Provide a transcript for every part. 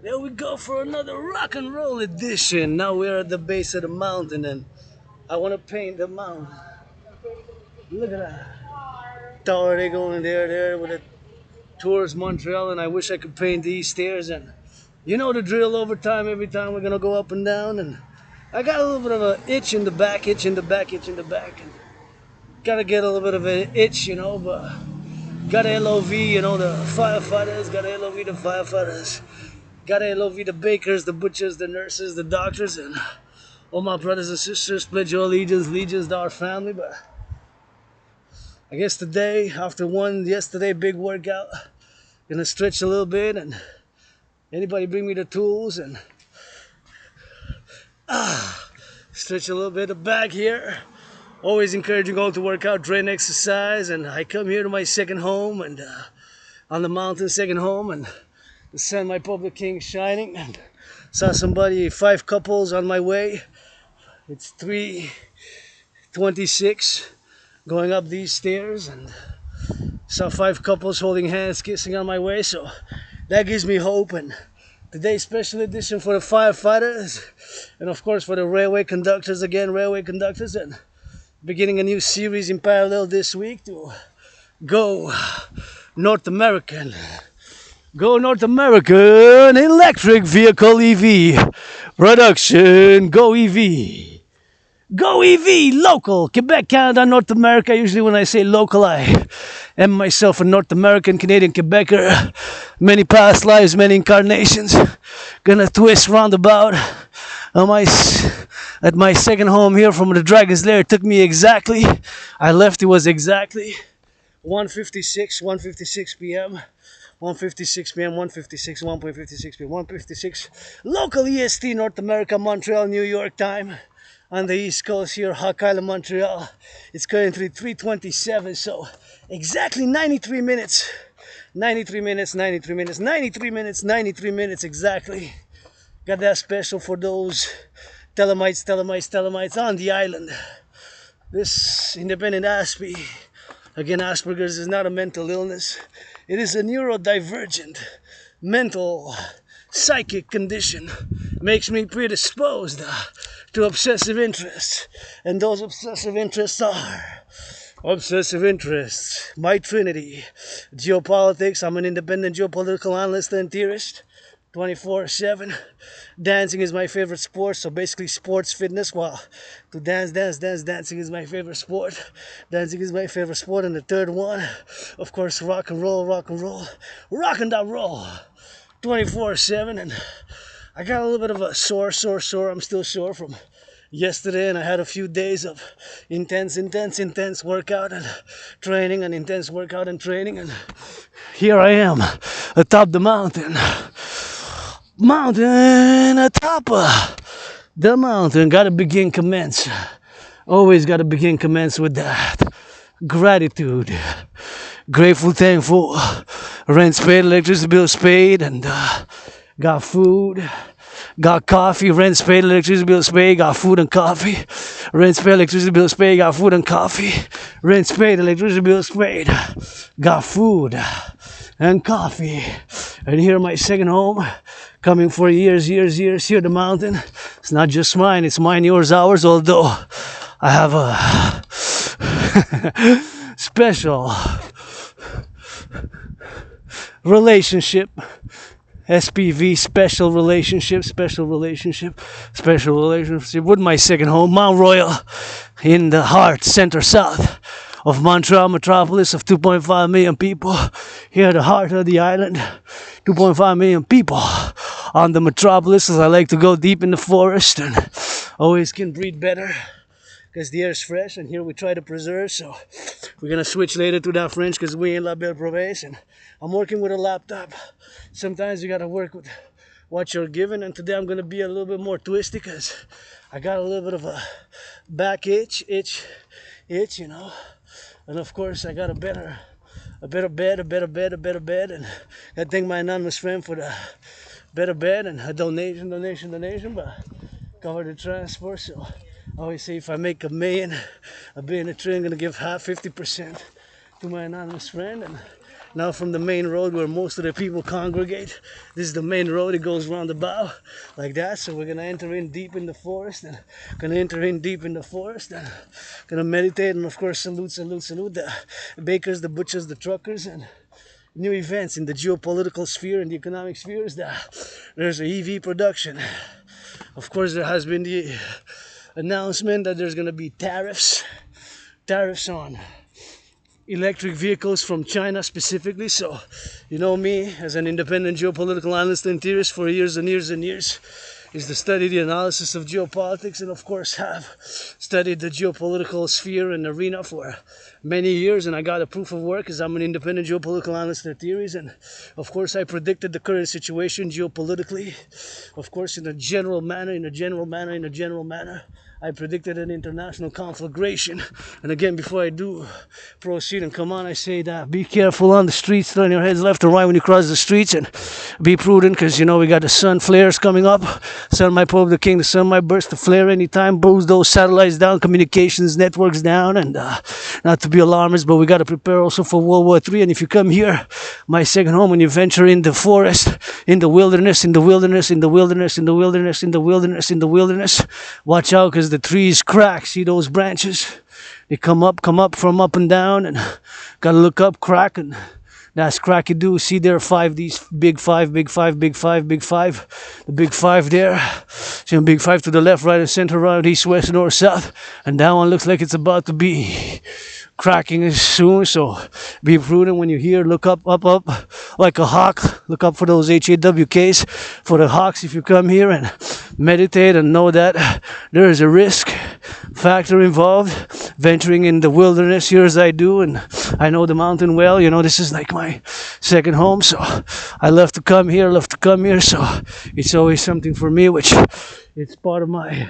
There we go for another rock and roll edition. Now we're at the base of the mountain and I want to paint the mountain. Look at that. Tower they going there with the tours Montreal, and I wish I could paint these stairs. And you know the drill over time, every time we're going to go up and down. And I got a little bit of an itch in the back, itch in the back. And gotta get a little bit of an itch, but got a LOV, the firefighters, got a LOV the firefighters. Got to love the bakers, the butchers, the nurses, the doctors, and all my brothers and sisters. Pledge your allegiance to our family. But I guess today, after yesterday big workout, gonna stretch a little bit. And anybody bring me the tools and stretch a little bit. The back here. Always encouraging all to work out, train, exercise. And I come here to my second home and on the mountain, second home, and the sun, my public king, shining. And saw 5 couples on my way. It's 3:26 going up these stairs, and saw 5 couples holding hands, kissing on my way. So that gives me hope. And today's special edition for the firefighters, and of course for the railway conductors, and beginning a new series in parallel this week to go North American. Go North American electric vehicle EV production. Go EV. Go EV. Local. Quebec, Canada, North America. Usually when I say local, I am myself a North American, Canadian, Quebecer. Many past lives, many incarnations. Gonna twist roundabout. At my second home here from the Dragon's Lair. It took me exactly. I left, it was exactly 1:56 p.m. 1:56 p.m., 1:56, 1.56 p.m., 1:56 local EST, North America, Montreal, New York time. On the East Coast here, Hawk Island, Montreal. It's currently 3:27, so exactly 93 minutes. 93 minutes, 93 minutes, 93 minutes, 93 minutes exactly. Got that special for those telemites on the island. This independent Aspie, again, Asperger's is not a mental illness. It is a neurodivergent mental psychic condition. Makes me predisposed to obsessive interests. And those obsessive interests are my trinity. Geopolitics. I'm an independent geopolitical analyst and theorist. 24/7. Dancing is my favorite sport, so basically sports fitness. Well, to dancing is my favorite sport. Dancing is my favorite sport. And the third one, of course, rock and roll. 24/7. And I got a little bit of a sore. I'm still sore from yesterday, and I had a few days of intense workout and training, and intense workout and training. And here I am atop the mountain atop the mountain. Gotta commence. Always gotta commence with that. Gratitude. Grateful, thankful. Rent's paid, electricity bill's paid, and got food. Got coffee, rent's paid, electricity bill's paid, got food and coffee. Rent's paid, electricity bill's paid, got food and coffee. Rent's paid, electricity bill's paid, got food and coffee. And here my second home, coming for years, here the mountain. It's not just mine, it's mine, yours, ours, although I have a special relationship. SPV, special relationship with my second home, Mount Royal, in the heart, center south of Montreal metropolis of 2.5 million people. Here at the heart of the island, 2.5 million people on the metropolis, as I like to go deep in the forest and always can breathe better because the air is fresh, and here we try to preserve. So we're gonna switch later to that French because we in liable province, and I'm working with a laptop. Sometimes you gotta work with what you're given, and today I'm gonna be a little bit more twisty because I got a little bit of a back itch, and of course I got a better bed, and I thank my anonymous friend for the better bed and a donation, but cover the transport. So I always say if I make $1 million, $1 billion, $1 trillion, I'm gonna give half, 50% to my anonymous friend, and Now from the main road where most of the people congregate, this is the main road. It goes round about like that. So we're gonna enter in deep in the forest and gonna meditate and of course salute the bakers, the butchers, the truckers, and new events in the geopolitical sphere and the economic spheres. There's a EV production. Of course, there has been the announcement that there's gonna be tariffs on electric vehicles from China specifically. So, you know me, as an independent geopolitical analyst and theorist for years and years and years, is to study the analysis of geopolitics, and of course have studied the geopolitical sphere and arena for many years, and I got a proof of work because I'm an independent geopolitical analyst and theories, and of course I predicted the current situation geopolitically, of course in a general manner, I predicted an international conflagration. And again, before I do proceed and come on, I say that be careful on the streets, turn your heads left or right when you cross the streets, and be prudent because you know we got the sun flares coming up. Sun might probe the king, the sun might burst the flare anytime, boost those satellites down, communications networks down, and not to be alarmist, but we got to prepare also for World War III. And if you come here, my second home, when you venture in the forest, in the wilderness, watch out because the trees crack. See those branches? They come up from up and down, and gotta look up, crack, and that's cracky do. See there these big five. The big five there. See a big five to the left, right, and center, right, east, west, north, south. And that one looks like it's about to be cracking soon, so be prudent when you hear. Look up like a hawk. Look up for those HAWKs for the hawks if you come here, and meditate and know that there is a risk factor involved venturing in the wilderness here as I do, and I know the mountain well. You know, this is like my second home, so I love to come here, so it's always something for me, which it's part of my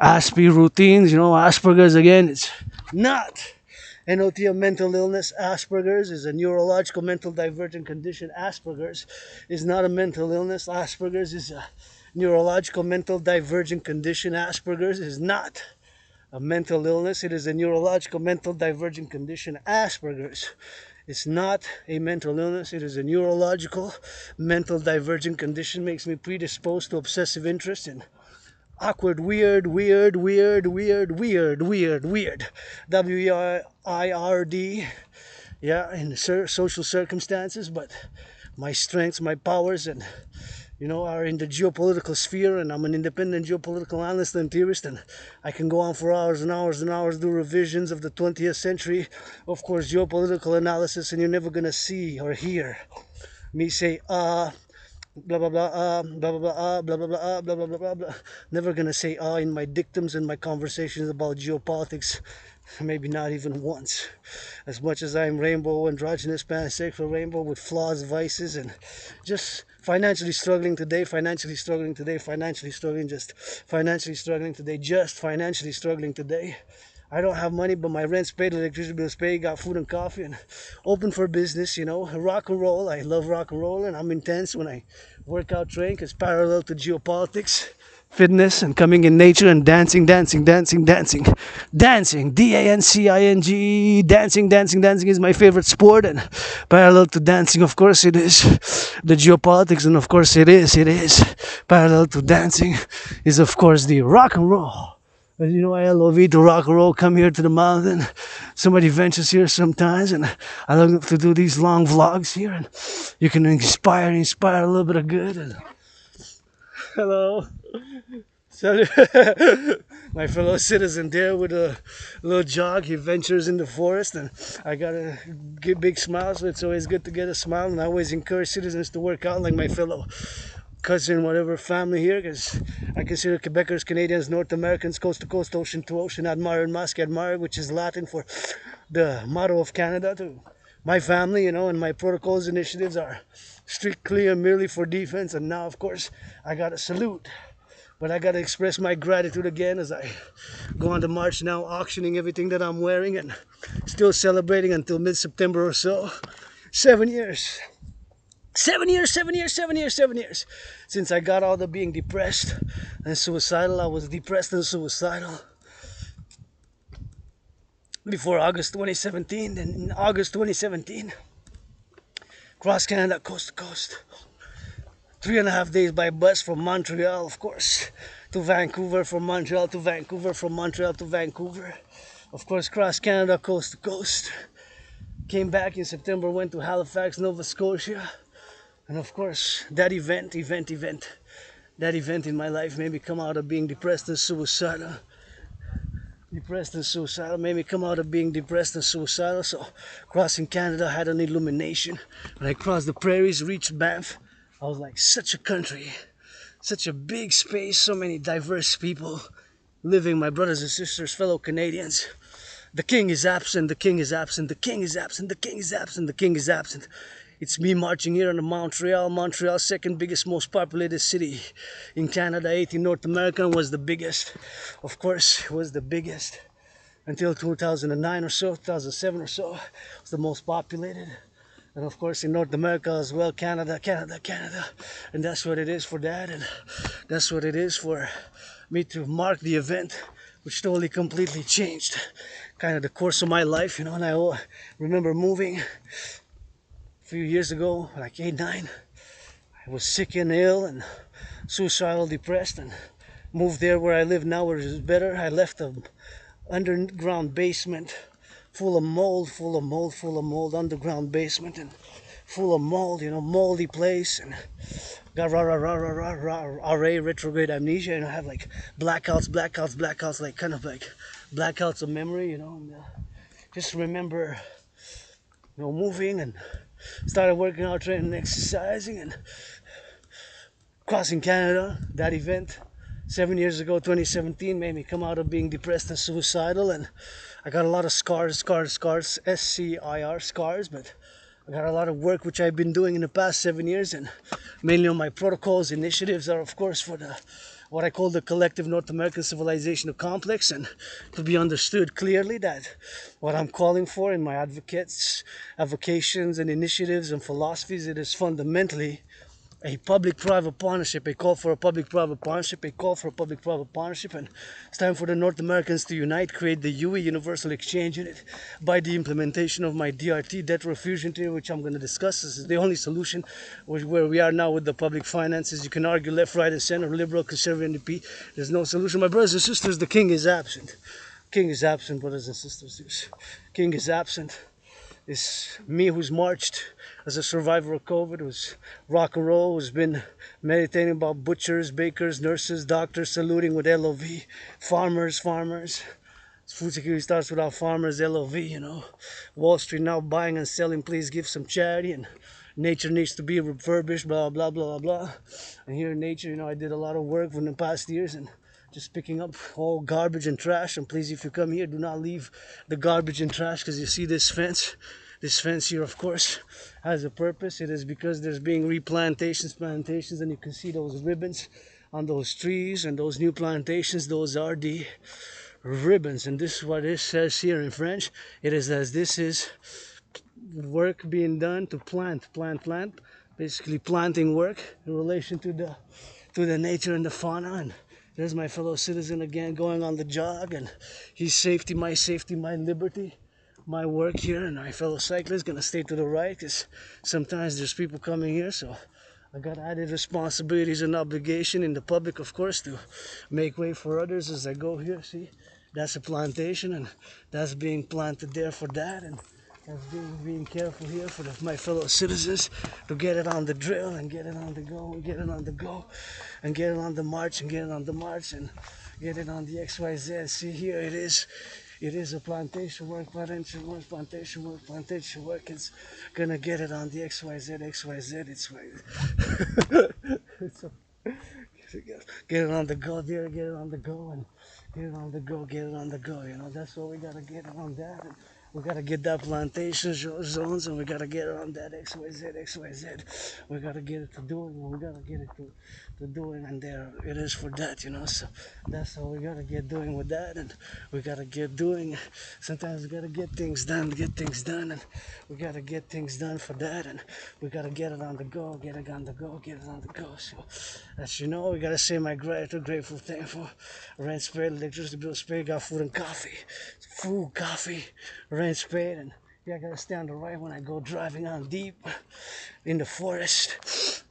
Aspi routines. You know, Asperger's, again, it's not NOT, a mental illness. Asperger's is a neurological mental divergent condition. Asperger's is not a mental illness. Asperger's is a neurological mental divergent condition. Asperger's is not a mental illness. It is a neurological mental divergent condition. Asperger's is not a mental illness. It is a neurological mental divergent condition. Makes me predisposed to obsessive interest in awkward, weird. WEIRD. Yeah, in social circumstances, but my strengths, my powers, and you know, are in the geopolitical sphere, and I'm an independent geopolitical analyst and theorist, and I can go on for hours and hours and hours, do revisions of the 20th century, of course, geopolitical analysis, and you're never gonna see or hear me say, blah, blah, blah, blah, blah, blah, blah, blah, blah, blah, blah, blah, blah. Never gonna say, in my dictums and my conversations about geopolitics. Maybe not even once. As much as I'm rainbow, androgynous, pansexual rainbow with flaws, vices, and just financially struggling today, financially struggling today. I don't have money, but my rent's paid, electricity bill's paid, got food and coffee, and open for business, you know. Rock and roll, I love rock and roll, and I'm intense when I work out, train, because parallel to geopolitics, fitness, and coming in nature, and dancing, dancing, D-A-N-C-I-N-G, dancing is my favorite sport, and parallel to dancing, of course, it is the geopolitics, and of course it is parallel to dancing is, of course, the rock and roll. As you know, I love to rock and roll, come here to the mountain. Somebody ventures here sometimes, and I love to do these long vlogs here, and you can inspire a little bit of good. And hello. Salut. My fellow citizen there with a little jog. He ventures in the forest, and I gotta give big smiles, so it's always good to get a smile, and I always encourage citizens to work out like my fellow cousin, whatever family here, because I consider Quebecers, Canadians, North Americans, coast to coast, ocean to ocean, admire and mask, admire, which is Latin for the motto of Canada, to my family, you know, and my protocols initiatives are strictly and merely for defense. And now, of course, I gotta salute, but I gotta express my gratitude again as I go on the march now, auctioning everything that I'm wearing, and still celebrating until mid-September or so. 7 years since I got out of being depressed and suicidal. I was depressed and suicidal before August 2017. And in August 2017, Cross Canada, coast to coast. 3.5 days by bus from Montreal, of course, to Vancouver, from Montreal to Vancouver, from Montreal to Vancouver. Of course, cross Canada, coast to coast. Came back in September, went to Halifax, Nova Scotia. And of course, that event in my life made me come out of being depressed and suicidal. Made me come out of being depressed and suicidal. So crossing Canada had an illumination. When I crossed the prairies, reached Banff, I was like, such a country, such a big space, so many diverse people living, my brothers and sisters, fellow Canadians. The king is absent, the king is absent, the king is absent, the king is absent, the king is absent. It's me marching here in Montreal. Montreal, second biggest, most populated city in Canada. 8 in North America, was the biggest. Of course, it was the biggest until 2009 or so, 2007 or so. It was the most populated. And of course in North America as well, Canada. And that's what it is for that. And that's what it is for me to mark the event, which totally, completely changed kind of the course of my life, And I remember moving a few years ago, like 8, 9. I was sick and ill and suicidal, depressed, and moved there where I live now, where it is better. I left a underground basement full of mold, underground basement and full of mold, moldy place, and got RA, retrograde amnesia, I have like blackouts, like kind of like blackouts of memory, and just remember, moving and started working out, training, and exercising, and crossing Canada. That event 7 years ago, 2017, made me come out of being depressed and suicidal, and I got a lot of scars, SCIR, scars, but I got a lot of work which I've been doing in the past 7 years, and mainly on my protocols. Initiatives are, of course, for what I call the Collective North American Civilisation Complex, and to be understood clearly that what I'm calling for in my advocations and initiatives and philosophies, it is fundamentally a public-private partnership, a call for a public-private partnership, and it's time for the North Americans to unite, create the UE, Universal Exchange Unit, by the implementation of my DRT, debt refusion theory, which I'm going to discuss. This is the only solution where we are now with the public finances. You can argue left, right, and center, liberal, conservative, NDP. There's no solution. My brothers and sisters, the king is absent. King is absent, brothers and sisters. King is absent. It's me who's marched as a survivor of COVID, who's Rock&Roll, who's been meditating about butchers, bakers, nurses, doctors, saluting with LOV, farmers. Food security starts without farmers, LOV, Wall Street now buying and selling, please give some charity, and nature needs to be refurbished, blah, blah, blah, blah. And here in nature, I did a lot of work in the past years, and just picking up all garbage and trash. And please, if you come here, do not leave the garbage and trash, because you see this fence. This fence here, of course, has a purpose. It is because there's being plantations, and you can see those ribbons on those trees and those new plantations. Those are the ribbons, and this is what it says here in French. It is as this is work being done to plant, basically planting work in relation to the nature and the fauna. And there's my fellow citizen again going on the jog, and his safety, my liberty, my work here. And my fellow cyclist gonna stay to the right, because sometimes there's people coming here, so I got added responsibilities and obligation in the public, of course, to make way for others as I go here. See, that's a plantation, and that's being planted there for that, and that's being careful here for my fellow citizens to get it on the drill and get it on the go and get it on the go and get it on the march and get it on the march and get it on the XYZ. See, here it is. It is a plantation work. It's gonna get it on the XYZ. It's a, get it on the go, dear. Get it on the go, and get it on the go. That's what we gotta get on that. And we gotta get that plantation zones, and we gotta get it on that XYZ. We gotta get it to doing, and we gotta get it to doing, and there it is for that, So that's how we gotta get doing with that, and we gotta get doing. Sometimes we gotta get things done, and we gotta get things done for that, and we gotta get it on the go, So as we gotta say my gratitude, grateful, thankful. Rent paid, electricity bill paid, got food and coffee, coffee, rent paid, and Yeah, I gotta stay on the right when I go driving on deep in the forest.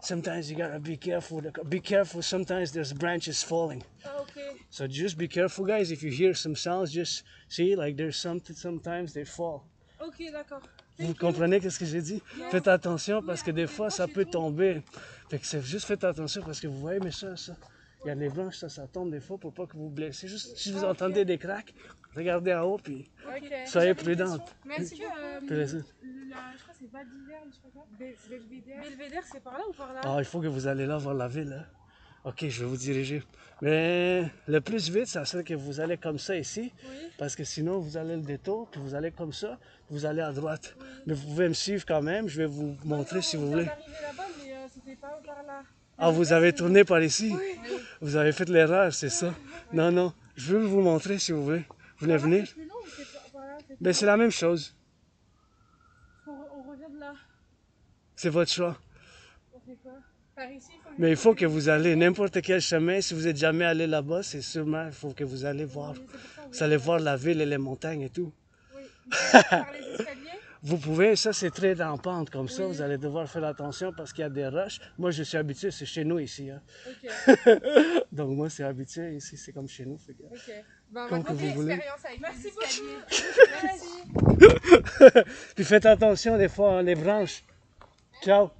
Sometimes you gotta be careful. Be careful. Sometimes there's branches falling. Okay. So just be careful, guys. If you hear some sounds, just see like there's something. Sometimes they fall. Ok, d'accord. Vous comprenez qu'est-ce que j'ai dit? Yes. Faites attention parce que des fois ça peut tomber. Fait que c'est juste faites attention parce que vous voyez, mais ça. Il y a les branches, ça tombe des fois pour pas que vous vous blessez. Juste si vous entendez des craques, regardez en haut puis soyez prudente. Merci beaucoup. Plaisir. Je crois que c'est Val d'Hiver, je sais pas quoi. Belvédère, c'est par là ou par là? Ah, il faut que vous allez là voir la ville. Hein? Ok, je vais vous diriger. Mais le plus vite, ça serait que vous allez comme ça ici. Oui. Parce que sinon, vous allez le détour, puis vous allez comme ça, vous allez à droite. Oui. Mais vous pouvez me suivre quand même, je vais vous montrer si vous voulez. On est arrivé là-bas, mais c'était pas par là. Ah, vous avez tourné par ici? Oui. Vous avez fait l'erreur, c'est ça? Oui. Non, non, je veux vous montrer si vous voulez. Vous voulez venir? C'est plus long ou c'est par là? Ben, c'est la même chose. On revient de là. C'est votre choix. On fait quoi? Par ici, mais il faut que vous allez n'importe quel chemin. Si vous n'êtes jamais allé là-bas, c'est sûrement il faut que vous allez voir. Oui, vous allez voir la ville et les montagnes et tout. Oui. Par les escaliers? Vous pouvez, ça c'est très en pente comme ça, vous allez devoir faire attention parce qu'il y a des roches. Moi je suis habitué, c'est chez nous ici. Hein. Ok. Donc moi c'est habitué, ici c'est comme chez nous. Fait que, ok. Ben, comme que vous voulez. Avec merci beaucoup. Merci. Puis faites attention des fois, hein, les branches. Ciao.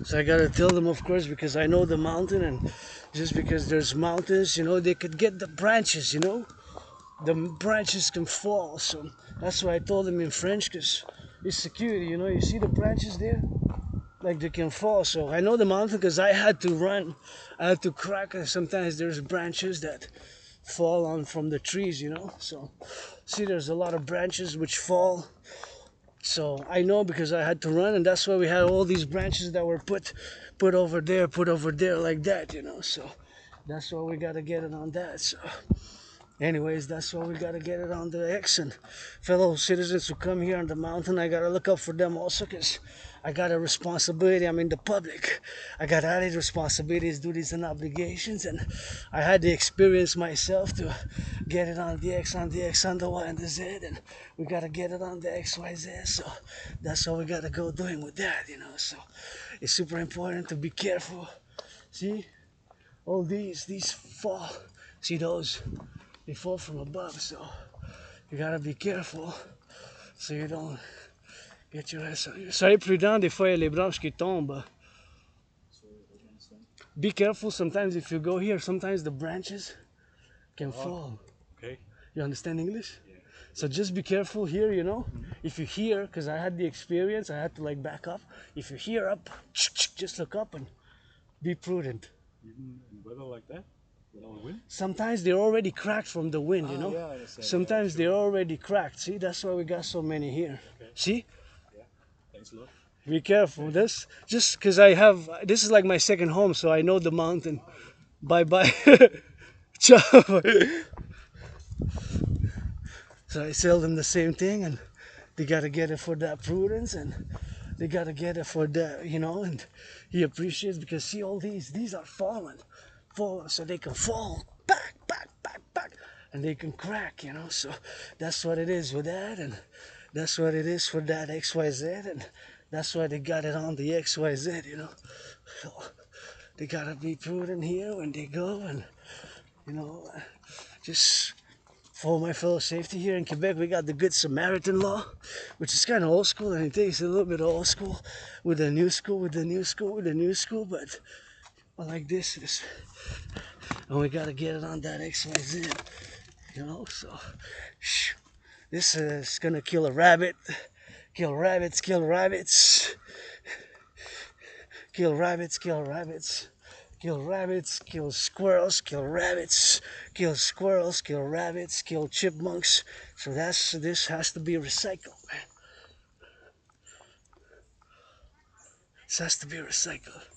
So I gotta tell them, of course, because I know the mountain, and just because there's mountains, you know, they could get the branches, you know, the branches can fall. So that's why I told them in French, because it's security, you know. You see the branches there, like they can fall. So I know the mountain because I had to run, I had to crack, and sometimes there's branches that fall on from the trees, you know. So see, there's a lot of branches which fall. So I know because I had to run, and that's why we had all these branches that were put over there like that, you know. So that's why we gotta get it on that. So anyways, that's why we gotta get it on the X. And fellow citizens who come here on the mountain, I gotta look up for them also, because I got a responsibility. I'm in the public. I got added responsibilities, duties, and obligations, and I had the experience myself to get it on the X, on the X, on the Y, and the Z, and we gotta get it on the X, Y, Z. So that's what we gotta go doing with that, you know. So it's super important to be careful. See, all these fall. See those? They fall from above, so you gotta be careful so you don't get your ass. Soyez prudent, des fois il y a les branches qui tombent. Be careful sometimes if you go here, sometimes the branches can fall. Okay. You understand English? Yeah. So just be careful here, you know. If you hear, because I had the experience, I had to like back up. If you hear up, just look up and be prudent. Even in weather like that? With all the wind? Sometimes they're already cracked from the wind, you know. Yeah, I understand. Sometimes Yeah, they're already cracked. See, that's why we got so many here. Okay. See? Yeah. Thanks a lot. Be careful. This just because I have this is like my second home, so I know the mountain. Bye bye. Ciao. So I tell them the same thing, and they gotta get it for that prudence, and they gotta get it for that, you know. And he appreciates because see all these are fallen, so they can fall back, and they can crack, you know. So that's what it is with that, and that's what it is for that XYZ, and that's why they got it on the XYZ, you know. So they gotta be prudent here when they go, and you know, just for my fellow safety. Here in Quebec, we got the Good Samaritan law, which is kind of old school, and it takes a little bit of old school with the new school, but I like this, and we gotta get it on that XYZ, you know. So this is gonna kill a rabbit. Kill rabbits, kill rabbits. Kill rabbits, kill rabbits. Kill rabbits, kill squirrels, kill rabbits. Kill squirrels, kill rabbits, kill chipmunks. So this has to be recycled, man. This has to be recycled.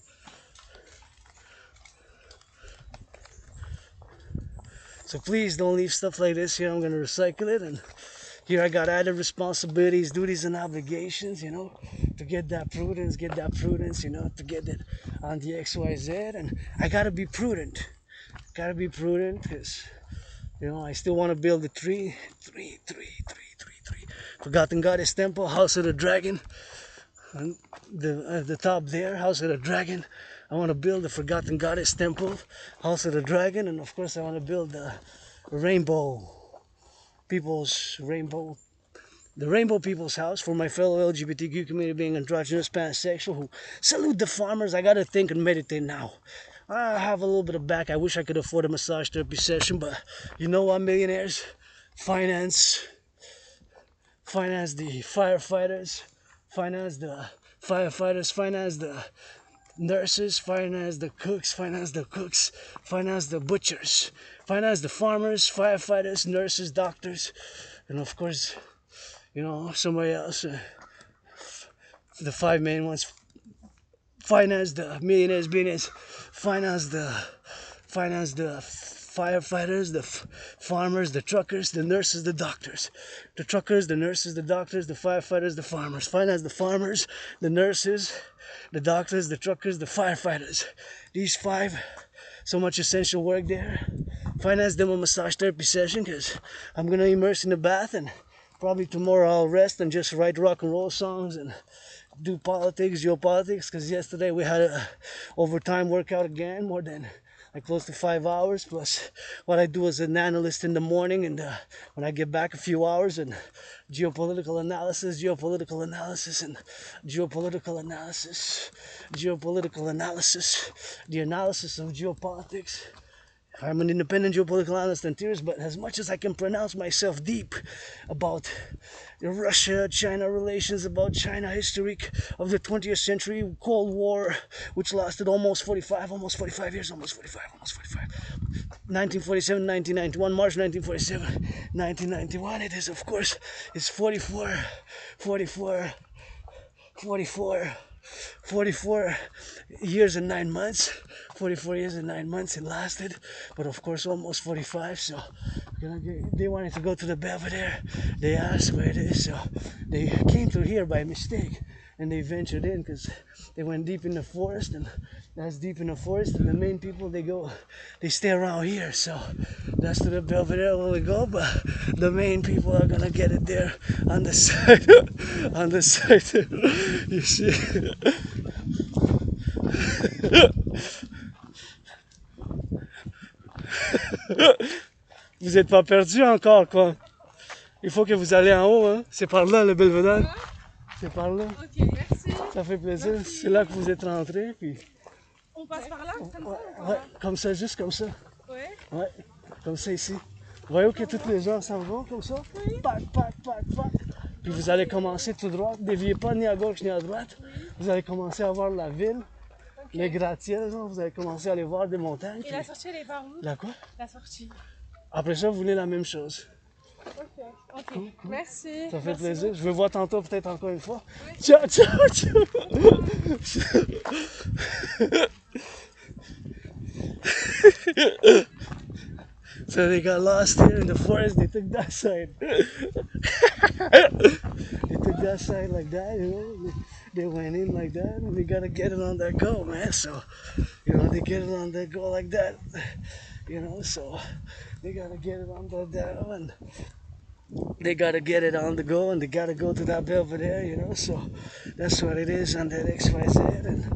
So please don't leave stuff like this here. I'm gonna recycle it, and here I got added responsibilities, duties, and obligations, you know, to get that prudence, you know, to get it on the XYZ. And I gotta be prudent. because, you know, I still want to build a tree. Forgotten Goddess Temple, House of the Dragon. And the top there, House of the Dragon. I want to build the Forgotten Goddess Temple, House of the Dragon, and of course I want to build the Rainbow People's House for my fellow LGBTQ community being androgynous, pansexual, who salute the farmers. I gotta think and meditate now. I have a little bit of back. I wish I could afford a massage therapy session, but you know what, millionaires? Finance the firefighters, finance the nurses, finance the cooks, finance the butchers, finance the farmers, firefighters, nurses, doctors, and of course, you know, somebody else, the five main ones. Finance the millionaires, billionaires, finance the firefighters, the farmers, the truckers, the nurses, the doctors. The truckers, the nurses, the doctors, the firefighters, the farmers. Finance the farmers, the nurses, the doctors, the truckers, the firefighters. These five, so much essential work there. Finance them a massage therapy session because I'm going to immerse in the bath, and probably tomorrow I'll rest and just write rock and roll songs and do politics, geopolitics, because yesterday we had a overtime workout again, more than like close to 5 hours, plus what I do as an analyst in the morning, and when I get back a few hours, and geopolitical analysis, the analysis of geopolitics. I'm an independent geopolitical analyst and theorist, but as much as I can pronounce myself deep about the Russia-China relations, about China history of the 20th century, Cold War, which lasted almost 45 years, 1947, 1991, March 1947, 1991, it is, of course, it's 44 years and 9 months. 44 years and 9 months it lasted, but of course almost 45. So they wanted to go to the Belvedere. They asked where it is, so they came through here by mistake, and they ventured in because they went deep in the forest, and that's deep in the forest, and the main people, they stay around here. So that's to the Belvedere where we go, but the main people are gonna get it there on the side. On the side, you see. Vous êtes pas perdu encore, quoi. Il faut que vous allez en haut, hein. C'est par là le Belvedere. C'est par là. Ok, merci. Ça fait plaisir. Merci. C'est là que vous êtes rentré, puis. On passe par là, comme ça, ou Ouais, pas? comme ça, juste comme ça. Ouais. Ouais, comme ça ici. Vous voyez que toutes les gens s'en vont comme ça? Oui. Pac. Puis vous allez commencer tout droit. Déviez pas ni à gauche ni à droite. Vous allez commencer à voir la ville, les gratte-ciels. Vous allez commencer à aller voir des montagnes. Et la sortie, elle est par où? La quoi? La sortie. Après ça, vous voulez la même chose. Ok. Merci. Ça fait Merci plaisir. beaucoup. Je vous vois tantôt peut-être encore une fois. Oui. Ciao. So they got lost here in the forest. They took that side. They took that side like that, you know. They went in like that, and they gotta get it on their go, man. So, you know, they get it on their go like that, you know. So they gotta get it on that one. They gotta get it on the go, and they gotta go to that Belvedere, you know. So that's what it is on that XYZ, and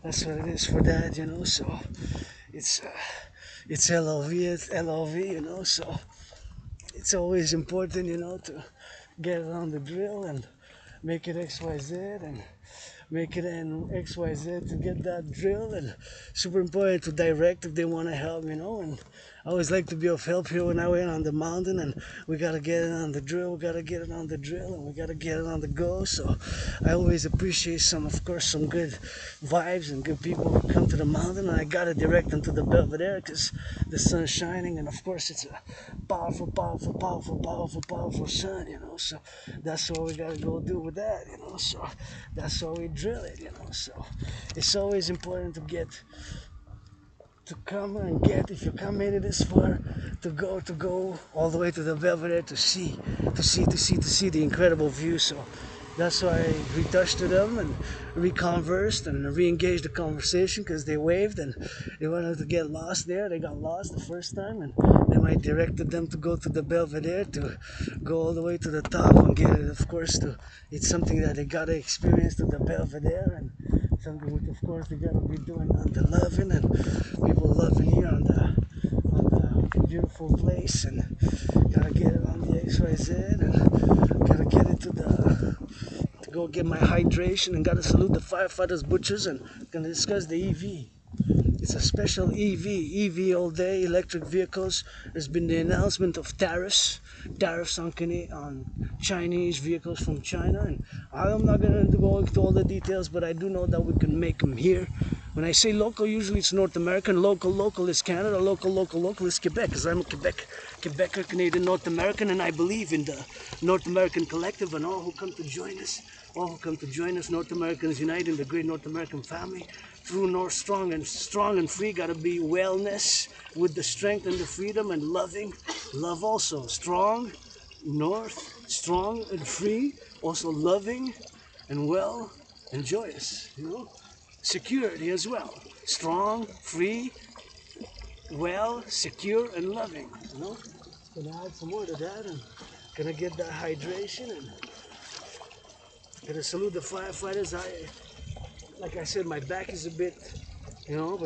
that's what it is for that, you know. So it's LOV, you know. So it's always important, you know, to get it on the drill and make it XYZ and make it in XYZ to get that drill, and super important to direct if they want to help, you know. And I always like to be of help here when I went on the mountain, and we gotta get it on the drill, and we gotta get it on the go. So I always appreciate some good vibes and good people who come to the mountain, and I gotta direct them to the Belvedere because the sun's shining, and of course it's a powerful sun, you know. So that's what we gotta go do with that, you know. So that's why we drill it, you know. So it's always important to come and get, if you come made it this far, to go all the way to the Belvedere to see the incredible view. So That's why I retouched to them and reconversed and re-engaged the conversation because they waved and they wanted to get lost there. They got lost the first time, and then I directed them to go to the Belvedere to go all the way to the top and get it. Of course, it's something that they gotta experience to the Belvedere, and something which of course they gotta be doing on the loving and people loving here on the beautiful place, and gotta get it on the XYZ and gotta get it to go get my hydration, and gotta salute the firefighters, butchers, and gonna discuss the EV. It's a special EV all day, electric vehicles. There's been the announcement of tariffs on Chinese vehicles from China, and I'm not gonna go into all the details, but I do know that we can make them here. When I say local, usually it's North American. Local is Canada. Local is Quebec, because I'm a Quebecer, Canadian, North American, and I believe in the North American collective and all who come to join us. North Americans unite in the great North American family. True North, strong and free. Gotta be wellness with the strength and the freedom and loving. Love also. Strong, North, strong and free. Also loving and well and joyous. Security as well. Strong, free, well, secure, and loving. Gonna add some more to that, and gonna get that hydration, and gonna salute the firefighters. Like I said, my back is a bit, but I'm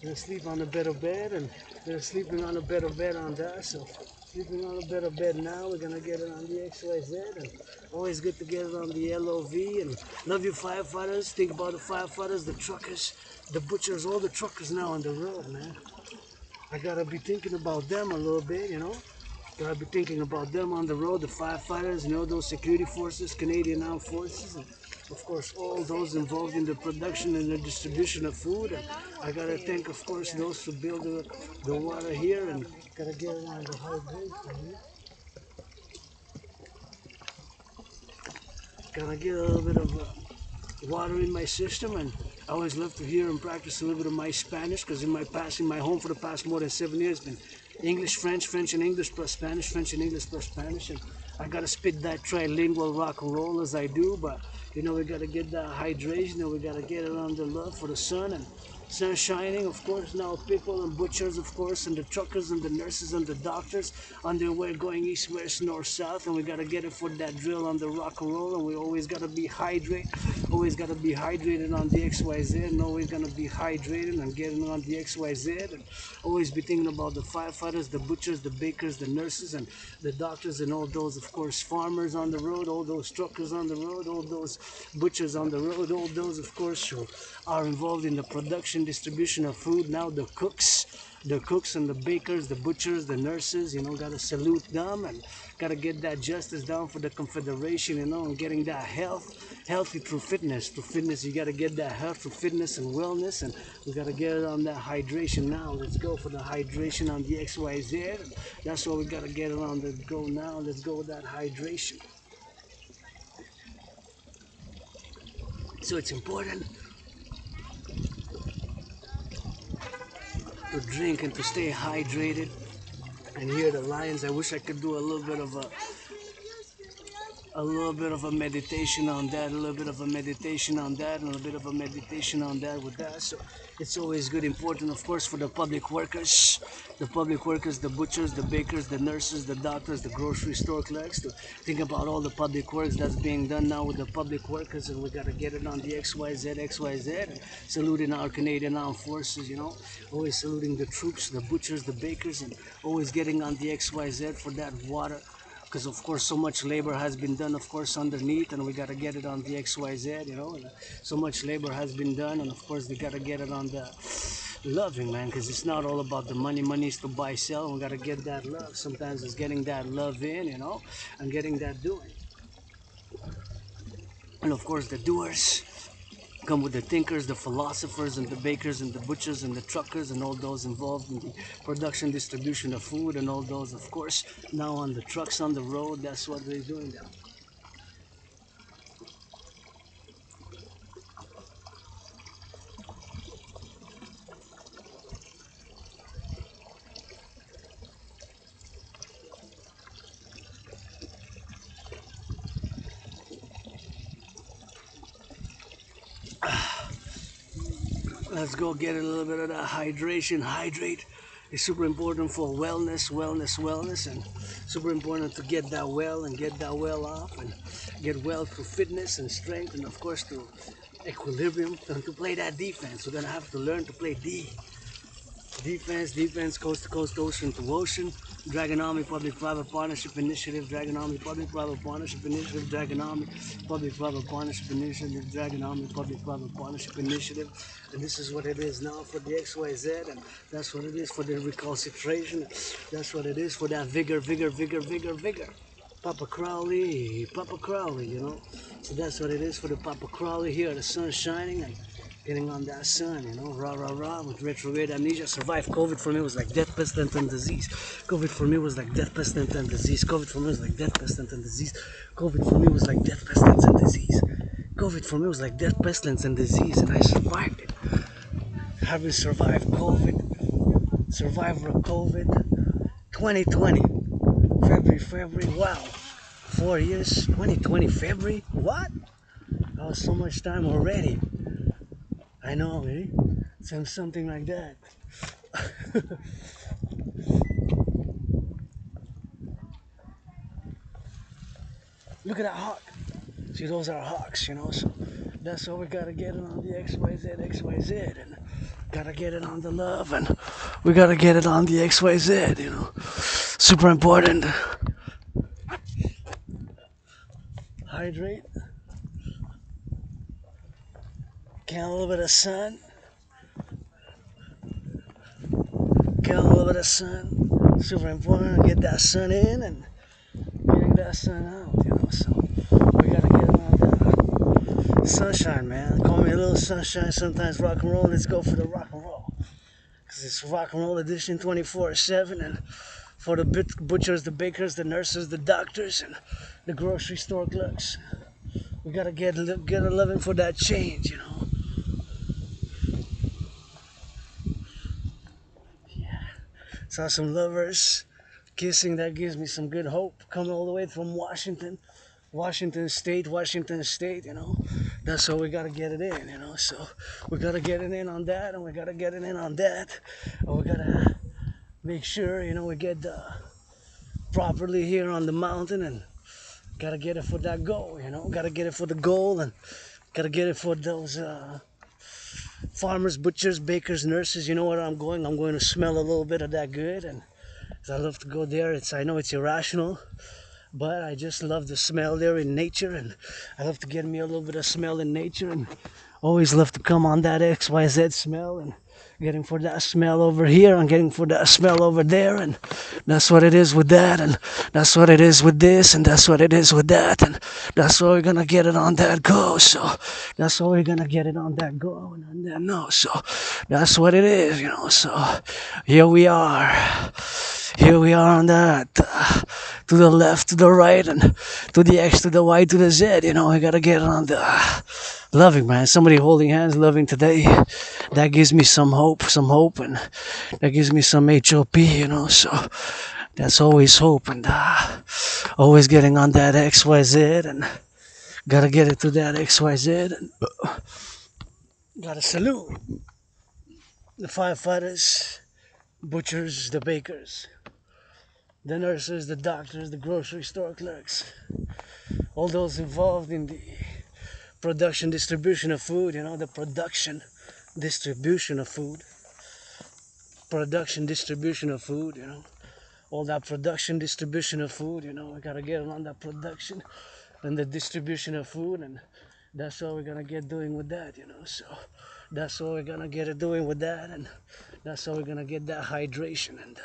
gonna sleep on a better bed, and they're sleeping on a better bed on that. So sleeping on a better bed now. We're gonna get it on the XYZ, and always good to get it on the LOV. And love your firefighters. Think about the firefighters, the truckers, the butchers, all the truckers now on the road, man. I gotta be thinking about them a little bit, Gotta be thinking about them on the road, the firefighters, those security forces, Canadian Armed Forces, and of course all those involved in the production and the distribution of food. And I gotta thank, of course, those who build the water here, and gotta get it on the hydration. Gotta get a little bit of water in my system, and I always love to hear and practice a little bit of my Spanish, because in my home for the past more than 7 years, been English, French and English plus Spanish, French and English plus Spanish, and I gotta spit that trilingual rock and roll as I do, but we gotta get that hydration, and we gotta get it on the love for the sun, and sun shining, of course, now people and butchers, of course, and the truckers and the nurses and the doctors on their way going east, west, north, south, and we gotta get it for that drill on the rock and roll, and we always gotta be hydrated, on the XYZ, and always gonna be hydrated and getting on the XYZ, and always be thinking about the firefighters, the butchers, the bakers, the nurses, and the doctors, and all those, of course, farmers on the road, all those truckers on the road, all those butchers on the road, all those, of course, who are involved in the production, distribution of food. Now the cooks and the bakers, the butchers, the nurses, gotta salute them, and gotta get that justice down for the Confederation, and getting that healthy through fitness. You gotta get that health through fitness and wellness, and we gotta get it on that hydration now. Let's go for the hydration on the XYZ. That's what we gotta get it on the go now. Let's go with that hydration. So it's important to drink and to stay hydrated and hear the lions. I wish I could do a little bit of a meditation on that, and a little bit of a meditation on that. So it's always good, important, of course, for the public workers, the butchers, the bakers, the nurses, the doctors, the grocery store clerks, to think about all the public works that's being done now with the public workers, and we gotta get it on the XYZ, saluting our Canadian Armed Forces, always saluting the troops, the butchers, the bakers, and always getting on the XYZ for that water, because of course so much labor has been done, of course, underneath, and we got to get it on the XYZ, and so much labor has been done, and of course we got to get it on the loving, man, because it's not all about the money is to buy, sell, and we got to get that love. Sometimes it's getting that love in, and getting that doing, and of course the doers come with the thinkers, the philosophers, and the bakers, and the butchers, and the truckers, and all those involved in the production, distribution of food, and all those, of course, now on the trucks on the road. That's what they're doing now. Let's go get a little bit of that hydration. Hydrate is super important for wellness, and super important to get that well and get that well off and get well through fitness and strength and of course to equilibrium and to play that defense. We're gonna have to learn to play defense, coast to coast, ocean to ocean. Dragon Army Public-Private Partnership Initiative, Dragon Army Public-Private Partnership Initiative, Dragon Army Public-Private Partnership Initiative, Dragon Army Public-Private Partnership Initiative. And this is what it is now for the XYZ, and that's what it is for the recalcitration. That's what it is for that vigor. Papa Crowley, you know. So that's what it is for the Papa Crowley here. The sun's shining and getting on that sun, you know, rah, with retrograde amnesia. Survive COVID for me was like death, pestilence, and disease. COVID for me was like death, pestilence, and disease. COVID for me was like death, pestilence, and disease. COVID for me was like death, pestilence, and disease. COVID for me was like death, pestilence, and disease, and I survived it. Having survived COVID, survivor of COVID, 2020, February, wow, 4 years, 2020, February, what? That was so much time already. I know, eh? Something like that. Look at that hawk. See, those are hawks, you know, so that's why we gotta get it on the XYZ, and gotta get it on the love, and we gotta get it on the XYZ, you know. Super important. Hydrate. Get a little bit of sun. Get a little bit of sun. Super important to get that sun in and getting that sun out, you know. So we gotta get it on the sunshine, man. Call me a little sunshine, sometimes rock and roll. Let's go for the rock and roll. Cause it's rock and roll edition 24/7, and for the butchers, the bakers, the nurses, the doctors, and the grocery store clerks. We gotta get a loving for that change, you know. Saw some lovers kissing. That gives me some good hope. Coming all the way from Washington State, you know. That's how we gotta get it in, you know. So we gotta get it in on that, and we gotta get it in on that, and we gotta make sure, you know, we get properly here on the mountain, and gotta get it for that goal, you know. Gotta get it for the goal, and gotta get it for those farmers, butchers, bakers, nurses. You know where I'm going? I'm going to smell a little bit of that good, and I love to go there. I know it's irrational, but I just love the smell there in nature, and I love to get me a little bit of smell in nature, and always love to come on that XYZ smell, and getting for that smell over here and getting for that smell over there, and that's what it is with that, and that's what it is with this, and that's what it is with that, and that's why we're gonna get it on that go. So that's why we're gonna get it on that go and on that no. So that's what it is, you know. So here we are on that, to the left, to the right, and to the X, to the Y, to the Z, you know. I gotta get it on the loving, man. Somebody holding hands, loving today. That gives me some hope, and that gives me some HOP, you know. So that's always hope, and always getting on that XYZ, and gotta get it to that XYZ, and gotta salute the firefighters, butchers, the bakers, the nurses, the doctors, the grocery store clerks, all those involved in the production, distribution of food, you know, the production, distribution of food, you know, all that production, distribution of food, you know. We gotta get on that production and the distribution of food, and that's what we're gonna get doing with that, you know. So that's what we're gonna get it doing with that, and that's how we're gonna get that hydration, and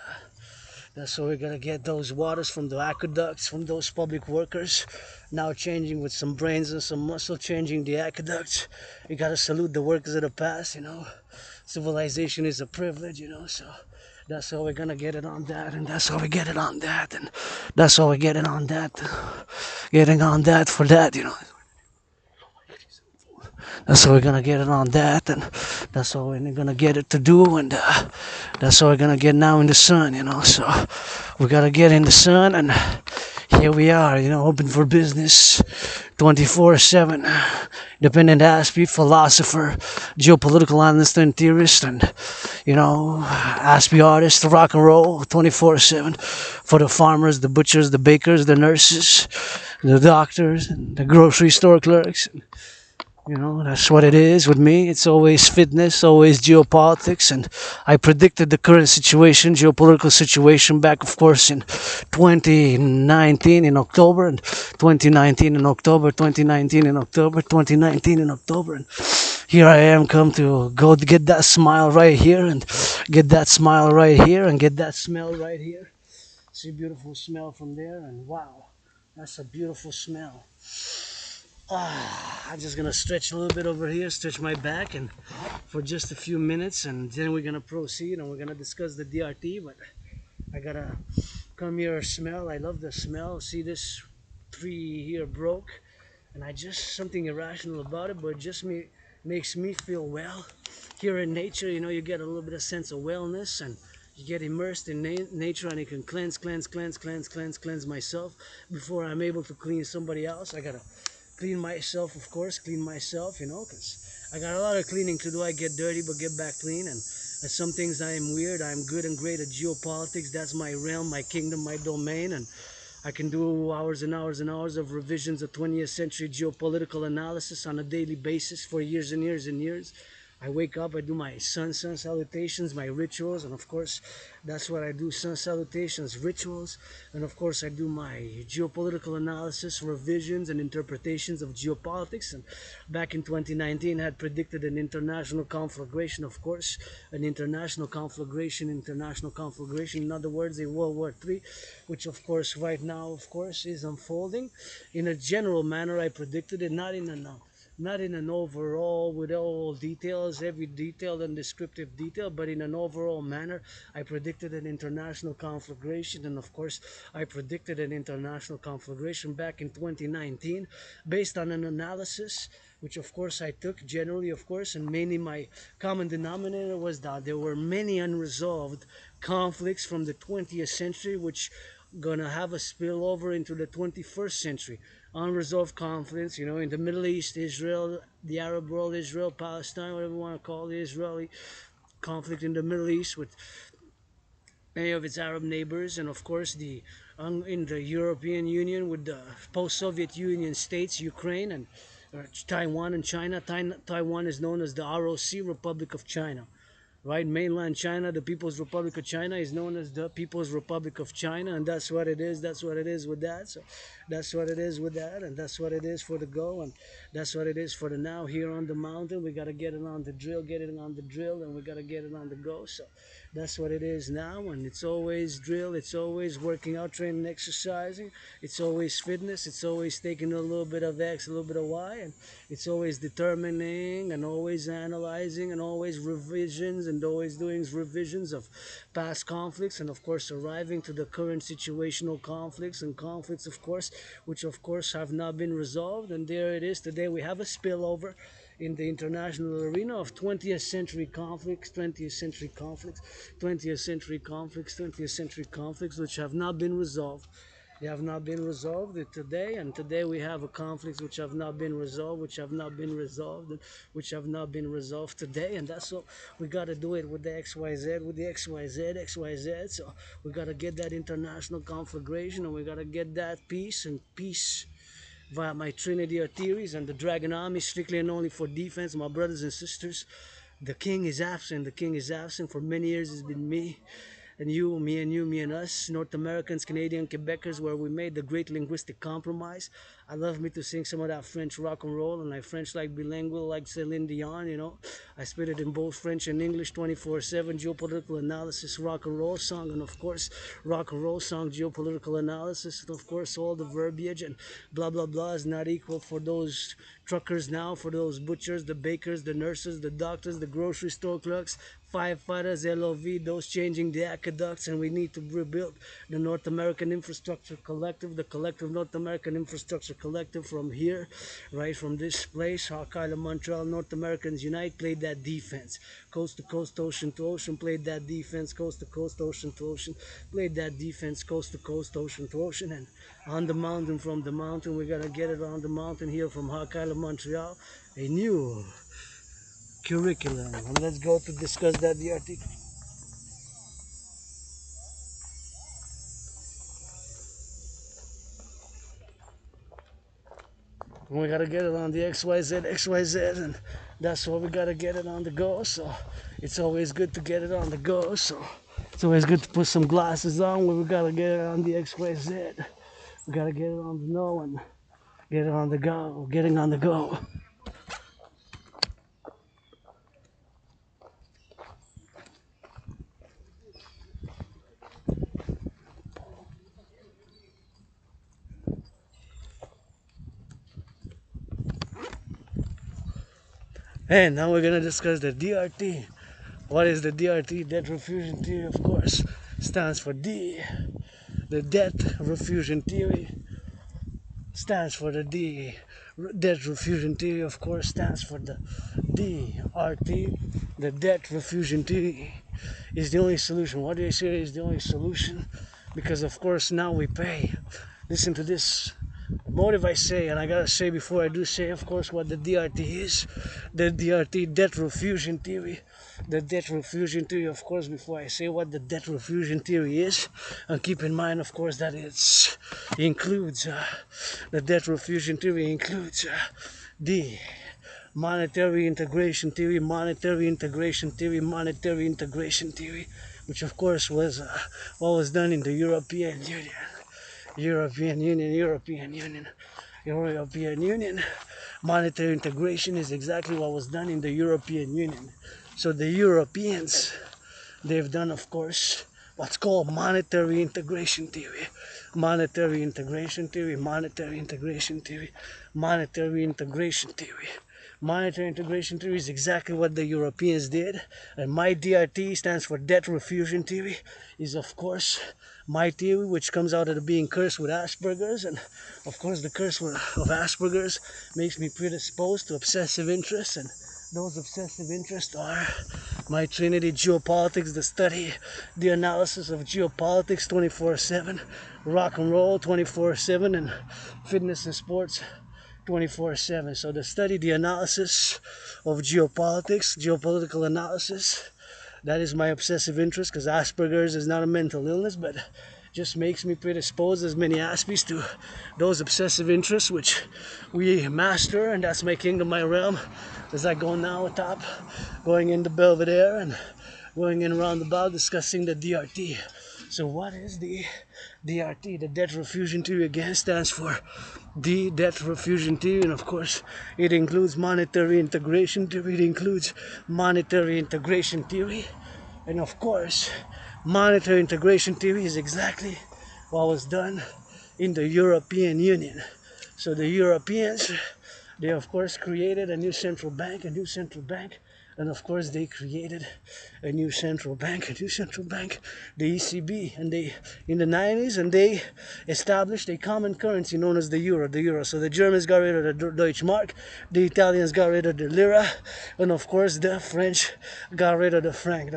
that's how we're gonna get those waters from the aqueducts, from those public workers, now changing with some brains and some muscle, changing the aqueducts. You gotta salute the workers of the past, you know. Civilization is a privilege, you know. So that's how we're gonna get it on that, and that's how we get it on that, and that's how we get it on that, getting on that for that, you know. That's how we're gonna get it on that, and that's how we're gonna get it to do, and that's how we're gonna get now in the sun, you know. So we gotta get in the sun and here we are, open for business 24/7. Independent Aspie, philosopher, geopolitical analyst and theorist, and, Aspie artist, rock and roll 24/7 for the farmers, the butchers, the bakers, the nurses, the doctors, and the grocery store clerks. That's what it is with me. It's always fitness, always geopolitics, and I predicted the current situation, geopolitical situation, back, of course, in 2019 in October, and 2019 in October, 2019 in October, 2019 in October, and here I am, come to go to get that smile right here, and get that smile right here, and get that smell right here. See, beautiful smell from there, and wow, that's a beautiful smell. I'm just gonna stretch a little bit over here, stretch my back, and for just a few minutes, and then we're gonna proceed and we're gonna discuss the DRT. But I gotta come here, smell. I love the smell. See, this tree here broke, and I just something irrational about it, but it just makes me feel well. Here in nature, you get a little bit of sense of wellness, and you get immersed in nature, and you can cleanse myself before I'm able to clean somebody else. I gotta clean myself, of course, clean myself, because I got a lot of cleaning to do. I get dirty but get back clean, and some things I am weird. I'm good and great at geopolitics. That's my realm, my kingdom, my domain, and I can do hours and hours and hours of revisions of 20th century geopolitical analysis on a daily basis for years and years and years. I wake up, I do my sun salutations, my rituals, and of course, that's what I do, sun salutations, rituals, and of course, I do my geopolitical analysis, revisions, and interpretations of geopolitics. And back in 2019, I had predicted an international conflagration, of course, an international conflagration, in other words, a World War III, which of course, right now, of course, is unfolding. In a general manner, I predicted it, not in an overall with all details, every detail and descriptive detail, but in an overall manner. I predicted an international conflagration, and of course I predicted an international conflagration back in 2019 based on an analysis which of course I took generally, of course, and mainly my common denominator was that there were many unresolved conflicts from the 20th century which gonna have a spillover into the 21st century. Unresolved conflicts, in the Middle East, Israel, the Arab world, Israel, Palestine, whatever you want to call it, Israeli conflict in the Middle East with many of its Arab neighbors, and of course in the European Union with the post-Soviet Union states, Ukraine and Taiwan and China. Taiwan is known as the ROC, Republic of China. Right, mainland China, the People's Republic of China, is known as the People's Republic of China, and that's what it is. That's what it is with that. So that's what it is with that, and that's what it is for the go, and that's what it is for the now. Here on the mountain, we gotta get it on the drill, and we gotta get it on the go. So that's what it is now, and it's always drill. It's always working out, training, exercising. It's always fitness. It's always taking a little bit of X, a little bit of Y, and it's always determining and always analyzing and always revisions and always doing revisions of past conflicts, and of course arriving to the current situational conflicts and conflicts, of course, which of course have not been resolved. And there it is. Today we have a spillover in the international arena of 20th century conflicts, 20th century conflicts, 20th century conflicts, 20th century conflicts, which have not been resolved. They have not been resolved today, and today we have a conflicts which have not been resolved, which have not been resolved, which have not been resolved today, and that's what we got to do it with the XYZ, with the XYZ. So we got to get that international conflagration, and we got to get that peace and peace via my Trinity of theories and the Dragon Army, strictly and only for defense, my brothers and sisters. The king is absent. The king is absent. For many years it's been me and you, me and us, North Americans, Canadian, Quebecers, where we made the great linguistic compromise. I love me to sing some of that French rock and roll, and I French like bilingual, like Celine Dion. I spit it in both French and English 24/7, geopolitical analysis, rock and roll song, and of course, rock and roll song, geopolitical analysis, and of course, all the verbiage and blah, blah, blah is not equal for those truckers now, for those butchers, the bakers, the nurses, the doctors, the grocery store clerks, firefighters, LOV, those changing the aqueducts, and we need to rebuild the North American Infrastructure Collective, the Collective North American Infrastructure collective from here, right from this place, Hawk Island, Montreal, North Americans Unite, played that defense. Coast to coast, ocean to ocean, played that defense. Coast to coast, ocean to ocean, played that defense. Coast to coast, ocean to ocean, and on the mountain, from the mountain, we gotta get it on the mountain here from Hawk Island, Montreal, a new curriculum. And let's go to discuss that DRT. We gotta get it on the XYZ, and that's what we gotta get it on the go. So it's always good to get it on the go. So it's always good to put some glasses on when we gotta get it on the XYZ. We gotta get it on the no and get it on the go, getting on the go. And now we're gonna discuss the DRT. What is the DRT? Debt refusion theory, of course, stands for D. The debt refusion theory stands for the D. Debt refusion theory, of course, stands for the DRT. The debt refusion theory is the only solution. What do I say is the only solution? Because, of course, now we pay. Listen to this. The motive I say, and I gotta say before I do say, of course, what the DRT is. The DRT, debt refusion theory. The debt refusion theory, of course, before I say what the debt refusion theory is, and keep in mind, of course, that it includes, the debt refusion theory includes the monetary integration theory, monetary integration theory, monetary integration theory, which, of course, was what was done in the European Union. European Union. Monetary integration is exactly what was done in the European Union. So the Europeans, they've done, of course, what's called monetary integration theory. Monetary integration theory, monetary integration theory, monetary integration theory. Monetary integration theory is exactly what the Europeans did. And my DRT stands for debt refusion theory, is, of course, my theory, which comes out of being cursed with Asperger's. And of course, the curse of Asperger's makes me predisposed to obsessive interests. And those obsessive interests are my trinity: geopolitics, the study, the analysis of geopolitics 24/7, rock and roll 24/7, and fitness and sports 24/7. So the study, the analysis of geopolitics, geopolitical analysis, that is my obsessive interest, because Asperger's is not a mental illness, but just makes me predisposed as many aspects to those obsessive interests which we master, and that's my kingdom, my realm, as I go now atop, going into Belvedere and going in roundabout, discussing the DRT. So what is the DRT? The debt refusion theory again stands for the debt refusion theory, and of course it includes monetary integration theory, it includes monetary integration theory, and of course monetary integration theory is exactly what was done in the European Union. So the Europeans, they of course created a new central bank, and of course they created a new central bank, the ECB, and they, in the 90s, and they established a common currency known as the euro. So the Germans got rid of the Deutsche Mark, the Italians got rid of the lira, and of course the French got rid of the franc.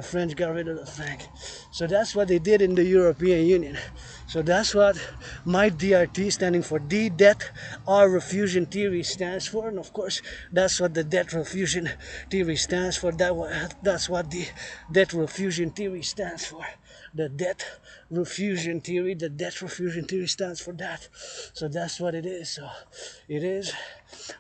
So that's what they did in the European Union. So that's what my DRT, standing for D, debt refusion theory, stands for. And of course, that's what the debt refusion theory stands for. That's what the debt refusion theory stands for. The debt refusion theory stands for that. So that's what it is. So it is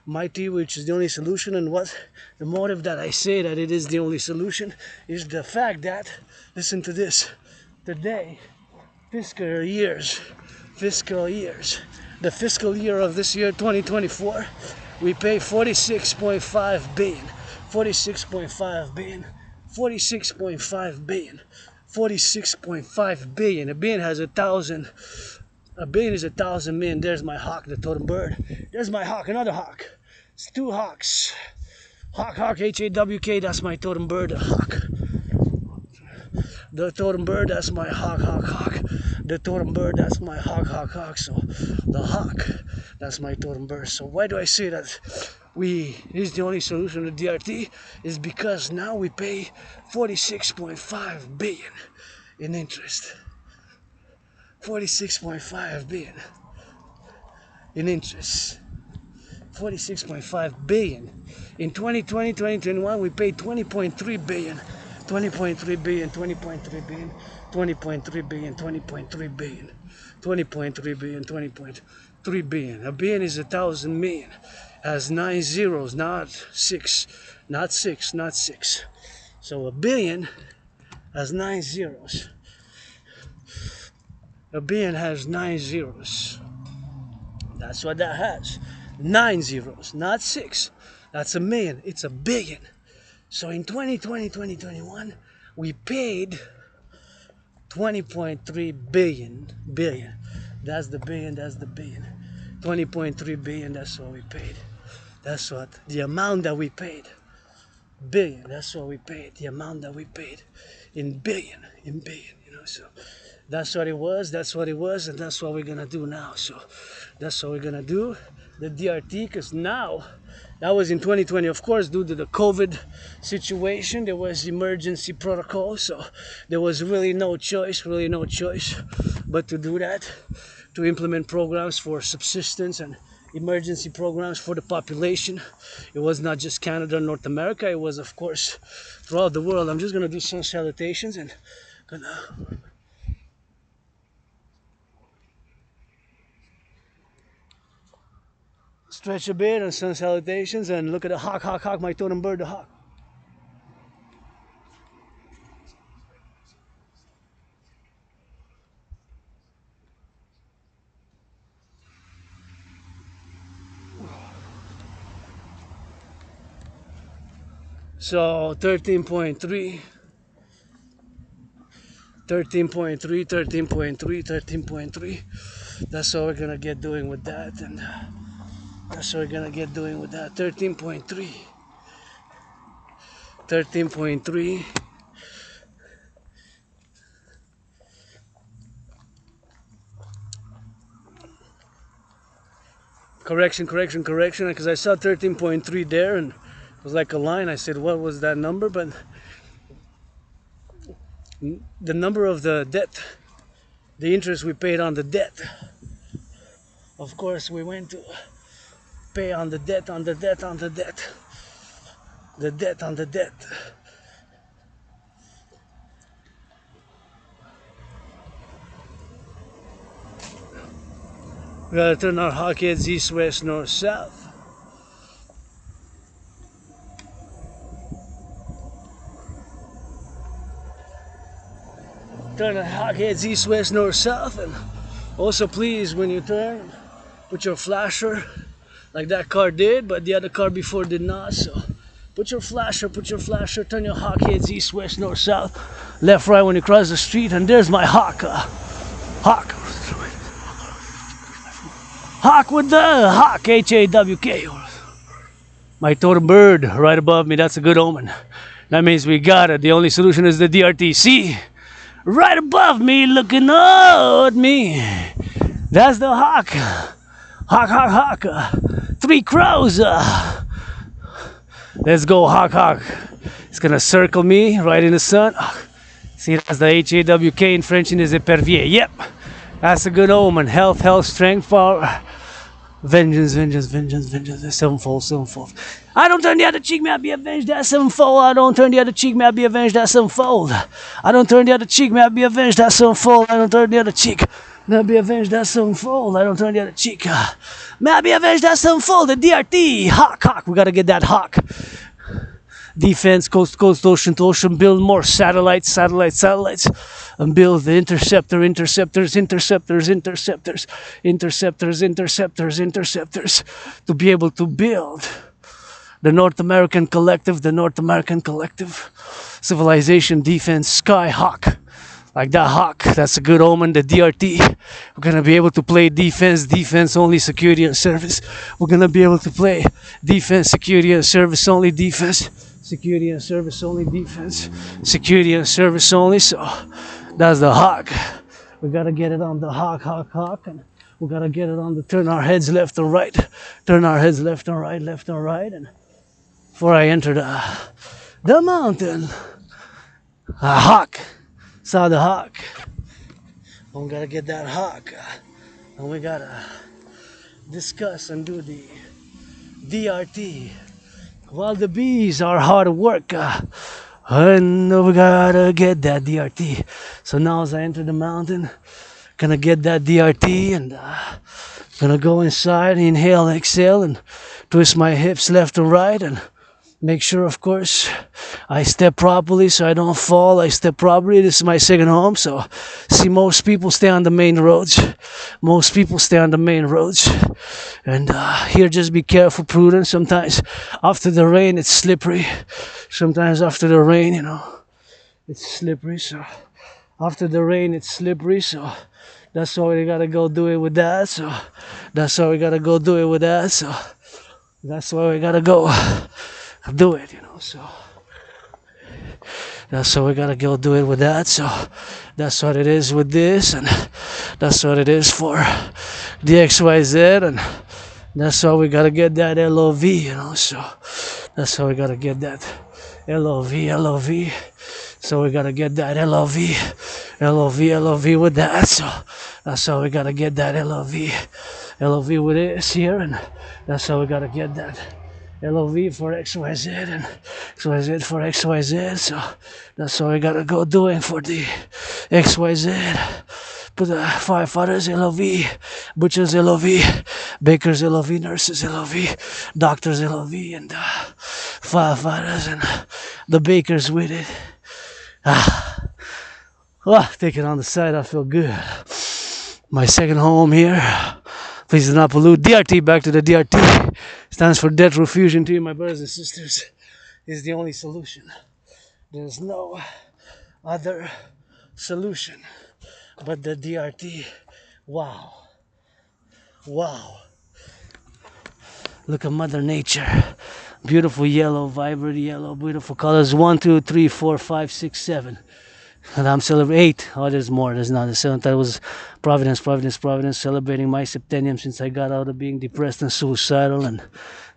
my theory, which is the only solution. And what the motive that I say that it is the only solution is the fact that, listen to this, today, fiscal years, the fiscal year of this year 2024, we pay 46.5 billion. A billion has 1,000. A billion is 1,000 million. There's my hawk, the totem bird. There's my hawk, another hawk. It's two hawks. Hawk, HAWK, that's my totem bird, the hawk. The totem bird, that's my hawk. the totem bird, that's my hawk, hawk, hawk. So the hawk, that's my totem bird. So why do I say that is the only solution to DRT? Is because now we pay 46.5 billion in interest. 46.5 billion in interest. 46.5 billion. In 2020, 2021, we paid 20.3 billion. 20.3 billion, 20.3 billion, 20.3 billion, 20.3 billion, 20.3 billion, 20.3 billion. A billion is 1,000 million. Has 9 zeros, not 6. Not 6, not 6. So a billion has 9 zeros. A billion has 9 zeros. That's what that has. 9 zeros, not 6. That's a million. It's a billion. So in 2020, 2021, we paid 20.3 billion. That's the billion, that's the billion. 20.3 billion, that's what we paid. That's what the amount that we paid. Billion, that's what we paid. The amount that we paid in billion, you know. So that's what it was, and that's what we're gonna do now. So that's what we're gonna do. The DRT, because now, that was in 2020, of course, due to the COVID situation, there was emergency protocol, so there was really no choice but to do that, to implement programs for subsistence and emergency programs for the population. It was not just Canada and North America, it was, of course, throughout the world. I'm just gonna do some salutations and gonna stretch a bit and some salutations and look at the hawk, hawk, hawk, my totem bird, the hawk. So 13.3. That's what we're gonna get doing with that, and that's what we're gonna get doing with that. 13.3. Correction, because I saw 13.3 there and it was like a line. I said, what was that number? But the number of the debt, the interest we paid on the debt. Of course, we went to pay on the debt, the debt on the debt. We gotta turn our hawk heads east, west, north, south. Turn our hawk heads east, west, north, south, and also please, when you turn, put your flasher, like that car did, but the other car before did not. So put your flasher, turn your hawk heads east, west, north, south, left, right when you cross the street, and there's my hawk. Hawk with the hawk, H-A-W-K. My totem bird right above me, that's a good omen. That means we got it. The only solution is the DRTC. Right above me, looking at me. That's the hawk. Hawk. 3 crows. Let's go, hawk. It's gonna circle me right in the sun. See, that's the H-A-W-K in French and is épervier. Yep. That's a good omen. Health, strength, power. Vengeance. Sevenfold. I don't turn the other cheek, may I be avenged, that's sevenfold. I don't turn the other cheek, may I be avenged, that's sevenfold. I don't turn the other cheek, may I be avenged, that's sevenfold. I don't turn the other cheek, may I be avenged, that's sevenfold. I don't turn the other cheek, may I be avenged, that's sevenfold. The DRT, hawk. We gotta get that hawk. Defense, coast to coast, ocean to ocean, build more satellites, and build the interceptors, to be able to build the North American collective, civilization, defense, skyhawk. Like that hawk, that's a good omen, the DRT. We're gonna be able to play defense only, security and service. We're gonna be able to play defense, security and service only, defense. Security and service only, defense. Security and service only, so that's the hawk. We gotta get it on the hawk, and we gotta get it on the turn our heads left and right, turn our heads left and right, and before I enter the mountain, a hawk, saw the hawk. And we gotta get that hawk, and we gotta discuss and do the DRT while the bees are hard at work. And we gotta get that DRT. So now as I enter the mountain, gonna get that DRT and gonna go inside, inhale, exhale, and twist my hips left and right, and make sure, of course, I step properly so I don't fall. I step properly. This is my second home, so see, most people stay on the main roads. Most people stay on the main roads. And here, just be careful, prudent. Sometimes after the rain, it's slippery. Sometimes after the rain, it's slippery. So after the rain, it's slippery. So that's why we gotta go do it with that. So that's why we gotta go do it with that. So that's why we gotta go do it, so that's why we gotta go do it with that. So that's what it is with this, and that's what it is for the XYZ, and that's why we gotta get that LOV, so that's why we gotta get that LOV, so we gotta get that LOV with that. So that's how we gotta get that LOV with this here, and that's how we gotta get that LOV for XYZ and XYZ for XYZ. So that's what we gotta go doing for the XYZ. Put the firefighters LOV, butchers LOV, bakers LOV, nurses LOV, doctors LOV, and firefighters and the bakers with it. Take it on the side, I feel good. My second home here. Please do not pollute. DRT, back to the DRT. Stands for debt refusion to you, my brothers and sisters. Is the only solution. There's no other solution but the DRT. Wow. Look at Mother Nature. Beautiful yellow, vibrant yellow, beautiful colors. 1, 2, 3, 4, 5, 6, 7. And I'm celebrating 8. Oh, there's more. There's not. The 7th, that was Providence. Celebrating my septennium since I got out of being depressed and suicidal and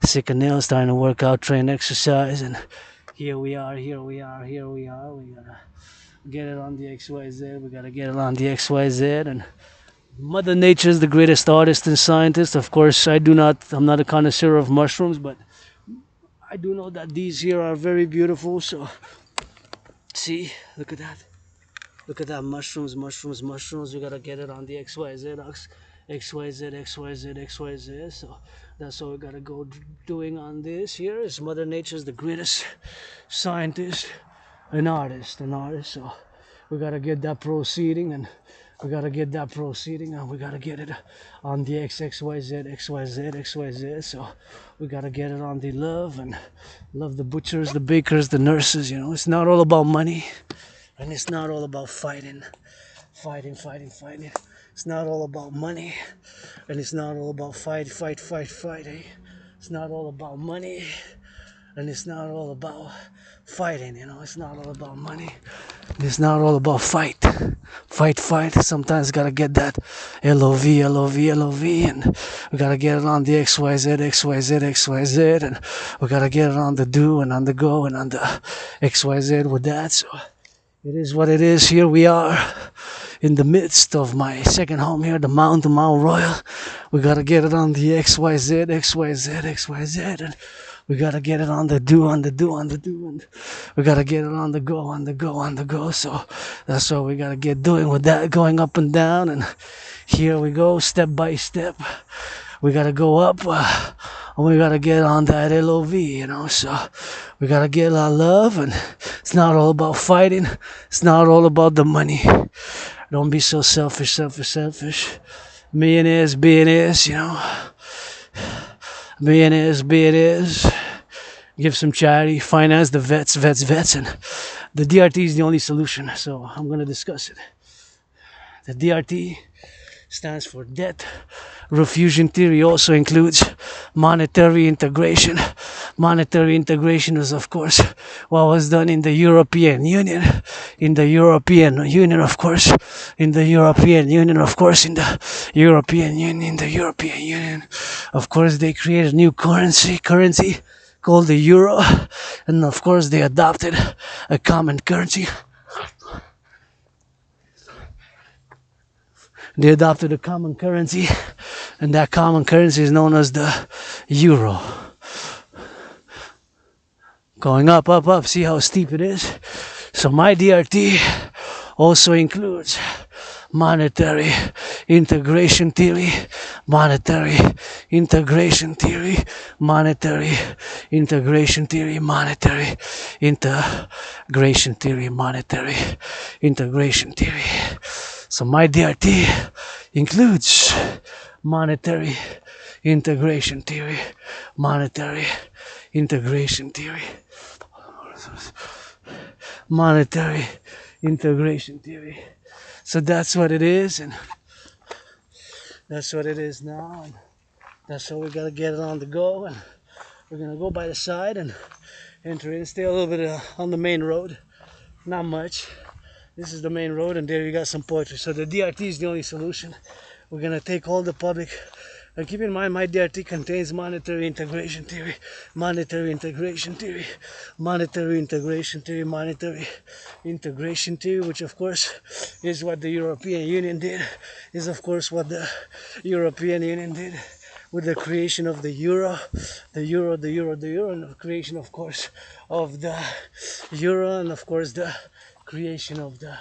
sick and ill, starting to work out, train, exercise. And here we are. We gotta get it on the XYZ. We gotta get it on the XYZ. And Mother Nature is the greatest artist and scientist. Of course, I'm not a connoisseur of mushrooms, but I do know that these here are very beautiful. So, see, look at that. Look at that, mushrooms. We gotta get it on the XYZ. So that's what we gotta go doing on this here. Is Mother Nature is the greatest scientist, an artist. So we gotta get that proceeding, and we gotta get it on the XYZ. So we gotta get it on the love, and love the butchers, the bakers, the nurses. It's not all about money. And it's not all about fighting. It's not all about money. And it's not all about fight. It's not all about money. And it's not all about fighting, It's not all about money. It's not all about fight. Fight. Sometimes gotta get that LOV. And we gotta get it on the XYZ. And we gotta get it on the do and on the go and on the XYZ with that. So it is what it is. Here we are in the midst of my second home here, the Mount Royal. We gotta get it on the XYZ, and we gotta get it on the do, and we gotta get it on the go. So that's what we gotta get doing with that, going up and down. And here we go, step by step. We gotta go up, and we gotta get on that LOV, So we gotta get our love, and it's not all about fighting. It's not all about the money. Don't be so selfish. Millionaires, billionaires, Millionaires. Give some charity, finance the vets, and the DRT is the only solution. So I'm gonna discuss it. The DRT stands for debt refusion theory. Also includes monetary integration. Monetary integration is, of course, what was done in the European Union. In the European Union, of course. In the European Union, of course. In the European Union. In the European Union. Of course, they created a new currency called the euro. And of course, they adopted a common currency. They adopted a common currency, and that common currency is known as the euro. Going up, up, up, see how steep it is? So my DRT also includes monetary integration theory, monetary integration theory, monetary integration theory, monetary integration theory, monetary integration theory. So my DRT includes monetary integration theory, monetary integration theory, monetary integration theory. So that's what it is, and that's what it is now, and that's how we gotta get it on the go. And we're gonna go by the side and enter in, stay a little bit on the main road, not much. This is the main road, and there you got some poetry. So the DRT is the only solution. We're gonna take all the public. And keep in mind, my DRT contains monetary integration theory, monetary integration theory, monetary integration theory, monetary integration theory, which of course is what the European Union did, is of course what the European Union did with the creation of the euro, the euro, the euro, the euro, and the creation, of course, of the euro, and of course the creation of the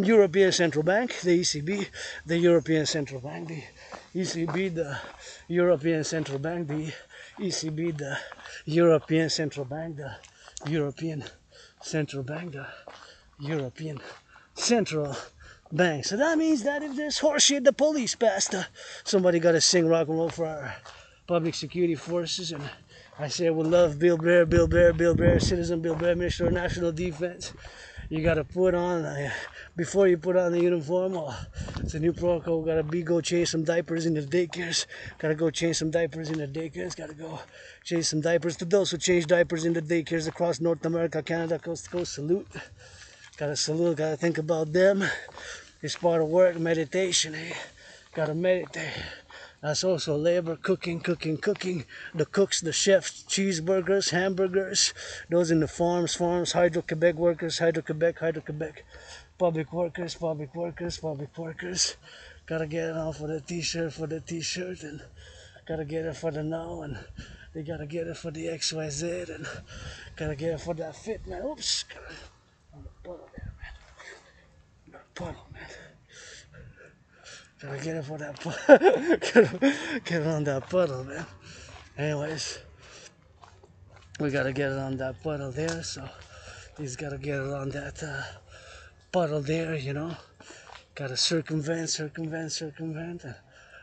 European Central Bank, the ECB, the European Central Bank, the ECB, the European Central Bank, the ECB, the European Central Bank, the European Central Bank, the European Central Bank. So that means that if there's horseshit, the police passed. Somebody got to sing rock and roll for our public security forces, and I say with love, Bill Blair, Bill Blair, Bill Blair, Citizen Bill Blair, Minister of National Defense. You gotta put on, before you put on the uniform, it's a new protocol, go change some diapers in the daycares, gotta go change some diapers in the daycares, gotta go change some diapers. To those who change diapers in the daycares across North America, Canada, coast to coast, salute. Gotta salute, gotta think about them. It's part of work, meditation, gotta meditate. That's also labor, cooking. The cooks, the chefs, cheeseburgers, hamburgers. Those in the farms, Hydro-Quebec workers, Hydro-Quebec. Public workers. Gotta get it on for the t-shirt, and gotta get it for the now, and they gotta get it for the XYZ, and gotta get it for that fit, man. Oops. On the puddle there, man. On the puddle, man. Gotta get it for that get it on that puddle, man. Anyways, we gotta get it on that puddle there, so he's gotta get it on that puddle there, you know. Gotta circumvent, and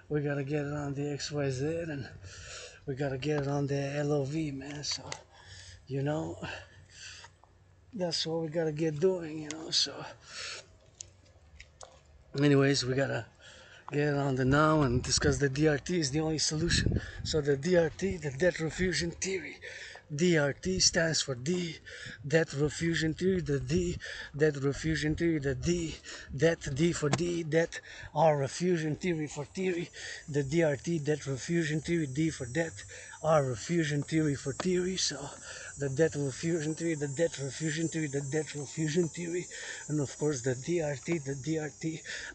we gotta get it on the XYZ, and we gotta get it on the LOV, man. So, you know, that's what we gotta get doing, you know. So, anyways, we gotta get on the now and discuss the DRT is the only solution. So the DRT, the debt refusion theory. DRT stands for D, debt refusion theory, the D, debt refusion theory, the D, debt, D for D, debt, R refusion theory for theory, the DRT, debt refusion theory, D for debt, R refusion theory for theory. So the debt refusion theory, the debt refusion theory, the debt refusion theory, and of course the DRT,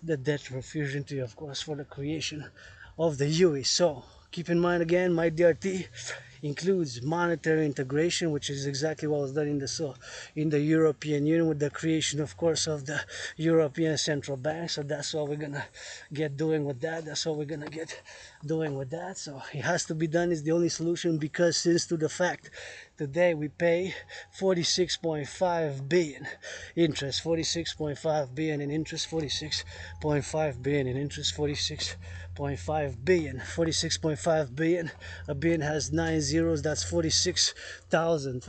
the debt refusion theory, of course, for the creation of the UE. So keep in mind again, my DRT includes monetary integration, which is exactly what was done in the European Union with the creation, of course, of the European Central Bank. So that's what we're gonna get doing with that. So it has to be done, is the only solution, because since to the fact today we pay 46.5 billion interest, 46.5 billion in interest, 46.5 billion in interest, 46.5 billion, 46.5 billion. A billion has 9 zeros. That's 46,000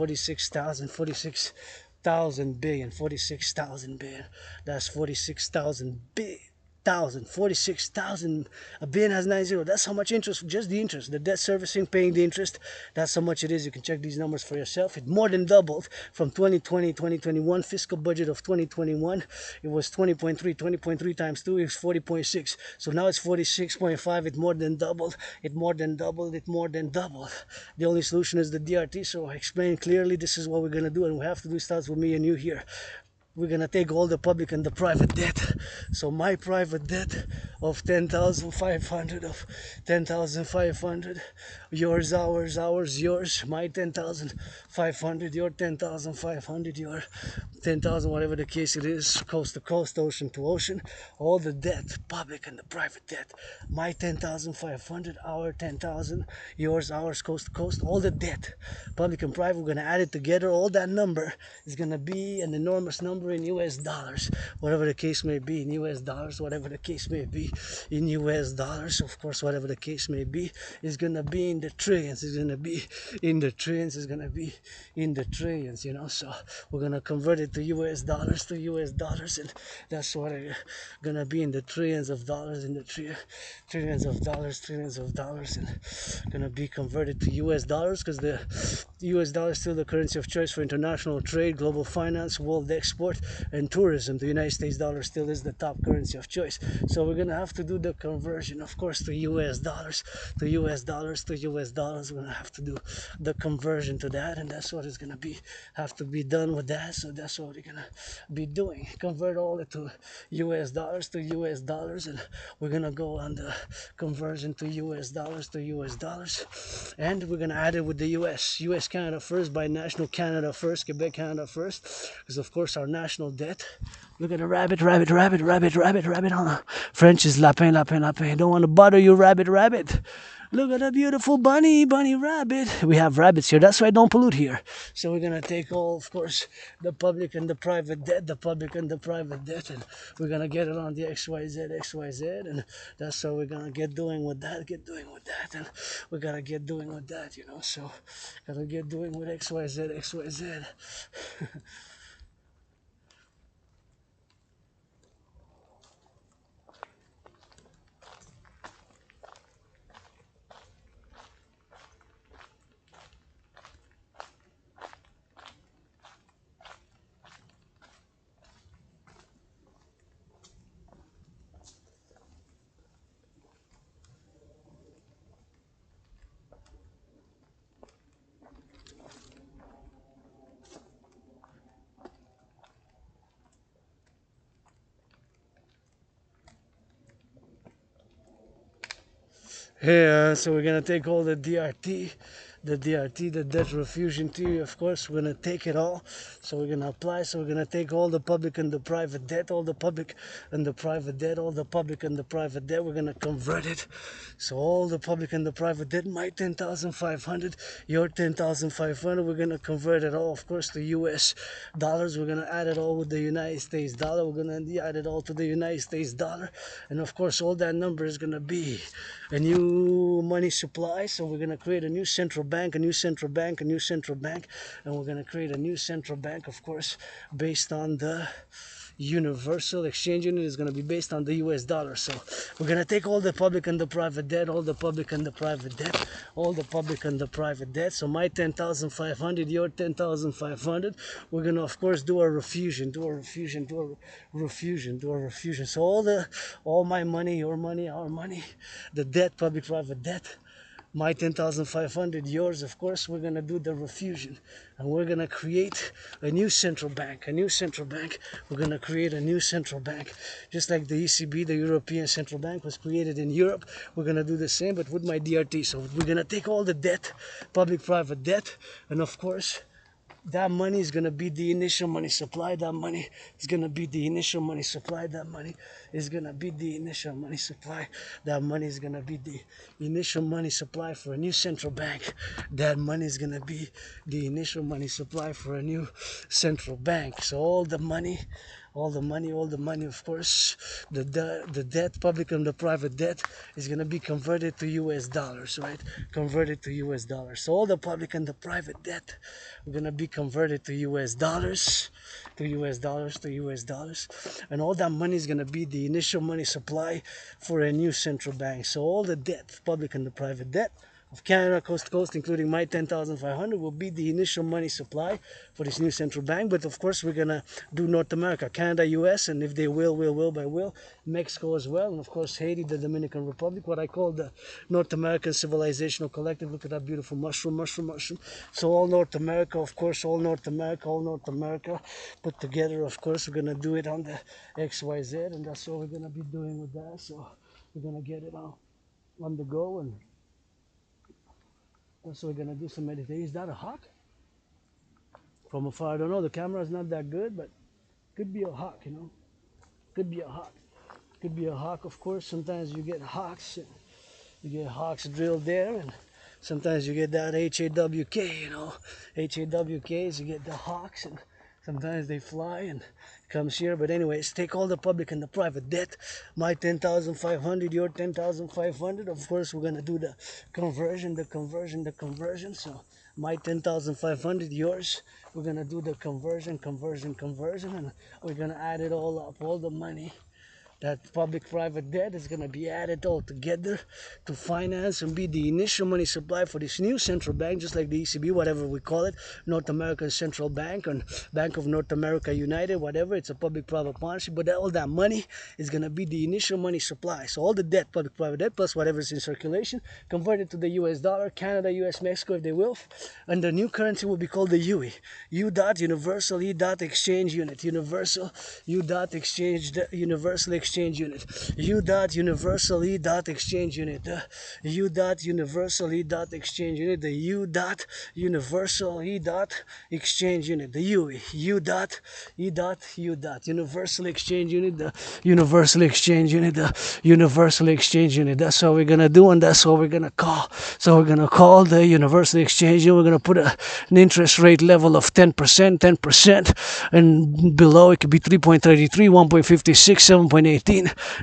billion, 46,000 billion. That's 46,000 billion. 46,000. A bin has 90. That's how much interest, just the interest, the debt servicing, paying the interest. That's how much it is. You can check these numbers for yourself. It more than doubled from 2020, 2021 fiscal budget of 2021. It was 20.3 times 2 is 40.6. So now it's 46.5. It more than doubled. It more than doubled. It more than doubled. The only solution is the DRT. So I explained clearly this is what we're gonna do, and we have to do starts with me and you here. We're gonna take all the public and the private debt. So my private debt of 10,500, of 10,500, yours, ours, yours, my 10,500, your 10,500, your 10,000, whatever the case it is, coast to coast, ocean to ocean, all the debt, public and the private debt, my 10,500, our 10,000, yours, ours, coast to coast, all the debt, public and private, we're gonna add it together. All that number is gonna be an enormous number in US dollars, whatever the case may be, in US dollars, whatever the case may be, in US dollars, of course, whatever the case may be, is gonna be in the trillions, is gonna be in the trillions, is gonna be in the trillions, you know. So we're gonna convert it to US dollars, and that's what it's gonna be in the trillions of dollars, in the trillions of dollars, and gonna be converted to US dollars, because the US dollar is still the currency of choice for international trade, global finance, world export, and tourism. The United States dollar still is the top currency of choice. So we're gonna have to do the conversion, of course, to US dollars, to US dollars, to US dollars. We're gonna have to do the conversion to that, and that's what is gonna be have to be done with that. So that's what we're gonna be doing. Convert all it to US dollars, to US dollars, and we're gonna go on the conversion to US dollars, to US dollars, and we're gonna add it with the US Canada first, binational Canada first, Quebec Canada first, because of course our national debt. Look at the rabbit. Huh? French is lapin. Don't want to bother you, rabbit. Look at a beautiful bunny, rabbit. We have rabbits here. That's why I don't pollute here. So we're gonna take all, of course, the public and the private debt, and we're gonna get it on the XYZ, and that's how we're gonna get doing with that, and we gotta get doing with that, you know. So gotta get doing with XYZ. Yeah, so we're gonna take all the DRT, the debt refusion theory, of course. We're gonna take it all. So we're gonna apply. So we're gonna take all the public and the private debt, all the public and the private debt, all the public and the private debt. We're gonna convert it. So all the public and the private debt, my 10,500, your 10,500. We're gonna convert it all, of course, to US dollars. We're gonna add it all with the United States dollar. We're gonna add it all to the United States dollar, and of course, all that number is gonna be a new money supply. So we're gonna create a new central bank, and we're gonna create a new central bank, of course, based on the universal exchange unit. Is going to be based on the US dollar. So we're going to take all the public and the private debt, all the public and the private debt. So my 10,500, your 10,500. We're going to, of course, do a refusion. So all my money, your money, our money, the debt, public private debt, my 10,500, yours, of course. We're gonna do the refusion, and we're gonna create a new central bank. We're gonna create a new central bank, just like the ECB, the European Central Bank, was created in Europe. We're gonna do the same, but with my DRT. So we're gonna take all the debt, public-private debt, and of course, that money is gonna be the initial money supply. That money is gonna be the initial money supply. That money is gonna be the initial money supply. That money is gonna be the initial money supply for a new central bank. That money is gonna be the initial money supply for a new central bank. So all the money all the money, of course, the debt, public and the private debt, is gonna be converted to US dollars, right? Converted to US dollars. So all the public and the private debt are gonna be converted to US dollars, and all that money is gonna be the initial money supply for a new central bank. So all the debt, public and the private debt of Canada, coast to coast, including my 10,500, will be the initial money supply for this new central bank. But of course, we're gonna do North America, Canada, US, and if they will, Mexico as well, and of course Haiti, the Dominican Republic, what I call the North American Civilizational Collective. Look at that beautiful mushroom. So all North America, of course, all North America put together. Of course, we're gonna do it on the XYZ, and that's what we're gonna be doing with that. So we're gonna get it on the go, and so we're gonna do some meditation. Is that a hawk? From afar, I don't know. The camera is not that good, but could be a hawk, you know. Could be a hawk. Could be a hawk, of course. Sometimes you get hawks. You get hawks drilled there, and sometimes you get that HAWK, you know. HAWKs, you get the hawks, and sometimes they fly and comes here. But anyways, take all the public and the private debt. My 10,500, your 10,500. Of course, we're gonna do the conversion. So my 10,500, yours. We're gonna do the conversion, and we're gonna add it all up, all the money. That public-private debt is going to be added all together to finance and be the initial money supply for this new central bank, just like the ECB, whatever we call it, North American Central Bank, or Bank of North America United, whatever. It's a public-private partnership, but all that money is going to be the initial money supply. So all the debt, public-private debt, plus whatever is in circulation, converted to the US dollar, Canada, US, Mexico, if they will, and the new currency will be called the UE. U dot universal E dot exchange unit. Universal U dot exchange universal exchange unit. U dot universal E dot exchange unit. U dot universal E dot exchange unit. The U dot universal E dot exchange unit. The UE. U dot E dot U dot universal exchange unit. The universal exchange unit. The universal exchange unit. That's what we're gonna do, and that's what we're gonna call. So we're gonna call the universal exchange unit. We're gonna put an interest rate level of 10%, and below it could be 3.33, 1.56, 7.18,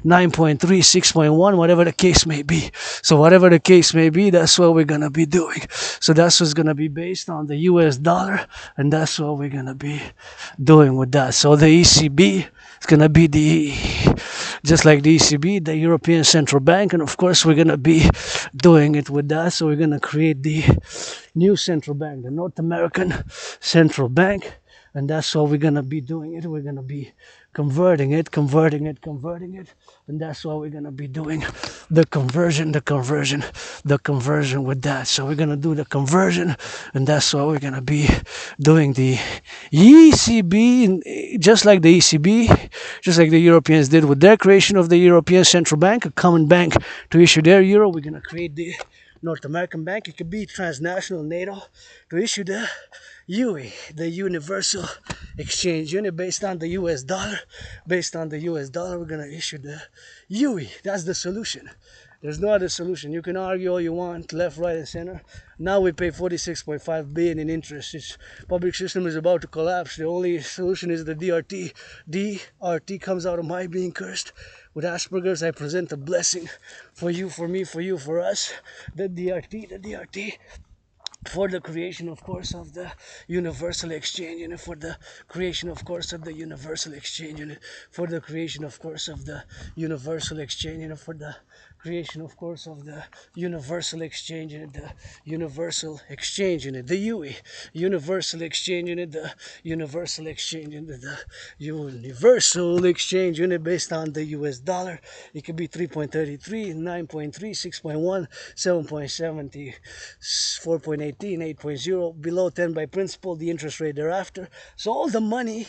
9.3, 6.1, whatever the case may be. So whatever the case may be, that's what we're gonna be doing. So that's what's gonna be based on the US dollar, and that's what we're gonna be doing with that. So the ECB is gonna be just like the ECB, the European Central Bank, and of course we're gonna be doing it with that. So we're gonna create the new central bank, the North American Central Bank, and that's what we're gonna be doing it. We're gonna be converting it, and that's what we're gonna be doing, the conversion with that. So we're gonna do the conversion, and that's what we're gonna be doing. The ECB, just like the ECB, just like the Europeans did with their creation of the European Central Bank, a common bank to issue their euro, we're gonna create the North American Bank. It could be transnational, NATO, to issue the UE, the Universal Exchange Unit, based on the US dollar. Based on the US dollar, we're gonna issue the UE. That's the solution. There's no other solution. You can argue all you want, left, right, and center. Now we pay 46.5 billion in interest. Its public system is about to collapse. The only solution is the DRT. DRT comes out of my being cursed with Asperger's. I present a blessing for you, for me, for you, for us. The DRT. For the creation, of course, of the Universal Exchange Unit, for the creation, of course, of the Universal Exchange Unit, for the creation, of course, of the Universal Exchange Unit, for the creation, of course, of the Universal Exchange Unit, the Universal Exchange Unit, the UE, Universal Exchange Unit, the Universal Exchange Unit, the Universal Exchange Unit, based on the US dollar. It could be 3.33, 9.3, 6.1, 7.70, 4.18, 8.0, below 10 by principal, the interest rate thereafter. So all the money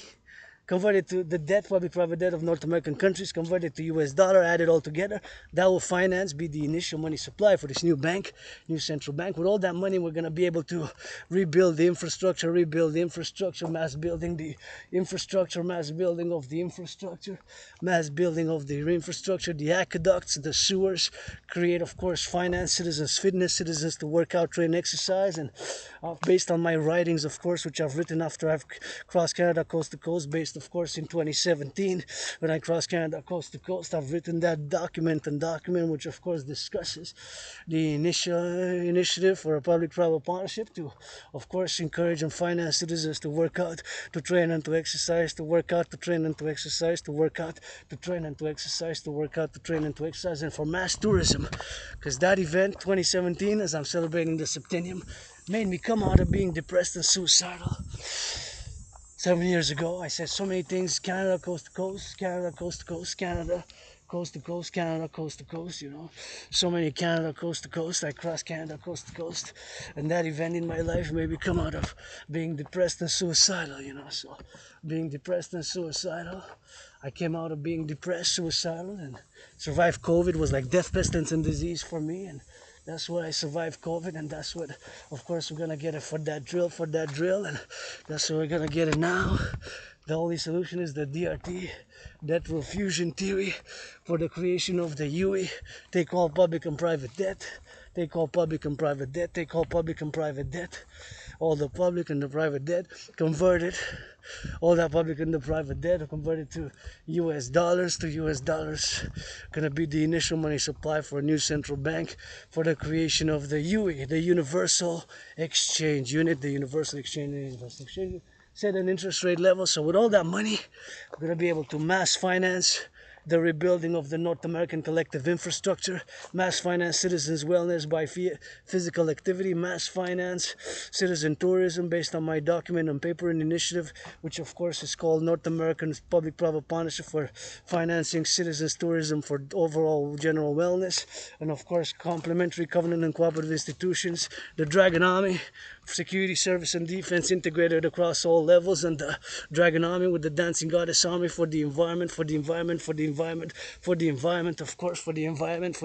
converted to the debt, public-private debt of North American countries, converted to US dollar, added all together. That will finance, be the initial money supply for this new bank, new central bank. With all that money, we're going to be able to rebuild the infrastructure, mass building the infrastructure, mass building of the infrastructure, the aqueducts, the sewers, create, of course, finance citizens, fitness citizens to work out, train, exercise, and based on my writings, of course, which I've written after I've crossed Canada coast to coast, based exist, of course, in 2017 when I crossed Canada coast to coast. I've written that document which of course discusses the initiative for a public-private partnership to, of course, encourage and finance citizens to work out, to train and to exercise, to work out, to train and to exercise, to work out, to train and to exercise, to work out, to train and to exercise, and for mass tourism. Because that event, 2017, as I'm celebrating the septennium, made me come out of being depressed and suicidal. 7 years ago, I said so many things: Canada coast to coast, Canada coast to coast, Canada coast to coast, Canada coast to coast, you know. So many Canada coast to coast. I crossed Canada coast to coast. And that event in my life made me come out of being depressed and suicidal, you know. So, being depressed and suicidal, I came out of being depressed, suicidal, and survived COVID. Was like death, pestilence, and disease for me. And that's why I survived COVID, and that's what, of course, we're gonna get it for that drill, and that's what we're gonna get it now. The only solution is the DRT, debt fusion theory, for the creation of the UE. Take all public and private debt, take all public and private debt, take all public and private debt, all the public and the private debt, convert it, all that public and the private debt are converted to US dollars, gonna be the initial money supply for a new central bank for the creation of the UE, the Universal Exchange Unit, the Universal Exchange set an interest rate level. So with all that money, we're gonna be able to mass finance the rebuilding of the North American collective infrastructure, mass finance citizens' wellness by physical activity, mass finance citizen tourism based on my document on paper and initiative, which of course is called North American Public-Private Partnership for Financing Citizens Tourism for Overall General Wellness, and of course complementary covenant and cooperative institutions, the Dragon Army, security, service, and defense integrated across all levels, and the Dragon Army with the Dancing Goddess Army for the environment, of course, for the environment,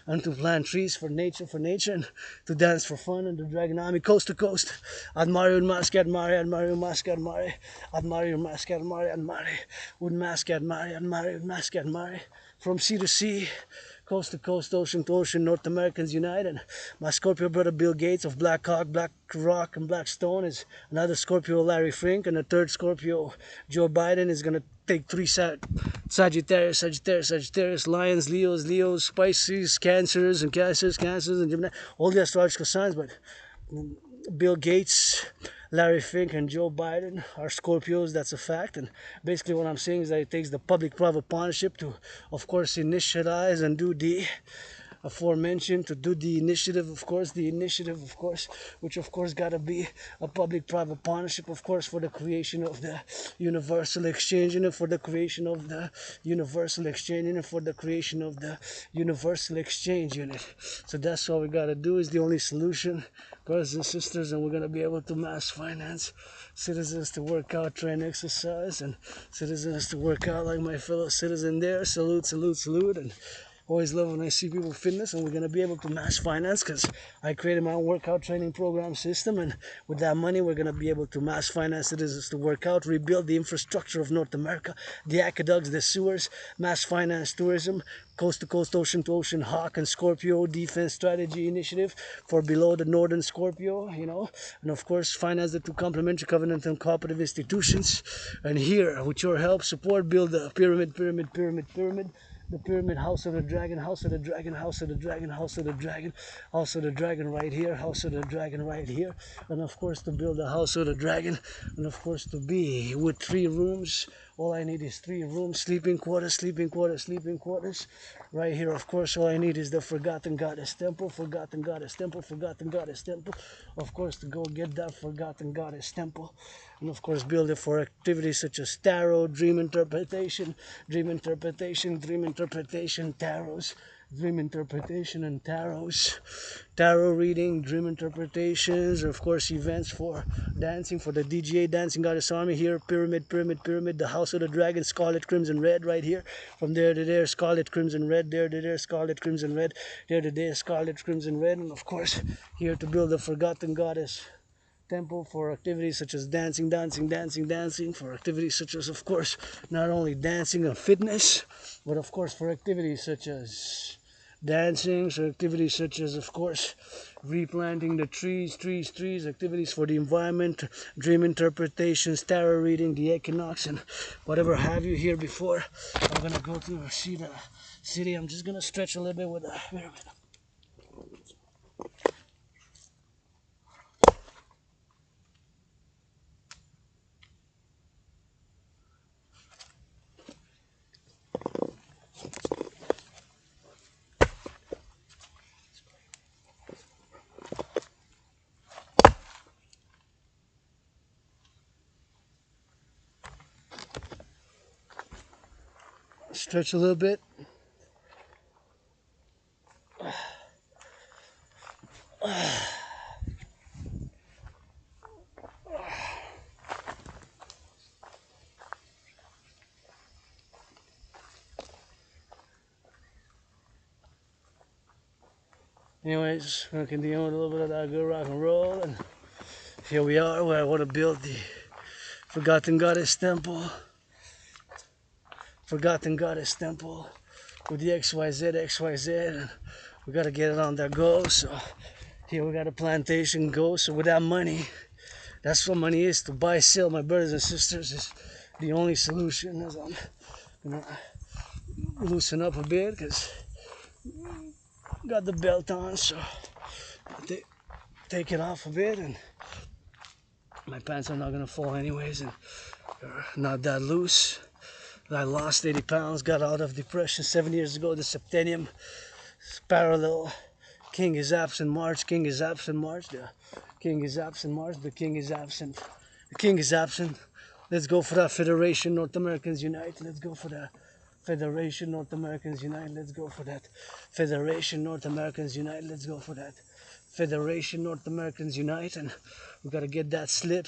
and to plant trees for nature, and to dance for fun, and the Dragon Army coast to coast. Admare un masque, admare, admare un masque, admare, admare un masque, admare, admare, un masque, admare, admare, un masque, admare, from sea to sea, coast to coast, ocean to ocean, North Americans unite. And my Scorpio brother Bill Gates of Black Hawk, Black Rock, and Black Stone is another Scorpio, Larry Frink, and a third Scorpio, Joe Biden, is gonna take three Sagittarius, Lions, Leos, Pisces, Cancers, and Gemini, all the astrological signs. But Bill Gates, Larry Fink, and Joe Biden are Scorpios, that's a fact. And basically what I'm saying is that it takes the public-private partnership to, of course, initialize and do the aforementioned, to do the initiative, of course, which of course gotta be a public-private partnership, of course, for the creation of the Universal Exchange Unit, for the creation of the Universal Exchange Unit, for the creation of the Universal Exchange Unit. So that's all we gotta do, is the only solution, brothers and sisters, and we're gonna be able to mass finance citizens to work out, train, exercise, and citizens to work out like my fellow citizen there. Salute, salute, salute. And always love when I see people fitness, and we're going to be able to mass finance because I created my own workout training program system, and with that money we're going to be able to mass finance citizens to work out, rebuild the infrastructure of North America, the aqueducts, the sewers, mass finance tourism, coast to coast, ocean to ocean, Hawk and Scorpio defense strategy initiative for below the northern Scorpio, you know, and of course finance the two complementary covenant and cooperative institutions, and here with your help, support, build a pyramid, the pyramid, house of the dragon, house of the dragon, house of the dragon, house of the dragon, house of the dragon right here, house of the dragon right here, and of course to build a house of the dragon, and of course to be with 3 rooms. All I need is 3 rooms, sleeping quarters, right here. Of course, all I need is the Forgotten Goddess Temple, of course, to go get that Forgotten Goddess Temple, and of course build it for activities such as tarot, dream interpretation, tarots, dream interpretation and tarot reading, dream interpretations, of course events for dancing, for the DGA Dancing Goddess Army here, pyramid, the house of the dragon, scarlet, crimson, red right here, from there to there, scarlet, crimson, red, there to there, scarlet, crimson, red, there to there, scarlet, crimson, red, and of course here to build the Forgotten Goddess Temple for activities such as dancing, for activities such as, of course, not only dancing and fitness, but of course for activities such as dancing, so activities such as, of course, replanting the trees, activities for the environment, dream interpretations, tarot reading, the equinox, and whatever have you here before. I'm gonna go to see the city. I'm just gonna stretch a little bit with the. Stretch a little bit. Anyways, we're gonna continue with a little bit of that good rock and roll, and here we are where I want to build the Forgotten Goddess Temple. Forgotten Goddess Temple with the XYZ, and we gotta get it on that go. So here we got a plantation go. So with that money, that's what money is, to buy, sell, my brothers and sisters, is the only solution. As I'm gonna loosen up a bit because got the belt on, so take it off a bit, and my pants are not gonna fall anyways, and they're not that loose. I lost 80 pounds, got out of depression 7 years ago. The septennium is parallel. King is absent, March. King is absent, March. The king is absent, March. The king is absent. The king is absent. Let's go for that Federation. North Americans Unite. Let's go for that Federation. North Americans Unite. Let's go for that Federation. North Americans Unite. Let's go for that Federation. North Americans Unite. And we gotta get that slip,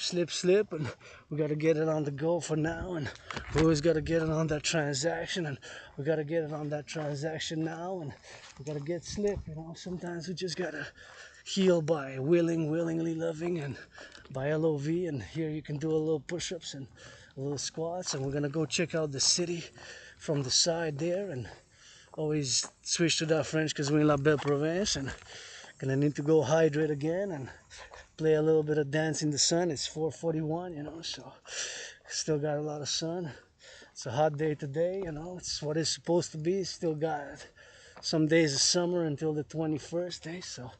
and we gotta get it on the go for now, and we always gotta get it on that transaction, and we gotta get it on that transaction now, and we gotta get slip, you know. Sometimes we just gotta heal by willingly loving, and by LOV, and here you can do a little push-ups and a little squats, and we're gonna go check out the city from the side there, and always switch to that French because we're in La Belle Province, and gonna need to go hydrate again and play a little bit of dance in the sun. It's 4:41, you know, so still got a lot of sun. It's a hot day today, you know. It's what it's supposed to be. Still got some days of summer until the 21st, eh? So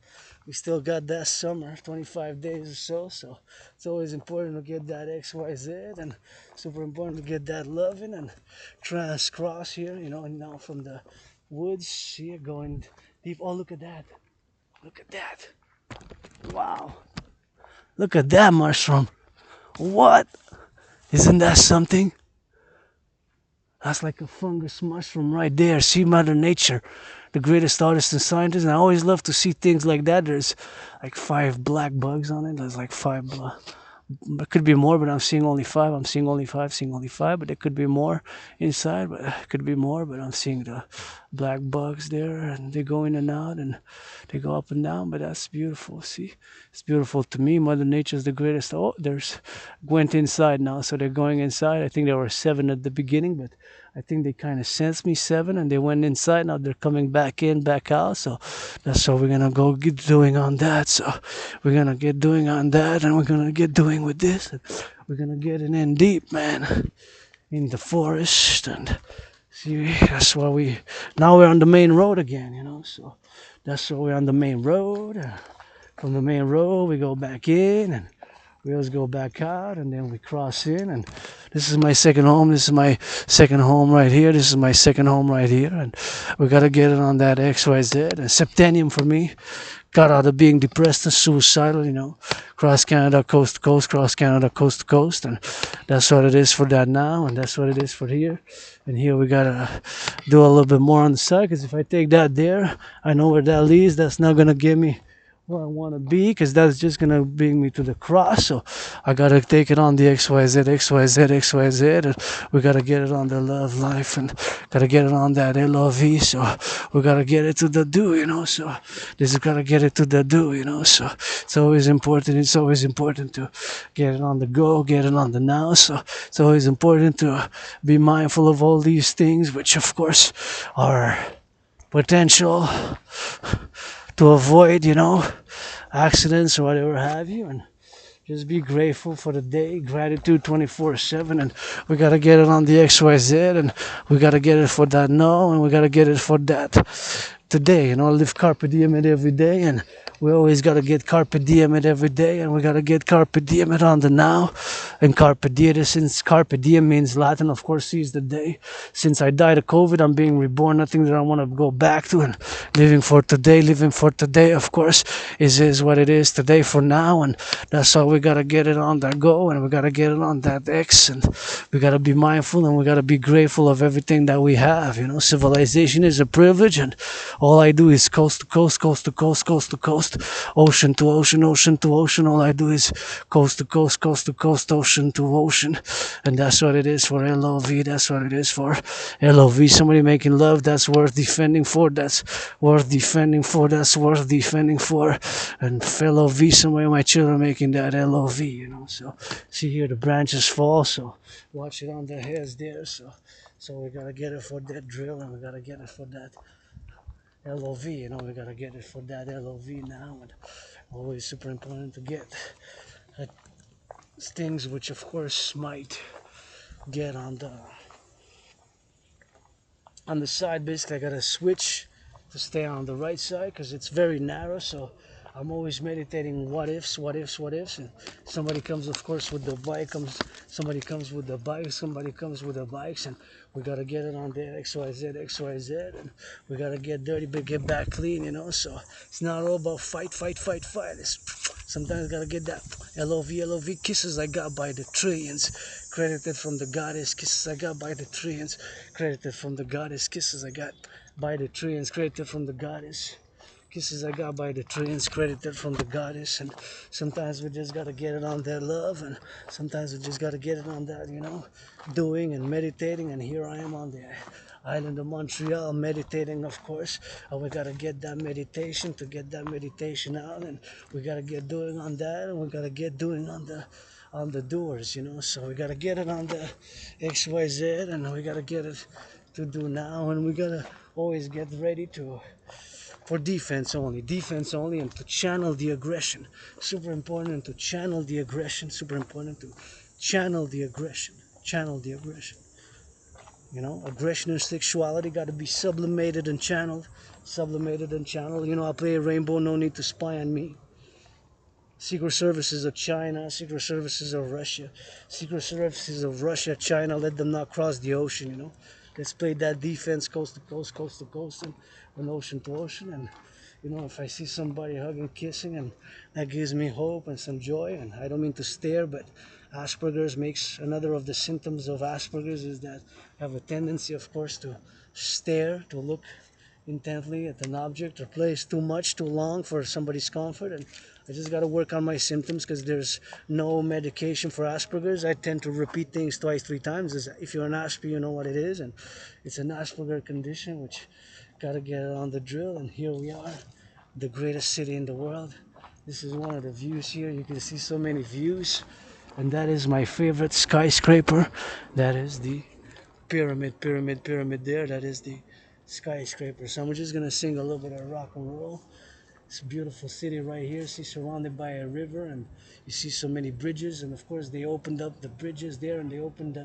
we still got that summer, 25 days or so. So it's always important to get that XYZ, and super important to get that loving and cross here, you know. And now from the woods here going deep. Oh, look at that. Look at that. Wow. Look at that mushroom. What? Isn't that something? That's like a fungus mushroom right there. See Mother Nature, the greatest artist and scientist. And I always love to see things like that. There's like 5 black bugs on it. There's like 5 It could be more, but I'm seeing only 5. I'm seeing only 5, but there could be more inside, but it could be more, but I'm seeing the black bugs there, and they go in and out, and they go up and down, but that's beautiful. See, it's beautiful to me. Mother Nature is the greatest. Oh, there's went inside now, so they're going inside. I think there were 7 at the beginning, but I think they kind of sensed me 7, and they went inside. Now they're coming back in, back out. So that's what we're gonna go get doing on that. So we're gonna get doing on that, and we're gonna get doing with this. And we're gonna get it in deep, man, in the forest. And see, that's why now we're on the main road again, you know. So that's why we're on the main road. From the main road, we go back in, and we always go back out, and then we cross in, and this is my second home. This is my second home right here. This is my second home right here, and we gotta get it on that XYZ. And septennium for me, got out of being depressed and suicidal, you know. Cross Canada, coast to coast, cross Canada, coast to coast, and that's what it is for that now, and that's what it is for here. And here we gotta do a little bit more on the side, because if I take that there, I know where that leads. That's not gonna give me where I want to be, because that's just gonna bring me to the cross. So I gotta take it on the XYZ, and we gotta get it on the love life, and gotta get it on that LOV. So we gotta get it to the do, you know. So this is gotta get it to the do, you know. So it's always important. It's always important to get it on the go, get it on the now. So it's always important to be mindful of all these things, which of course are potential to avoid, accidents or whatever have you, and just be grateful for the day. Gratitude 24/7, and we gotta get it on the XYZ, and we gotta get it for that now, and we gotta get it for that today. Live carpe diem it every day, and we always gotta get carpe diem it every day, and we gotta get carpe diem it on the now. And carpe diem, since carpe diem means Latin, of course, seize the day. Since I died of COVID, I'm being reborn. Nothing that I want to go back to, and living for today, of course, is what it is today for now, and that's how we gotta get it on that go, and we gotta get it on that X, and we gotta be mindful, and we gotta be grateful of everything that we have. Civilization is a privilege, and all I do is coast to coast, coast to coast, coast to coast, ocean to ocean, ocean to ocean. All I do is coast to coast, coast to coast, ocean to ocean, and that's what it is for LOV. That's what it is for LOV. Somebody making love, that's worth defending for. That's worth defending for. That's worth defending for. And fellow V, somebody, my children making that LOV. So see here the branches fall. So watch it on the heads there. So we gotta get it for that drill, and we gotta get it for that LOV, we gotta get it for that LOV now, and always super important to get things which of course might get on the side. Basically I gotta switch to stay on the right side because it's very narrow, so I'm always meditating what ifs, and somebody comes of course with the bike, somebody comes with the bike, somebody comes with the bikes, and we gotta get it on there, XYZ, and we gotta get dirty but get back clean, so it's not all about fight. Sometimes gotta get that LOV kisses I got by the trillions, credited from the goddess, kisses I got by the trillions, credited from the goddess, kisses I got by the trillions, credited from the goddess, kisses I got by the trillions, credited from the goddess. And sometimes we just gotta get it on that love, and sometimes we just gotta get it on that, doing and meditating. And here I am on the island of Montreal meditating, of course, and we gotta get that meditation to get that meditation out, and we gotta get doing on that, and we gotta get doing on the doers, so we gotta get it on the XYZ, and we gotta get it to do now, and we gotta always get ready for defense only, and to channel the aggression. Super important to channel the aggression. Super important to channel the aggression. Aggression and sexuality got to be sublimated and channeled. I play a rainbow, no need to spy on me. Secret services of China, secret services of Russia, China, let them not cross the ocean, Let's play that defense coast to coast, and ocean to ocean. And, if I see somebody hugging, kissing, and that gives me hope and some joy. And I don't mean to stare, but Asperger's makes another of the symptoms of Asperger's is that I have a tendency, of course, to stare, to look intently at an object or place too much, too long for somebody's comfort. And I just got to work on my symptoms because there's no medication for Asperger's. I tend to repeat things twice, 3 times. If you're an Asperger, you know what it is. And it's an Asperger condition, which got to get it on the drill. And here we are, the greatest city in the world. This is one of the views here. You can see so many views. And that is my favorite skyscraper. That is the pyramid there. That is the skyscraper. So I'm just going to sing a little bit of rock and roll. It's a beautiful city right here. See, surrounded by a river, and you see so many bridges. And of course, they opened up the bridges there, and they opened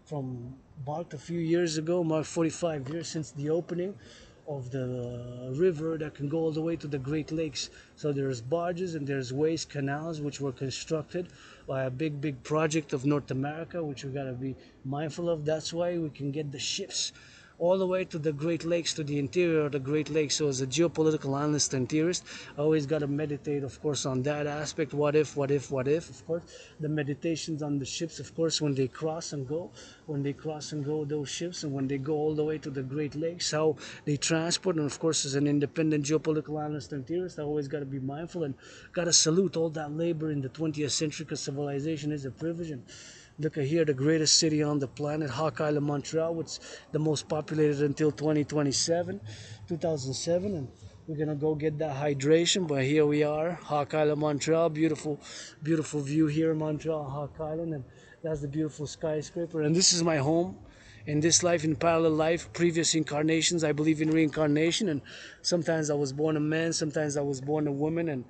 from marked a few years ago, marked 45 years since the opening of the river that can go all the way to the Great Lakes. So there's barges and there's ways, canals, which were constructed by a big project of North America, which we gotta be mindful of. That's why we can get the ships all the way to the Great Lakes, to the interior of the Great Lakes. So as a geopolitical analyst and theorist, I always got to meditate, of course, on that aspect. What if, of course. The meditations on the ships, of course, when they cross and go, those ships, and when they go all the way to the Great Lakes, how they transport. And of course, as an independent geopolitical analyst and theorist, I always got to be mindful and got to salute all that labor in the 20th century, because civilization is a privilege. And look at here, the greatest city on the planet, Hawk Island, Montreal, which is the most populated until 2007, and we're gonna go get that hydration. But here we are, Hawk Island, Montreal, beautiful view here in Montreal, Hawk Island, and that's the beautiful skyscraper. And this is my home in this life, in parallel life, previous incarnations. I believe in reincarnation, and sometimes I was born a man, sometimes I was born a woman, and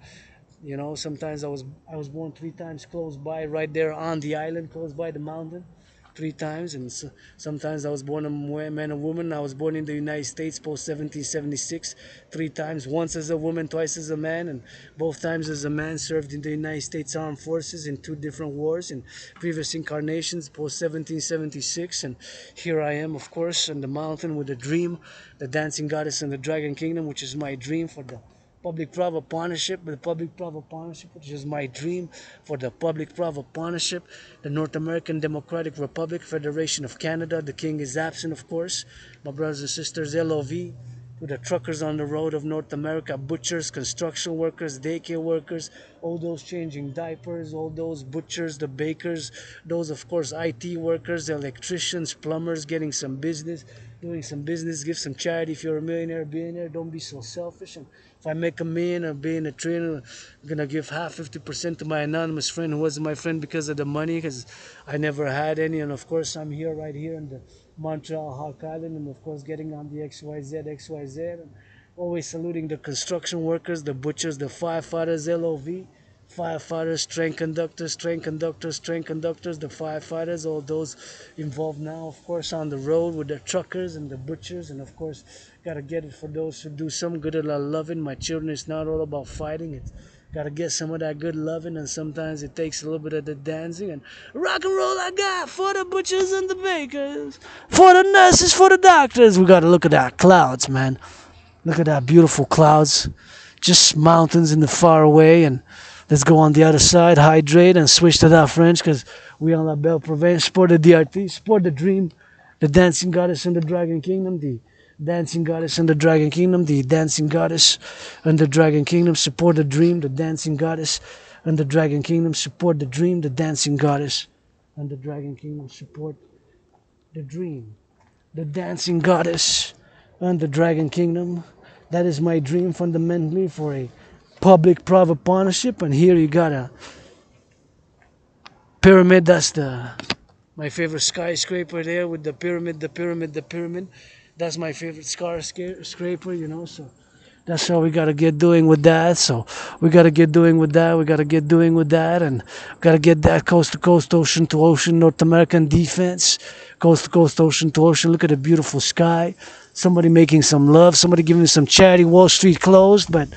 sometimes I was born 3 times close by, right there on the island, close by the mountain. 3 times, and sometimes I was born a man or woman. I was born in the United States post 1776, 3 times, once as a woman, twice as a man, and both times as a man served in the United States Armed Forces in 2 different wars in previous incarnations post 1776. And here I am, of course, on the mountain with a dream, the dancing goddess and the dragon kingdom, which is my dream for the public-private partnership, which is my dream for the public-private partnership, the North American Democratic Republic, Federation of Canada. The king is absent, of course. My brothers and sisters, LOV, to the truckers on the road of North America, butchers, construction workers, daycare workers, all those changing diapers, all those butchers, the bakers, those, of course, IT workers, electricians, plumbers, getting some business, doing some business, give some charity. If you're a millionaire, billionaire, don't be so selfish. And if I make a million or being a trainer, I'm gonna give half, 50% to my anonymous friend who wasn't my friend because of the money, because I never had any. And of course, I'm here, right here in the Montreal Hawk Island, and of course, getting on the XYZ, and always saluting the construction workers, the butchers, the firefighters, LOV. Firefighters, train conductors, the firefighters, all those involved now, of course, on the road with the truckers and the butchers, and of course, gotta get it for those who do some good and are loving. My children, it's not all about fighting. It's gotta get some of that good loving, and sometimes it takes a little bit of the dancing and rock and roll. I got for the butchers and the bakers, for the nurses, for the doctors. We gotta look at that clouds, man. Look at that beautiful clouds, just mountains in the far away, and let's go on the other side, hydrate, and switch to that French, because we on La Belle Province. Support the DRT, support the dream, the dancing goddess and the dragon kingdom, the dancing goddess and the dragon kingdom, the dancing goddess and the dragon kingdom. Support the dream, the dancing goddess and the dragon kingdom. Support the dream, the dancing goddess and the dragon kingdom. Support the dream, the dancing goddess and the dragon kingdom. That is my dream fundamentally for a public-private partnership. And here you got a pyramid. That's my favorite skyscraper there with the pyramid. That's my favorite skyscraper. So that's how we gotta get doing with that. So we gotta get doing with that. And gotta get that coast to coast, ocean to ocean, North American defense, coast to coast, ocean to ocean. Look at the beautiful sky. Somebody making some love. Somebody giving some charity. Wall Street closed, but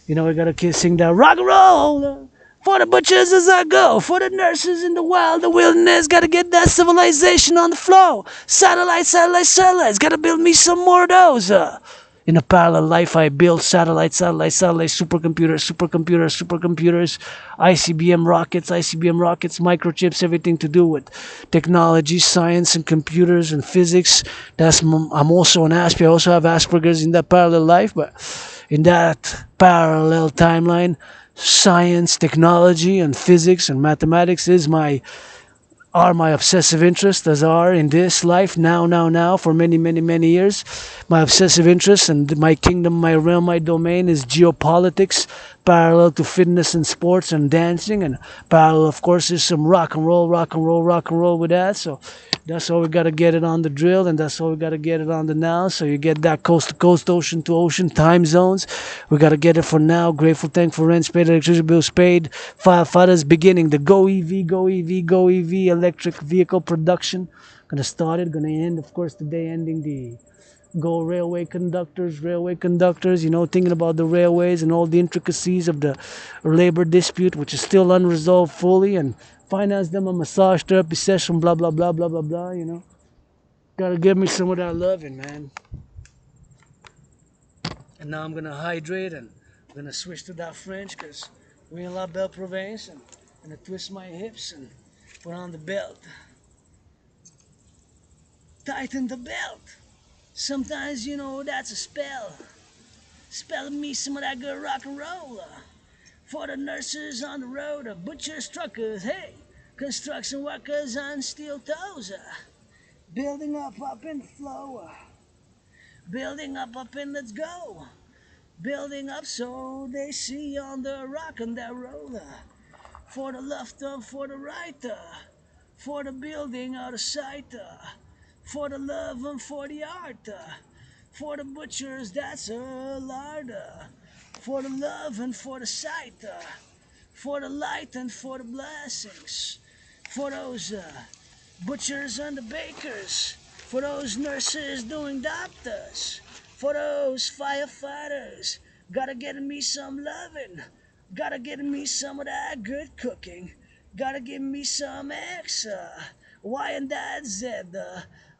we gotta sing that rock and roll. For the butchers as I go, for the nurses in the wild, the wilderness, gotta get that civilization on the flow. Satellites, gotta build me some more of those. In a parallel life, I build satellites, supercomputers, ICBM rockets, microchips, everything to do with technology, science, and computers and physics. I'm also an Asperger. I also have Asperger's in that parallel life, but in that parallel timeline, science, technology, and physics and mathematics are my obsessive interests, as are in this life now for many years. My obsessive interest and my kingdom, my realm, my domain is geopolitics, parallel to fitness and sports and dancing, and parallel, of course, is some rock and roll with that. So that's how we gotta get it on the drill, and that's how we gotta get it on the now. So you get that coast to coast, ocean to ocean, time zones. We gotta get it for now. Grateful, thankful, rent paid, electricity bills paid. Firefighters beginning the go EV, electric vehicle production. Gonna start it, gonna end, of course, today ending the go railway conductors, thinking about the railways and all the intricacies of the labor dispute, which is still unresolved fully, and finance them a massage therapy session, blah, blah, blah, blah, blah, blah. Gotta give me some of that loving, man. And now I'm gonna hydrate, and I'm gonna switch to that French, because we're in La Belle Province, and I'm gonna twist my hips and put on the belt. Tighten the belt. Sometimes, that's a spell. Spell me some of that good rock and roll. For the nurses on the road, butchers, truckers, hey, construction workers on steel toes. Building up in the flow. Building up in let's go. Building up so they see on the rock and that roll. For the left, for the right. For the building out of sight. For the love and for the art. For the butchers, that's a lard. For the love and for the sight. For the light and for the blessings. For those butchers and the bakers. For those nurses doing doctors. For those firefighters. Gotta get me some loving. Gotta get me some of that good cooking. Gotta give me some extra. Y and that Z.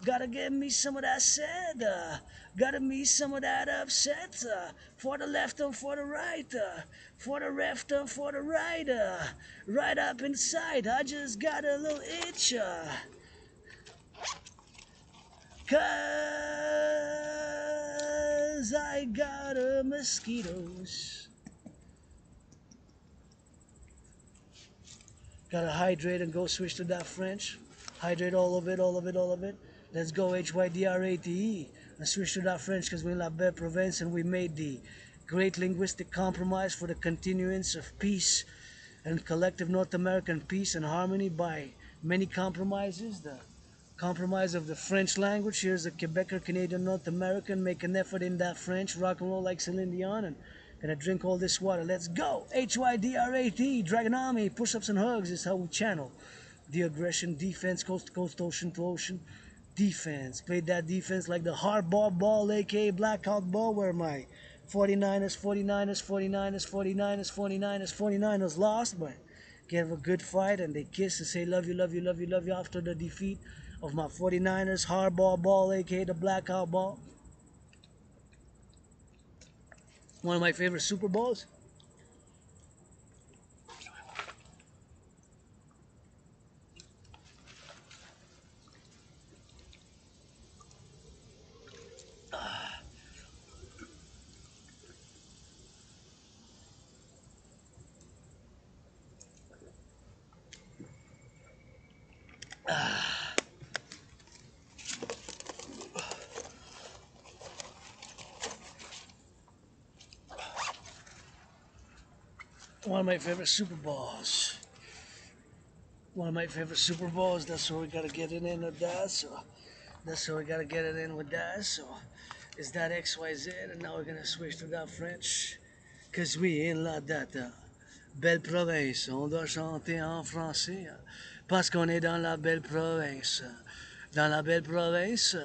Gotta give me some of that said. Gotta me some of that upset. For the left and for the right. For the left and for the right. Right up inside. I just got a little itch. Cause I got mosquitoes. Gotta hydrate and go switch to that French. Hydrate all of it, all of it, all of it. Let's go HYDRATE and switch to that French because we're in La Belle Province and we made the great linguistic compromise for the continuance of peace and collective North American peace and harmony by many compromises. The compromise of the French language. Here's a Quebecer, Canadian, North American. Make an effort in that French. Rock and roll like Celine Dion and gonna drink all this water. Let's go! HYDRAT, Dragon Army, push-ups and hugs is how we channel the aggression, defense, coast to coast, ocean to ocean. Defense. Played that defense like the hardball ball, aka blackout ball, where my 49ers lost, but gave a good fight and they kiss and say love you, love you, love you, love you after the defeat of my 49ers hardball ball, aka the blackout ball. One of my favorite Super Bowls. One of my favorite Super Bowls. One of my favorite Super Bowls. That's where we gotta get it in with that. So that's where we gotta get it in with that. So is that XYZ, and now we're gonna switch to that French. Cause we in la data. Belle province. On doit chanter en français. Parce qu'on est dans la belle province. Dans la belle province.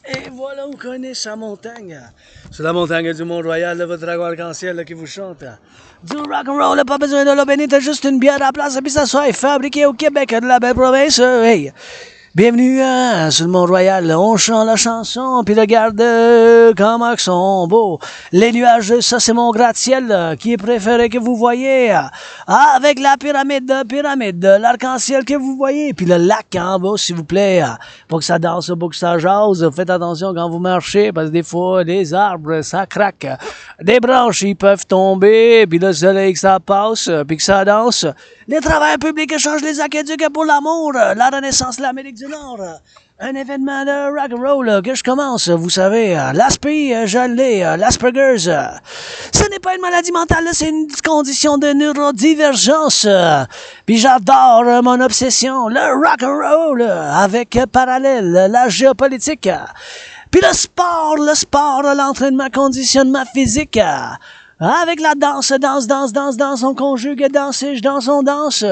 Et voilà, on connaît sa montagne. C'est la montagne du Mont-Royal, votre dragon arc-en-ciel qui vous chante. Du rock-and-roll, pas besoin de l'eau bénite, juste une bière à la place, puis ça soit fabriqué au Québec de la belle province. Hey! Bienvenue sur le Mont-Royal, on chante la chanson, puis regarde comment ils sont beaux. Les nuages, ça c'est mon gratte-ciel qui est préféré que vous voyez. Avec la pyramide, l'arc-en-ciel que vous voyez, puis le lac en bas, s'il vous plaît. Pour que ça danse, pour que ça jase, faites attention quand vous marchez, parce que des fois, des arbres, ça craque. Des branches, ils peuvent tomber, puis le soleil que ça passe, puis que ça danse. Les travailleurs publics échangent les aqueducs pour l'amour, la renaissance de l'Amérique du Nord. Un événement de rock-and-roll que je commence, vous savez, l'aspi, je l'ai, l'Asperger's. Ce n'est pas une maladie mentale, c'est une condition de neurodivergence. Puis j'adore mon obsession, le rock-and-roll, avec parallèle, la géopolitique. Puis le sport, l'entraînement conditionne ma physique. Avec la danse, on conjugue danser, je danse, on danse.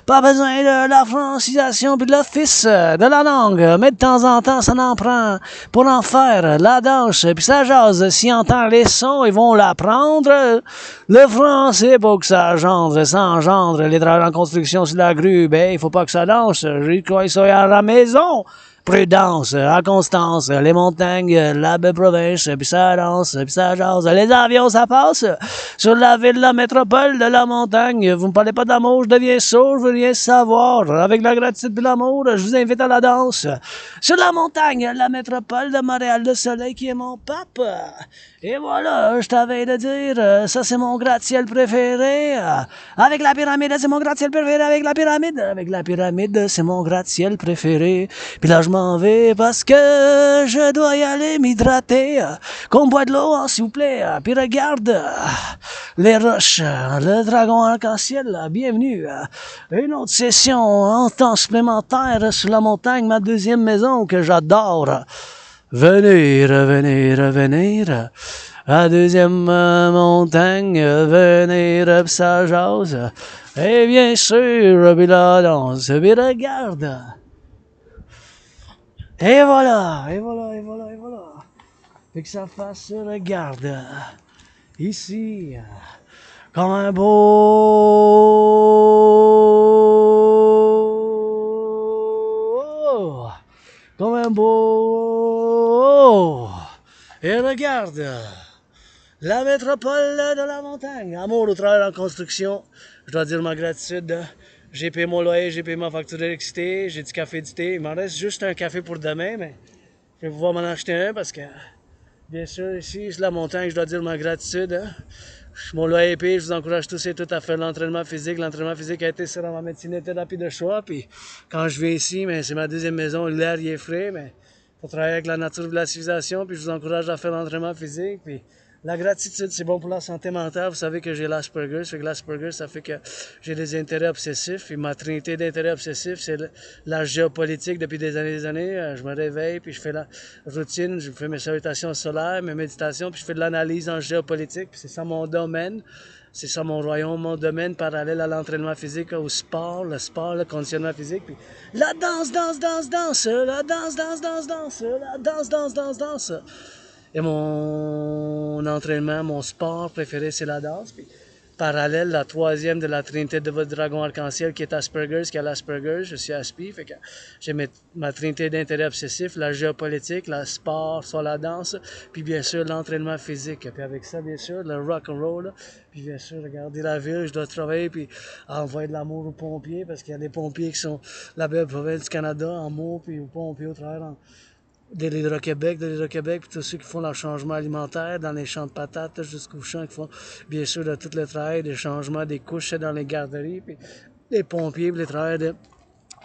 Pas besoin de la francisation puis de l'office de la langue, mais de temps en temps, ça en prend pour en faire la danse puis ça jase. S'ils entendent les sons, ils vont l'apprendre. Le français, pour que ça engendre les travailleurs en construction sur la grue, ben, il faut pas que ça danse. J'ai quoi ils sont à la maison. Prudence, à Constance, les montagnes, la belle province, puis ça danse, puis ça jase. Les avions, ça passe. Sur la ville, la métropole de la montagne. Vous me parlez pas d'amour, je deviens sourd, je veux rien savoir. Avec la gratitude et l'amour, je vous invite à la danse. Sur la montagne, la métropole de Montréal, le soleil qui est mon pape. Et voilà, je t'avais de dire, ça c'est mon gratte-ciel préféré. Avec la pyramide, c'est mon gratte-ciel préféré. Avec la pyramide, c'est mon gratte-ciel préféré. Puis là, je m'en vais parce que je dois y aller m'hydrater. Qu'on boit de l'eau, s'il vous plaît. Puis regarde les roches, le dragon arc-en-ciel, bienvenue. Une autre session en temps supplémentaire sur la montagne, ma deuxième maison que j'adore. Venez, revenez. La deuxième montagne, venez, ça jase. Et bien sûr, puis la danse, puis regarde. Et voilà. Fait que ça fasse, regarde. Ici, comme un beau... Comme un beau... Et regarde. La métropole de la montagne. Amour au travail en construction. Je dois dire ma gratitude. J'ai payé mon loyer, j'ai payé ma facture d'électricité, j'ai du café, du thé. Il m'en reste juste un café pour demain, mais je vais pouvoir m'en acheter un parce que, bien sûr, ici, sur la montagne, je dois dire ma gratitude. Mon loyer est payé, je vous encourage tous et toutes à faire l'entraînement physique. L'entraînement physique a été sur ma médecine et thérapie de choix. Puis quand je viens ici, mais c'est ma deuxième maison, l'air y est frais, mais faut travailler avec la nature de la civilisation. Puis je vous encourage à faire l'entraînement physique. Puis la gratitude, c'est bon pour la santé mentale. Vous savez que j'ai l'Asperger. Ça fait que l'Asperger, ça fait que j'ai des intérêts obsessifs. Et ma trinité d'intérêts obsessifs, c'est la géopolitique depuis des années. Je me réveille, puis je fais la routine, je fais mes salutations solaires, mes méditations, puis je fais de l'analyse en géopolitique. Puis c'est ça mon domaine. C'est ça mon royaume, mon domaine parallèle à l'entraînement physique, au sport, le conditionnement physique. Puis la danse, la danse. Et mon entraînement, mon sport préféré, c'est la danse. Puis, parallèle, la troisième de la trinité de votre dragon arc-en-ciel qui est Asperger, qui a l'Asperger, je suis Aspi. Fait que j'ai ma trinité d'intérêts obsessifs, la géopolitique, le sport, soit la danse, puis bien sûr l'entraînement physique. Puis avec ça, bien sûr, le rock-and-roll. Puis bien sûr, regarder la ville, je dois travailler puis envoyer de l'amour aux pompiers parce qu'il y a des pompiers qui sont la belle province du Canada, en mots, puis aux pompiers au travers de l'Hydro-Québec, puis tous ceux qui font leur changement alimentaire dans les champs de patates jusqu'aux champs qui font bien sûr de tout le travail, des changements des couches dans les garderies, puis les pompiers, puis les travailleurs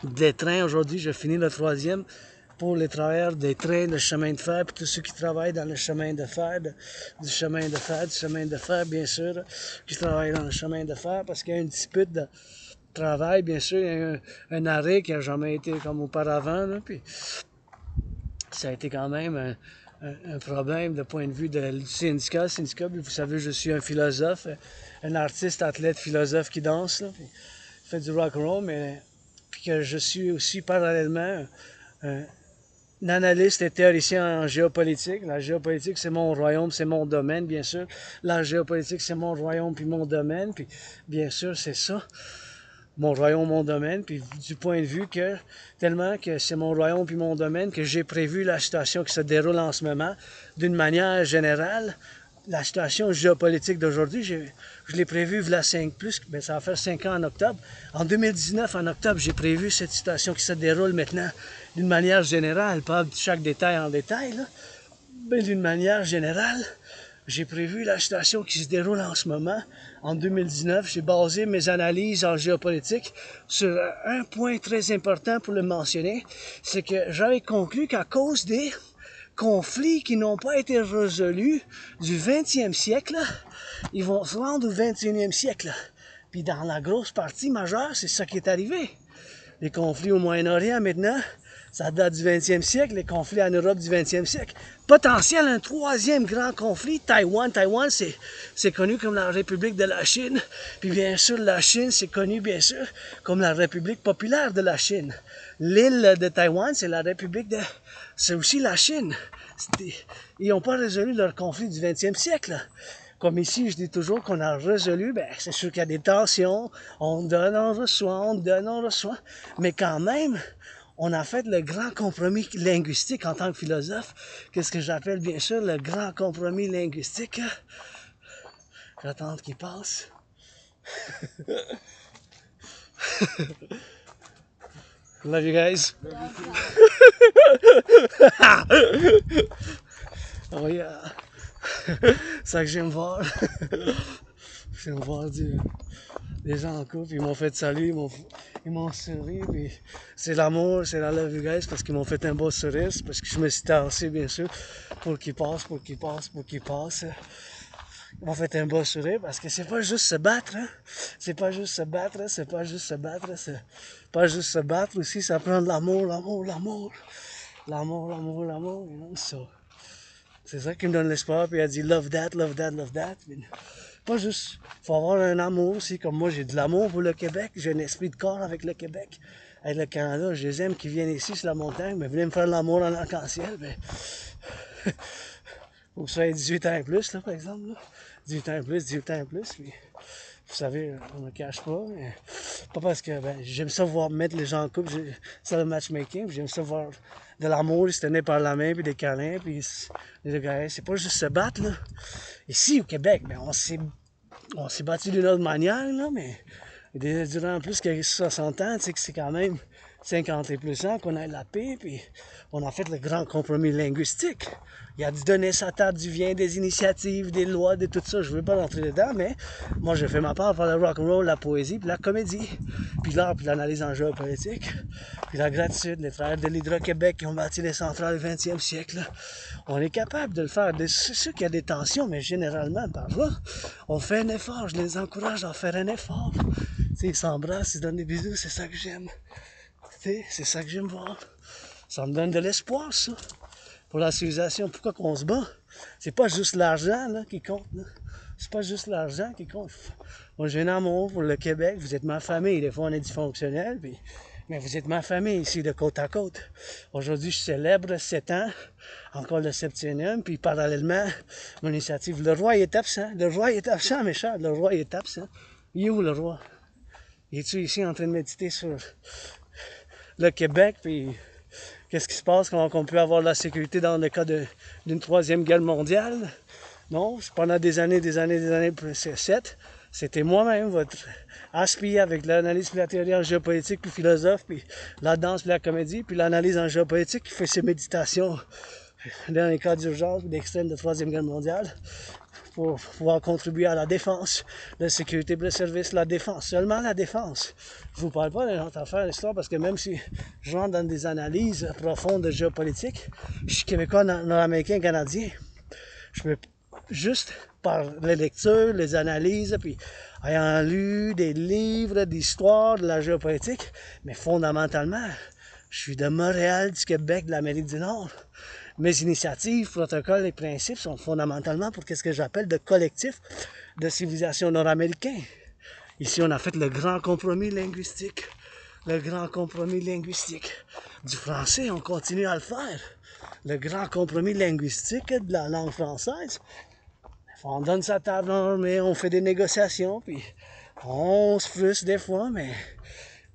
des trains. Aujourd'hui, je finis le troisième pour les travailleurs des trains de chemin de fer, puis tous ceux qui travaillent dans le chemin de fer, du chemin de fer, bien sûr, qui travaillent dans le chemin de fer, parce qu'il y a une dispute de travail, bien sûr, il y a un arrêt qui n'a jamais été comme auparavant, là, puis ça a été quand même un problème de point de vue du syndicat. Vous savez, je suis un philosophe, un artiste, athlète, philosophe qui danse, là, puis fait du rock-and-roll, mais puis que je suis aussi parallèlement un analyste et théoricien en géopolitique. La géopolitique, c'est mon royaume, c'est mon domaine, bien sûr. La géopolitique, c'est mon royaume puis mon domaine, puis bien sûr, c'est ça. Mon royaume, mon domaine, puis du point de vue que, tellement que c'est mon royaume puis mon domaine, que j'ai prévu la situation qui se déroule en ce moment, d'une manière générale, la situation géopolitique d'aujourd'hui, je l'ai prévu v'là 5 plus, ben ça va faire 5 ans en octobre. En 2019, en octobre, j'ai prévu cette situation qui se déroule maintenant d'une manière générale, pas chaque détail en détail, là, mais d'une manière générale. J'ai prévu la situation qui se déroule en ce moment, en 2019. J'ai basé mes analyses en géopolitique sur un point très important pour le mentionner. C'est que j'avais conclu qu'à cause des conflits qui n'ont pas été résolus du 20e siècle, ils vont se rendre au 21e siècle. Puis dans la grosse partie majeure, c'est ça qui est arrivé. Les conflits au Moyen-Orient maintenant, ça date du 20e siècle, les conflits en Europe du 20e siècle. Potentiel, un troisième grand conflit, Taïwan. Taïwan, c'est connu comme la République de la Chine. Puis bien sûr, la Chine, c'est connu bien sûr comme la République populaire de la Chine. L'île de Taïwan, c'est la République de... C'est aussi la Chine. Ils n'ont pas résolu leur conflit du 20e siècle. Comme ici, je dis toujours qu'on a résolu, ben, c'est sûr qu'il y a des tensions, on donne, on reçoit, mais quand même, on a fait le grand compromis linguistique en tant que philosophe. Qu'est-ce que j'appelle bien sûr le grand compromis linguistique? J'attends qu'il passe. Love you guys. Oh yeah. C'est ça que j'aime voir. je viens de voir des gens en couple, ils m'ont fait salut, ils m'ont souri, puis c'est l'amour, c'est la love you guys, parce qu'ils m'ont fait un beau sourire, parce que je me suis tassé, bien sûr, pour qu'ils passent. Ils m'ont fait un beau sourire, parce que c'est pas juste se battre, hein. C'est pas juste se battre, aussi, ça prend de l'amour, you know, so. C'est ça qui me donne l'espoir, puis elle dit love that. Mais pas juste, faut avoir un amour aussi, comme moi j'ai de l'amour pour le Québec, j'ai un esprit de corps avec le Québec, avec le Canada, je les aime qui viennent ici sur la montagne, mais venez me faire de l'amour en arc-en-ciel, ben, faut que ça ait 18 ans et plus, là, par exemple, là. 18 ans et plus, puis vous savez, on ne me cache pas, mais pas parce que j'aime ça voir mettre les gens en couple, c'est le matchmaking, j'aime ça voir de l'amour, se tenir par la main, puis des câlins, puis les gars, c'est pas juste se battre, là. Ici, au Québec, on s'est battu d'une autre manière, là, mais durant plus que 60 ans, tu sais que c'est quand même 50 et plus ans qu'on a la paix, puis on a fait le grand compromis linguistique. Il y a du donner sa table, du vient, des initiatives, des lois, de tout ça. Je ne veux pas rentrer dedans, mais moi, je fais ma part par le rock&roll, la poésie, puis la comédie, puis l'art, puis l'analyse en géopolitique, puis la gratitude, les travailleurs de l'Hydro-Québec qui ont bâti les centrales du 20e siècle. On est capable de le faire. C'est sûr qu'il y a des tensions, mais généralement, parfois, on fait un effort. Je les encourage à faire un effort. T'sais, ils s'embrassent, ils se donnent des bisous, c'est ça que j'aime. C'est ça que j'aime voir. Ça me donne de l'espoir, ça. Pour la civilisation, pourquoi qu'on se bat? C'est pas juste l'argent là, qui compte. Là. C'est pas juste l'argent qui compte. Moi, j'ai un amour pour le Québec. Vous êtes ma famille. Des fois, on est dysfonctionnel, mais vous êtes ma famille ici, de côte à côte. Aujourd'hui, je célèbre 7 ans, encore le 7e, puis parallèlement, mon initiative. Le roi, il est absent. Le roi, il est absent, mes chers. Le roi, il est absent. Il est où, le roi? Il est-tu ici en train de méditer sur le Québec, puis qu'est-ce qui se passe quand on peut avoir la sécurité dans le cas d'une troisième guerre mondiale? Non, pendant des années, c'est 7, c'était moi-même, votre aspi avec l'analyse puis la théorie en géopolitique puis philosophe, puis la danse puis la comédie, puis l'analyse en géopolitique qui fait ses méditations dans les cas d'urgence, d'extrême de troisième guerre mondiale, pour pouvoir contribuer à la défense, la sécurité, le service, la défense, seulement la défense. Je vous parle pas de notre affaire, l'histoire, parce que même si je rentre dans des analyses profondes de géopolitique, je suis québécois, nord-américain, canadien. Je peux juste par les lectures, les analyses, puis ayant lu des livres d'histoire de la géopolitique, mais fondamentalement, je suis de Montréal, du Québec, de l'Amérique du Nord. Mes initiatives, protocoles et principes sont fondamentalement pour ce que j'appelle de collectif de civilisation nord-américain. Ici, on a fait le grand compromis linguistique. Le grand compromis linguistique. Du français, on continue à le faire. Le grand compromis linguistique de la langue française. On donne sa table, mais on fait des négociations, puis on se frustre des fois, mais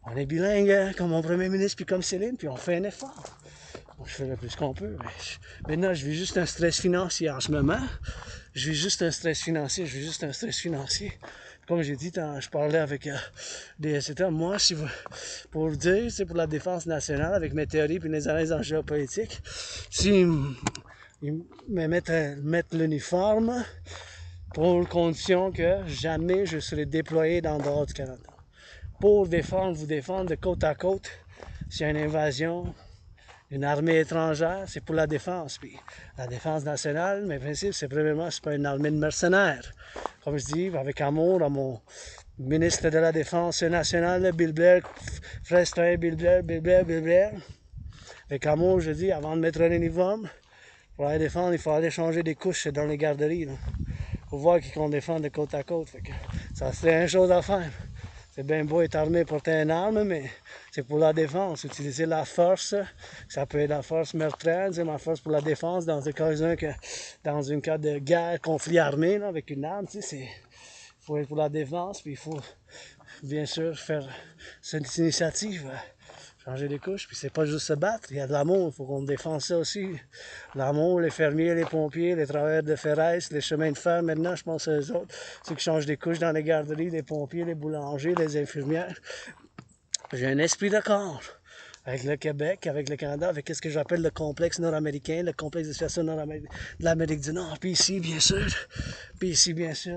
on est bilingue comme mon premier ministre, puis comme Céline, puis on fait un effort. Je fais le plus qu'on peut. Mais maintenant, je vis juste un stress financier en ce moment. Je vis juste un stress financier. Comme j'ai dit, je parlais avec des etc. Moi, si vous, pour dire, c'est pour la défense nationale, avec mes théories et mes analyses en géopolitique, si ils me mettent l'uniforme pour condition que jamais je serai déployé dans dehors du Canada. Pour vous défendre de côte à côte, s'il y a une invasion, une armée étrangère, c'est pour la défense. Puis la défense nationale, mes principes, c'est premièrement, c'est pas une armée de mercenaires. Comme je dis, avec amour à mon ministre de la Défense nationale, Bill Blair, frère Bill Blair. Avec amour, je dis, avant de mettre un uniforme, pour aller défendre, il faut aller changer des couches dans les garderies. Là. Pour voir qui qu'on défend de côte à côte. Fait que ça serait une chose à faire. C'est bien beau être armé, porter une arme, mais c'est pour la défense. Utiliser la force, ça peut être la force meurtrière, c'est ma force pour la défense dans un cas de guerre, conflit armé, là, avec une arme, il faut être pour la défense, puis il faut bien sûr faire cette initiative, changer les couches, puis c'est pas juste se battre, il y a de l'amour, il faut qu'on défende ça aussi. L'amour, les fermiers, les pompiers, les travailleurs de ferraille, les chemins de fer, maintenant je pense aux autres, ceux qui changent des couches dans les garderies, les pompiers, les boulangers, les infirmières. J'ai un esprit de corps avec le Québec, avec le Canada, avec ce que j'appelle le complexe nord-américain, le complexe de situation de l'Amérique du Nord. Puis ici, bien sûr,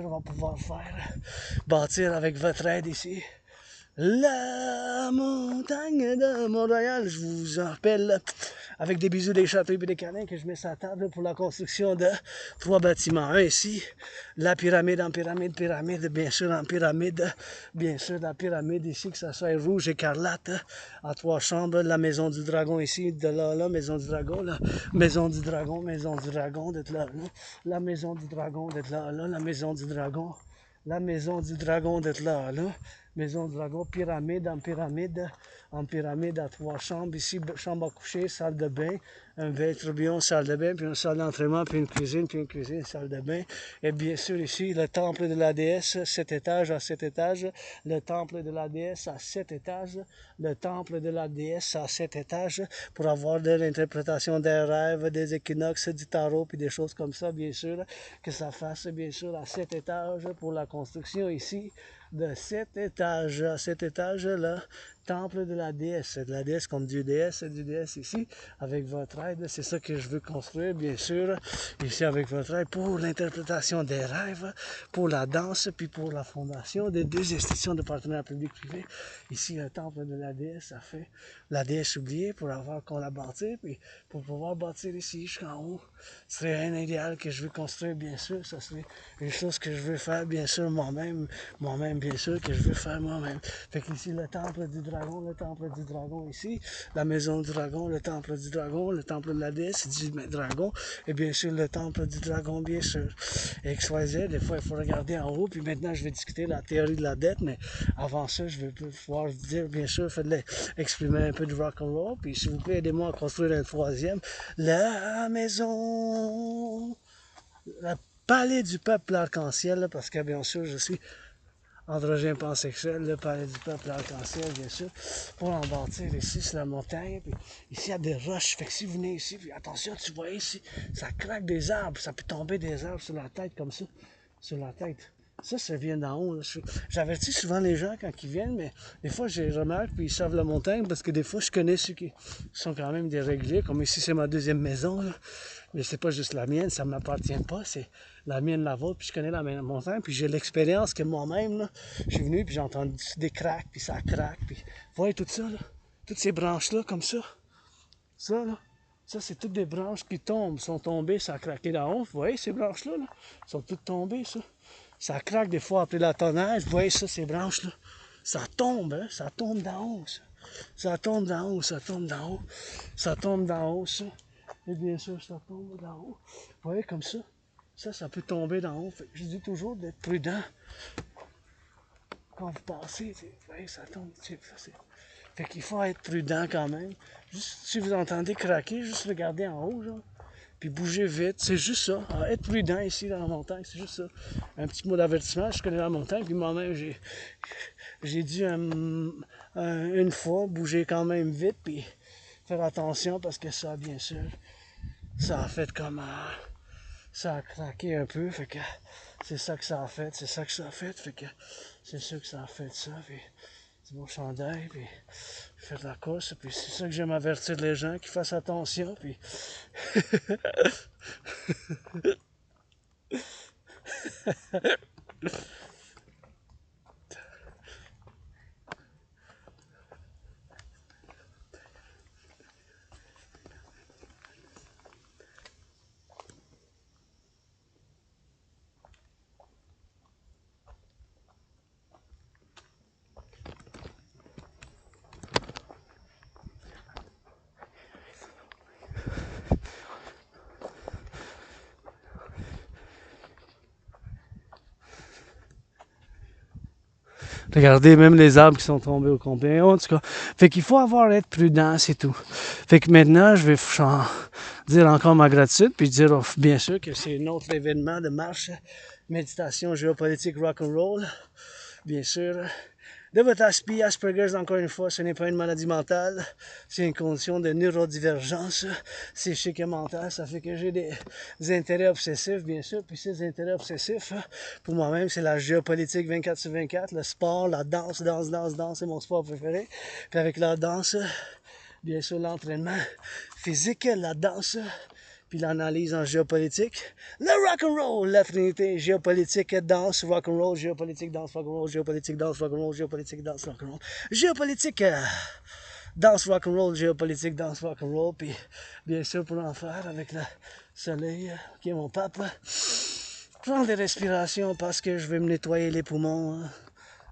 on va pouvoir bâtir avec votre aide ici, la montagne de Montréal. Je vous appelle avec des bisous, des châteaux et des câlins que je mets sur la table pour la construction de 3 bâtiments. Un ici, la pyramide en pyramide, bien sûr en pyramide, bien sûr la pyramide ici, que ça soit rouge, écarlate, à 3 chambres, la maison du dragon ici, de là, maison du dragon, là, maison du dragon, d'être là, la maison du dragon, d'être là, la maison du dragon, la maison du dragon, d'être là, maison du dragon, pyramide en pyramide à 3 chambres. Ici, chambre à coucher, salle de bain, un vieil tourbillon, salle de bain, puis une salle d'entraînement, puis une cuisine, salle de bain. Et bien sûr, ici, le temple de la déesse, 7 étages à 7 étages. Le temple de la déesse à 7 étages. Le temple de la déesse à 7 étages pour avoir de l'interprétation des rêves, des équinoxes, du tarot, puis des choses comme ça, bien sûr. Que ça fasse, bien sûr, à 7 étages pour la construction ici de 7 étages. À 7 étages, là, temple de la déesse comme Dieu déesse, ici, avec votre aide, c'est ça que je veux construire, bien sûr, ici avec votre aide, pour l'interprétation des rêves, pour la danse, puis pour la fondation des 2 institutions de partenariat public-privé. Ici, le temple de la déesse, ça fait la déesse oubliée pour avoir qu'on la bâtir, puis pour pouvoir bâtir ici jusqu'en haut. Ce serait un idéal que je veux construire, bien sûr, ça serait une chose que je veux faire, bien sûr, moi-même, bien sûr, que je veux faire moi-même. Fait qu'ici, le temple du dragon ici, la maison du dragon, le temple de la déesse, du dragon, et bien sûr le temple du dragon, bien sûr. XYZ, des fois il faut regarder en haut, puis maintenant je vais discuter la théorie de la dette, mais avant ça, je vais pouvoir dire, bien sûr, exprimer un peu de rock&roll, puis s'il vous plaît, aidez-moi à construire un 3e, la maison, le palais du peuple arc-en-ciel, parce que bien sûr, je suis androgyne pansexuel, le palais du peuple arc-en-ciel, bien sûr, pour en bâtir ici sur la montagne. Puis ici, il y a des roches. Fait que si vous venez ici, puis attention, tu vois ici, ça craque des arbres. Ça peut tomber des arbres sur la tête comme ça. Sur la tête. Ça vient d'en haut. J'avertis souvent les gens quand ils viennent, mais des fois, je remarque, puis ils savent la montagne, parce que des fois, je connais ceux qui sont quand même des réguliers. Comme ici, c'est ma 2e maison, là. Mais c'est pas juste la mienne, ça ne m'appartient pas, c'est la mienne, la vôtre, puis je connais la montagne, puis j'ai l'expérience que moi-même, là, je suis venu, puis j'ai entendu des craques, puis ça craque, puis vous voyez tout ça, là, toutes ces branches-là, comme ça, là, ça c'est toutes des branches qui tombent, sont tombées, ça a craqué d'en haut, vous voyez ces branches-là, là, sont toutes tombées, ça craque des fois après la tonnage, vous voyez ça, ces branches-là, ça tombe, hein, ça tombe d'en haut, ça tombe d'en haut, ça tombe d'en haut, ça. Et bien sûr, ça tombe d'en haut. Vous voyez, comme ça. Ça peut tomber d'en haut. Fait que je dis toujours d'être prudent. Quand vous passez, vous voyez, ça tombe. Fait qu'il faut être prudent quand même. Juste, si vous entendez craquer, juste regardez en haut, genre. Puis bougez vite. C'est juste ça. Alors, être prudent ici dans la montagne, c'est juste ça. Un petit mot d'avertissement. Je connais la montagne, puis moi-même, j'ai dû une fois bouger quand même vite, puis faire attention parce que ça, bien sûr, ça a fait comme ça a craqué un peu, fait que c'est ça que ça a fait, fait que c'est sûr que ça a fait ça, puis c'est mon chandail, puis faire de la course, puis c'est ça que j'aime avertir les gens, qu'ils fassent attention, puis regardez même les arbres qui sont tombés au complet. En tout cas, fait qu'il faut être prudent, c'est tout. Fait que maintenant, je vais dire encore ma gratitude, puis dire bien sûr que c'est un autre événement de marche, méditation, géopolitique, rock'n'roll, bien sûr. De votre Asperger's, encore une fois, ce n'est pas une maladie mentale, c'est une condition de neurodivergence. C'est chic et mental, ça fait que j'ai des intérêts obsessifs, bien sûr. Puis ces intérêts obsessifs, pour moi-même, c'est la géopolitique 24/24, le sport, la danse, c'est mon sport préféré. Puis avec la danse, bien sûr l'entraînement physique, la danse, puis l'analyse en géopolitique, le rock'n'roll, la trinité géopolitique, danse, rock'n'roll, géopolitique, danse, rock'n'roll, géopolitique, danse, rock'n'roll, géopolitique, danse, rock'n'roll, géopolitique, danse, rock'n'roll, géopolitique, danse, rock'n'roll, puis bien sûr pour en faire avec le soleil, qui est mon pape, prends des respirations parce que je vais me nettoyer les poumons, hein.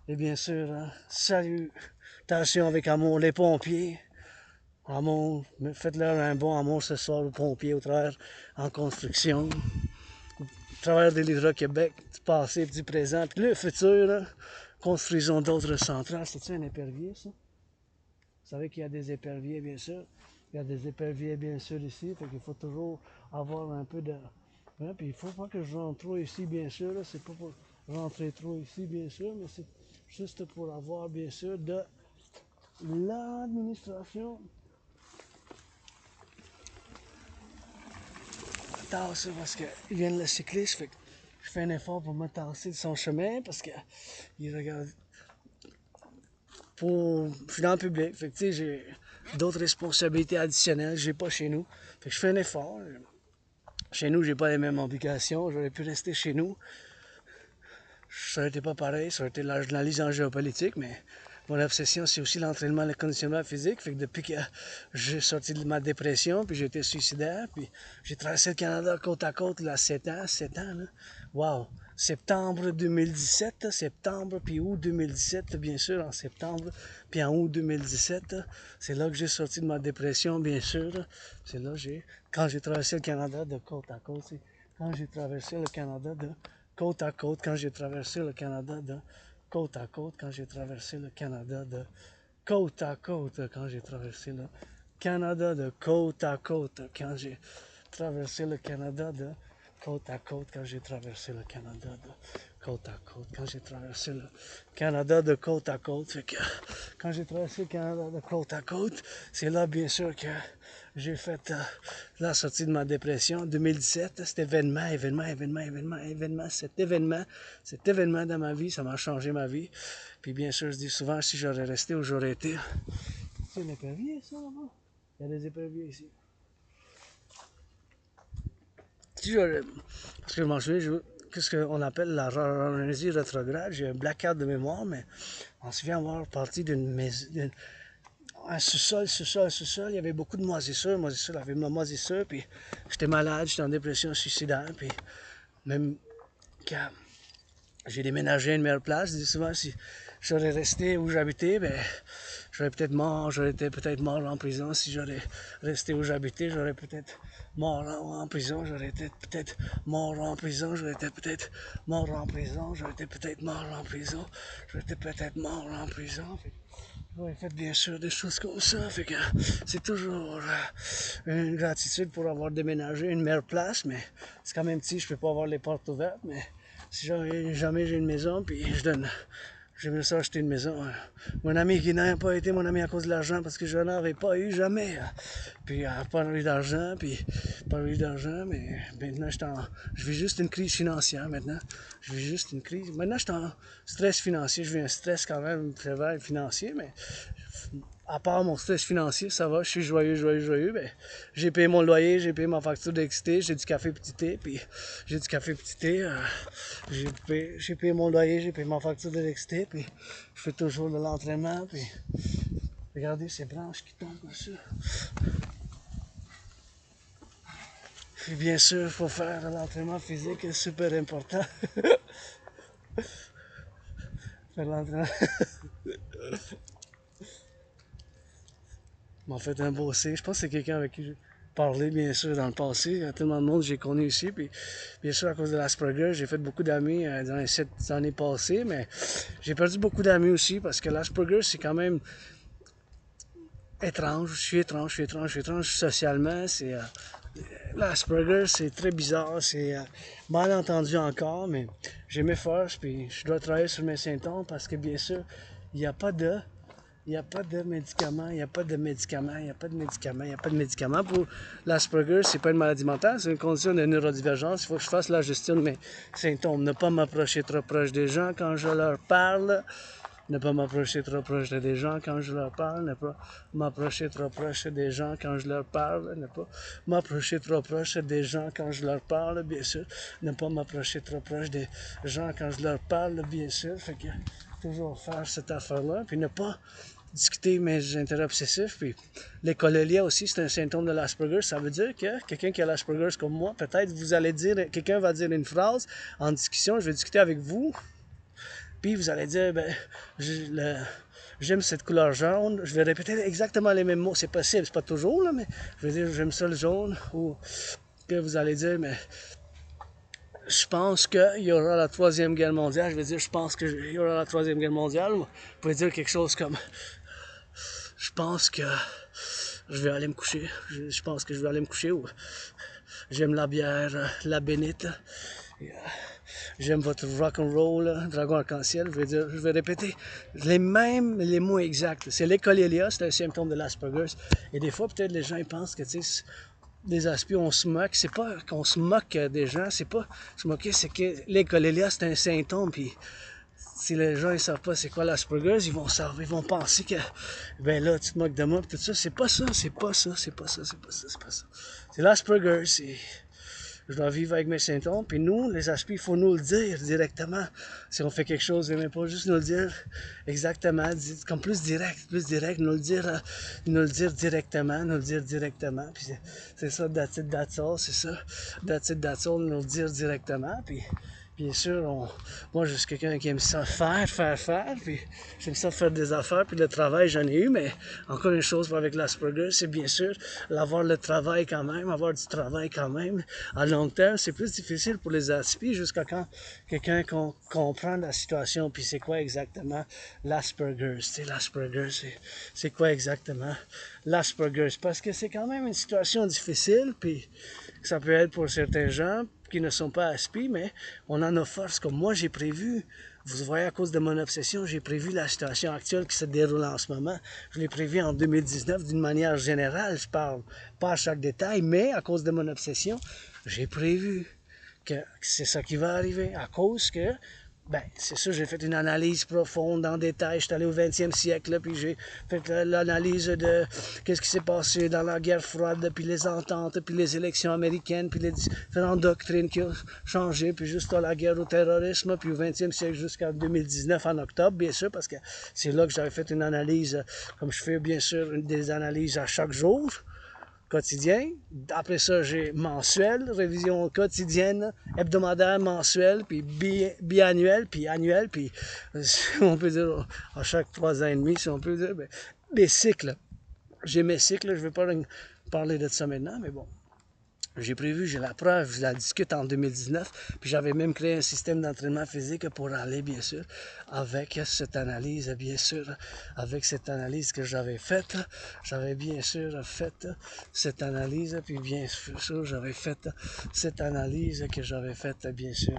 Et bien sûr, hein, salutations avec amour, les pompiers. Amour, faites-leur un bon amour ce soir aux pompiers, aux travailleurs en construction, travailleurs de l'Hydro-Québec, du passé, du présent, puis le futur, là, construisons d'autres centrales. C'est-tu un épervier, ça? Vous savez qu'il y a des éperviers, bien sûr. Il y a des éperviers, bien sûr, ici, fait qu'il faut toujours avoir un peu de... Ouais, puis il faut pas que je rentre trop ici, bien sûr, là. C'est pas pour rentrer trop ici, bien sûr, mais c'est juste pour avoir, bien sûr, de l'administration. Tasser parce qu'il vient le cycliste, fait que je fais un effort pour me tasser de son chemin parce que il regarde. Je suis dans le public, fait que tu sais, j'ai d'autres responsabilités additionnelles que j'ai pas chez nous. Fait que je fais un effort. Chez nous, j'ai pas les mêmes obligations, j'aurais pu rester chez nous. Ça aurait été pas pareil, ça aurait été l'analyse en géopolitique, mais mon obsession, c'est aussi l'entraînement et le conditionnement physique. Fait que depuis que j'ai sorti de ma dépression, puis j'ai été suicidaire, puis j'ai traversé le Canada côte à côte, là, 7 ans, là. Wow! Septembre 2017, septembre, puis août 2017, bien sûr, en septembre, puis en août 2017, c'est là que j'ai sorti de ma dépression, bien sûr. C'est là quand j'ai traversé le Canada de côte à côte, quand j'ai traversé le Canada de côte à côte, quand j'ai traversé le Canada de côte à côte, quand j'ai traversé le Canada de côte à côte, quand j'ai traversé le Canada de côte à côte, quand j'ai traversé le Canada de côte à côte, quand j'ai traversé le Canada de côte à côte, quand j'ai traversé le Canada de côte à côte, fait que quand j'ai traversé le Canada de côte à côte, c'est là bien sûr que j'ai fait la sortie de ma dépression. 2017, cet événement, cet événement dans ma vie, ça m'a changé ma vie. Puis bien sûr, je dis souvent, si j'aurais resté où j'aurais été. C'est un épervier, ça, là-bas? Il y a des éperviers ici. Si j'aurais... Parce que je m'en souviens, qu'est-ce qu'on appelle la chronologie rétrograde. J'ai un blackout de mémoire, mais on se souvient avoir parti un sous-sol, il y avait beaucoup de moisissures, il y avait ma moisissure, puis j'étais malade, j'étais en dépression suicidaire, puis même quand j'ai déménagé à une meilleure place, je dis souvent, si j'aurais resté où j'habitais, ben, j'aurais été peut-être mort en prison. Si j'aurais resté où j'habitais, j'aurais peut-être mort en prison, j'aurais été peut-être mort en prison, j'aurais été peut-être mort en prison, j'aurais été peut-être mort en prison, j'aurais été peut-être mort en prison. J'aurais fait bien sûr des choses comme ça, fait que c'est toujours une gratitude pour avoir déménagé à une meilleure place, mais c'est quand même petit, je peux pas avoir les portes ouvertes, mais si jamais j'ai une maison, puis j'aimerais ça acheter une maison. Mon ami qui n'a pas été mon ami à cause de l'argent, parce que je n'aurais pas eu jamais. Puis pas eu d'argent, mais maintenant je vis juste une crise financière maintenant. Je vis juste une crise. Maintenant je suis en stress financier, je vis un stress quand même sévère financier, mais à part mon stress financier, ça va, je suis joyeux. Ben, j'ai payé mon loyer, j'ai payé ma facture d'électricité, j'ai du café petit thé, puis j'ai du café petit thé. J'ai payé mon loyer, j'ai payé ma facture d'électricité, puis je fais toujours de l'entraînement, puis regardez ces branches qui tombent comme ça. Puis bien sûr, il faut faire de l'entraînement physique, c'est super important. Faire l'entraînement. M'a fait un beau signe. Je pense que c'est quelqu'un avec qui j'ai parlé, bien sûr, dans le passé. Il y a tellement de monde que j'ai connu ici. Puis, bien sûr, à cause de l'Asperger, j'ai fait beaucoup d'amis dans les 7 années passées. Mais j'ai perdu beaucoup d'amis aussi parce que l'Asperger, c'est quand même étrange. Je suis étrange socialement. L'Asperger, c'est très bizarre. C'est mal entendu encore. Mais j'ai mes forces. Puis, je dois travailler sur mes symptômes parce que, bien sûr, il n'y a pas de médicaments pour l'Asperger. C'est pas une maladie mentale, c'est une condition de neurodivergence. Il faut que je fasse la gestion de mes symptômes. Ne pas m'approcher trop proche des gens quand je leur parle. Ne pas m'approcher trop proche des gens quand je leur parle. Ne pas m'approcher trop proche des gens quand je leur parle. Ne pas m'approcher trop proche des gens quand je leur parle, bien sûr. Ne pas m'approcher trop proche des gens quand je leur parle, bien sûr. Fait que toujours faire cette affaire-là. Puis ne pas discuter mes intérêts obsessifs. Puis les cholélias aussi, c'est un symptôme de l'Asperger. Ça veut dire que quelqu'un qui a l'Asperger comme moi, peut-être vous allez dire, quelqu'un va dire une phrase en discussion, je vais discuter avec vous. Puis vous allez dire, ben, j'aime cette couleur jaune. Je vais répéter exactement les mêmes mots. C'est possible, c'est pas toujours, là, mais je vais dire, j'aime ça le jaune. Ou que vous allez dire, mais je pense qu'il y aura la Troisième Guerre mondiale. Je vais dire, je pense qu'il y aura la Troisième Guerre mondiale. Vous pouvez dire quelque chose comme, je pense que je vais aller me coucher. Je pense que je vais aller me coucher. Ou j'aime la bière, la bénite. J'aime votre rock-and-roll, dragon arc-en-ciel. Je vais répéter les mots exacts. C'est l'écolélia, c'est un symptôme de l'Asperger. Et des fois, peut-être les gens ils pensent que, tu sais, des aspects, on se moque. C'est pas qu'on se moque des gens, c'est pas se moquer, c'est que l'écolélia, c'est un symptôme. Puis si les gens ils savent pas c'est quoi l'Asperger, ils vont penser que, ben là, tu te moques de moi, pis tout ça. C'est pas ça, c'est pas ça, c'est pas ça, c'est pas ça, c'est pas ça. C'est l'Asperger, c'est. Je dois vivre avec mes symptômes. Puis nous, les aspects, il faut nous le dire directement. Si on fait quelque chose, mais pas juste nous le dire exactement, comme plus direct, nous le dire directement, nous le dire directement. Puis c'est ça, that's it, that's all, c'est ça. That's it, that's all, nous le dire directement. Puis bien sûr, moi, je suis quelqu'un qui aime ça faire, puis j'aime ça faire des affaires, puis le travail, j'en ai eu, mais encore une chose avec l'Asperger, c'est bien sûr avoir le travail quand même, avoir du travail quand même. À long terme, c'est plus difficile pour les aspis jusqu'à quand quelqu'un comprend la situation, puis c'est quoi exactement l'Asperger. C'est l'Asperger, c'est quoi exactement l'Asperger. Parce que c'est quand même une situation difficile, puis ça peut être pour certains gens qui ne sont pas aspis, mais on en a force. Comme moi, j'ai prévu, vous voyez, à cause de mon obsession, j'ai prévu la situation actuelle qui se déroule en ce moment. Je l'ai prévu en 2019 d'une manière générale. Je parle pas à chaque détail, mais à cause de mon obsession, j'ai prévu que c'est ça qui va arriver. À cause que, ben, c'est sûr, j'ai fait une analyse profonde, en détail. Je suis allé au 20e siècle, là, puis j'ai fait l'analyse de qu'est-ce qui s'est passé dans la guerre froide, puis les ententes, puis les élections américaines, puis les différentes doctrines qui ont changé, puis jusqu'à la guerre au terrorisme, puis au 20e siècle jusqu'en 2019, en octobre, bien sûr, parce que c'est là que j'avais fait une analyse, comme je fais bien sûr des analyses à chaque jour. Quotidien. Après ça, j'ai mensuel, révision quotidienne, hebdomadaire, mensuelle, puis biannuel, puis annuel, puis on peut dire à chaque 3 ans et demi, si on peut dire, ben, des cycles. J'ai mes cycles, je ne vais pas parler de ça maintenant, mais bon. J'ai prévu, j'ai la preuve, je la discute en 2019, puis j'avais même créé un système d'entraînement physique pour aller, bien sûr, avec cette analyse, bien sûr, avec cette analyse que j'avais faite. J'avais bien sûr fait cette analyse, puis bien sûr, j'avais fait cette analyse que j'avais faite, bien sûr,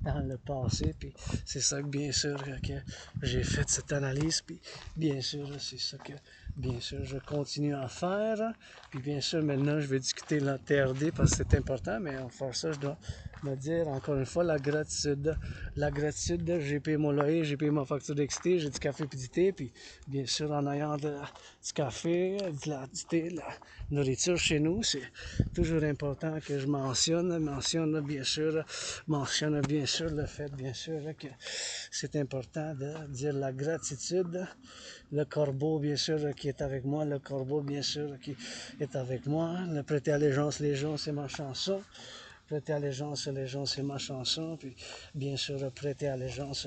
dans le passé, puis c'est ça que, bien sûr, que j'ai fait cette analyse, puis bien sûr, c'est ça que, bien sûr, je continue à faire, puis bien sûr, maintenant, je vais discuter la TRD parce que c'est important, mais en faire ça, je dois me dire, encore une fois, la gratitude. La gratitude, j'ai payé mon loyer, j'ai payé ma facture d'électricité, j'ai du café puis du thé, puis bien sûr, en ayant du café, du thé, de la nourriture chez nous, c'est toujours important que je mentionne bien sûr le fait, bien sûr, que c'est important de dire la gratitude. Le corbeau, bien sûr, qui est avec moi, le corbeau, bien sûr, qui est avec moi. Le prêter allégeance, les gens, c'est ma chanson. Prêter allégeance, les gens, c'est ma chanson. Puis, bien sûr, prêter allégeance,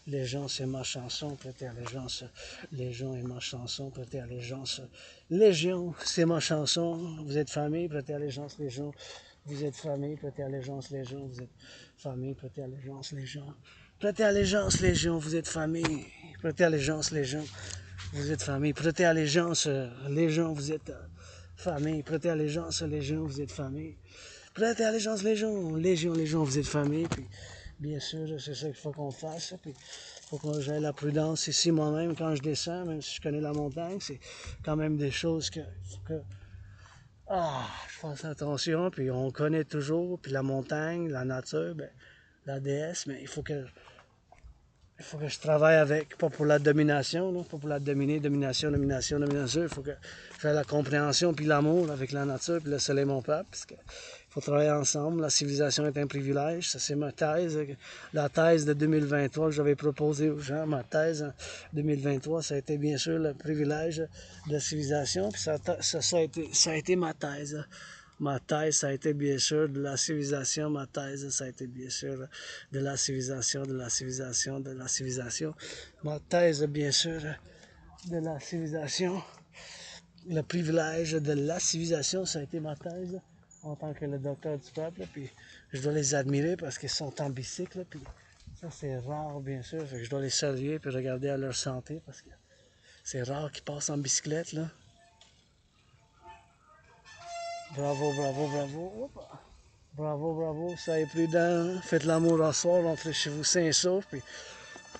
les gens, c'est ma chanson. Prêter allégeance, les gens et ma chanson. Prêter allégeance, Légion, c'est ma chanson. Vous êtes famille, prêtez allégeance, les gens. Vous êtes famille, prêtez allégeance, les gens. Vous êtes famille, prêtez allégeance, les gens. Prêtez allégeance, les gens. Vous êtes famille, prêtez allégeance, les gens. Vous êtes famille, prêtez allégeance, les gens, vous êtes famille, prêtez allégeance, les gens, vous êtes famille. Prêtez allégeance, les gens, vous êtes famille. Puis, bien sûr, c'est ça qu'il faut qu'on fasse. Puis, il faut que j'aie la prudence ici moi-même quand je descends, même si je connais la montagne. C'est quand même des choses que je fasse attention. Puis, on connaît toujours. Puis, la montagne, la nature, ben, la déesse, mais il faut il faut que je travaille avec, pas pour la domination, là, pas pour la dominer, domination, il faut que je fasse la compréhension puis l'amour avec la nature, puis le soleil mon peuple, parce que faut travailler ensemble. La civilisation est un privilège. Ça, c'est ma thèse. La thèse de 2023 que j'avais proposée aux gens. Ma thèse en 2023, ça a été bien sûr le privilège de la civilisation. Puis ça a été ma thèse. Ma thèse, ça a été bien sûr de la civilisation. Ma thèse, ça a été bien sûr de la civilisation, de la civilisation, de la civilisation. Ma thèse, bien sûr, de la civilisation. Le privilège de la civilisation, ça a été ma thèse en tant que le docteur du peuple. Puis je dois les admirer parce qu'ils sont en bicycle. Puis ça, c'est rare, bien sûr. Fait que je dois les saluer puis regarder à leur santé parce que c'est rare qu'ils passent en bicyclette, là. Bravo, bravo, bravo. Hop. Bravo, bravo. Soyez prudents. Faites l'amour en soir. Rentrez chez vous sains et saufs. Puis